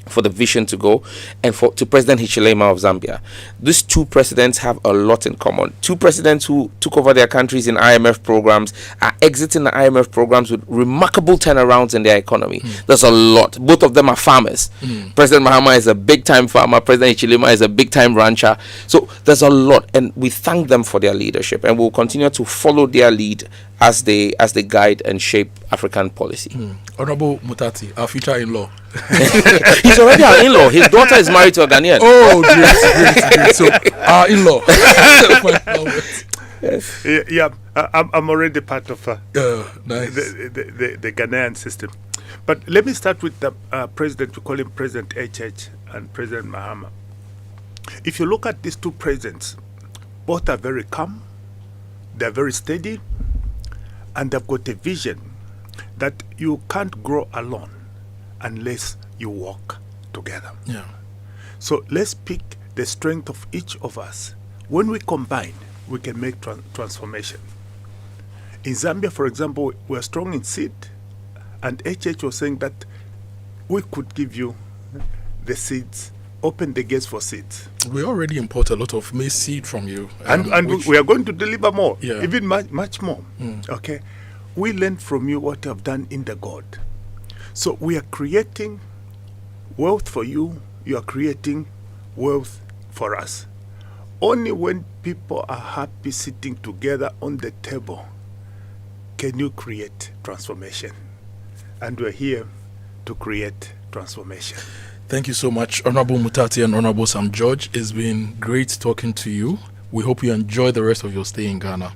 for the vision to go, and to President Hichilema of Zambia. These 2 presidents have a lot in common. 2 presidents who took over their countries in IMF programs are exiting the IMF programs with remarkable turnarounds in their economy. There's a lot. Both of them are farmers. President Mahama is a big-time farmer. President Hichilema is a big-time rancher. So there's a lot, and we thank them for their leadership, and we'll continue to follow their lead as they guide and shape African policy. Honorable Mutati, our future in-law. He's already our in-law. His daughter is married to a Ghanaian. Oh, great. So, our in-law. Yes. Yeah, I'm already part of nice. the Ghanaian system. But let me start with the president. We call him President HH and President Mahama. If you look at these 2 presidents, both are very calm, they're very steady, and they've got a vision that you can't grow alone unless you work together. Yeah. So let's pick the strength of each of us. When we combine, we can make transformation. In Zambia, for example, we're strong in seed, and HH was saying that we could give you the seeds, open the gates for seeds. We already import a lot of maize seed from you. And we are going to deliver more, Yeah. even much more. Okay. We learned from you what you have done in the God. So we are creating wealth for you. You are creating wealth for us. Only when people are happy sitting together on the table can you create transformation. And we're here to create transformation. Thank you so much, Honorable Mutati and Honorable Sam George. It's been great talking to you. We hope you enjoy the rest of your stay in Ghana.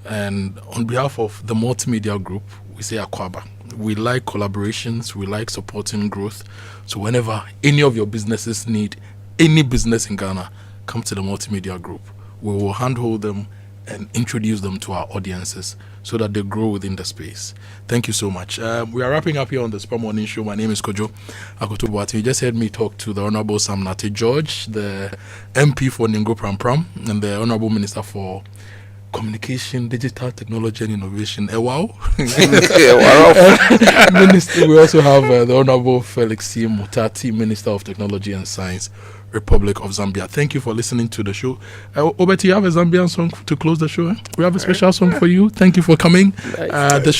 And on behalf of the Multimedia Group, we say Akwaba. We like collaborations, we like supporting growth. So whenever any of your businesses need any business in Ghana, come to the Multimedia Group. We will handhold them and introduce them to our audiences so that they grow within the space. Thank you so much. We are wrapping up here on the Super Morning Show. My name is Kojo Akoto Boateng. You just heard me talk to the Honorable Sam George, the MP for Ningo Pram Pram, and the Honorable Minister for Communication, Digital Technology and Innovation. Wow. Minister, we also have the Honorable Felix C. Mutati, Minister of Technology and Science, Republic of Zambia. Thank you for listening to the show. Obeti, you have a Zambian song to close the show? We have a special song for you. Thank you for coming. The show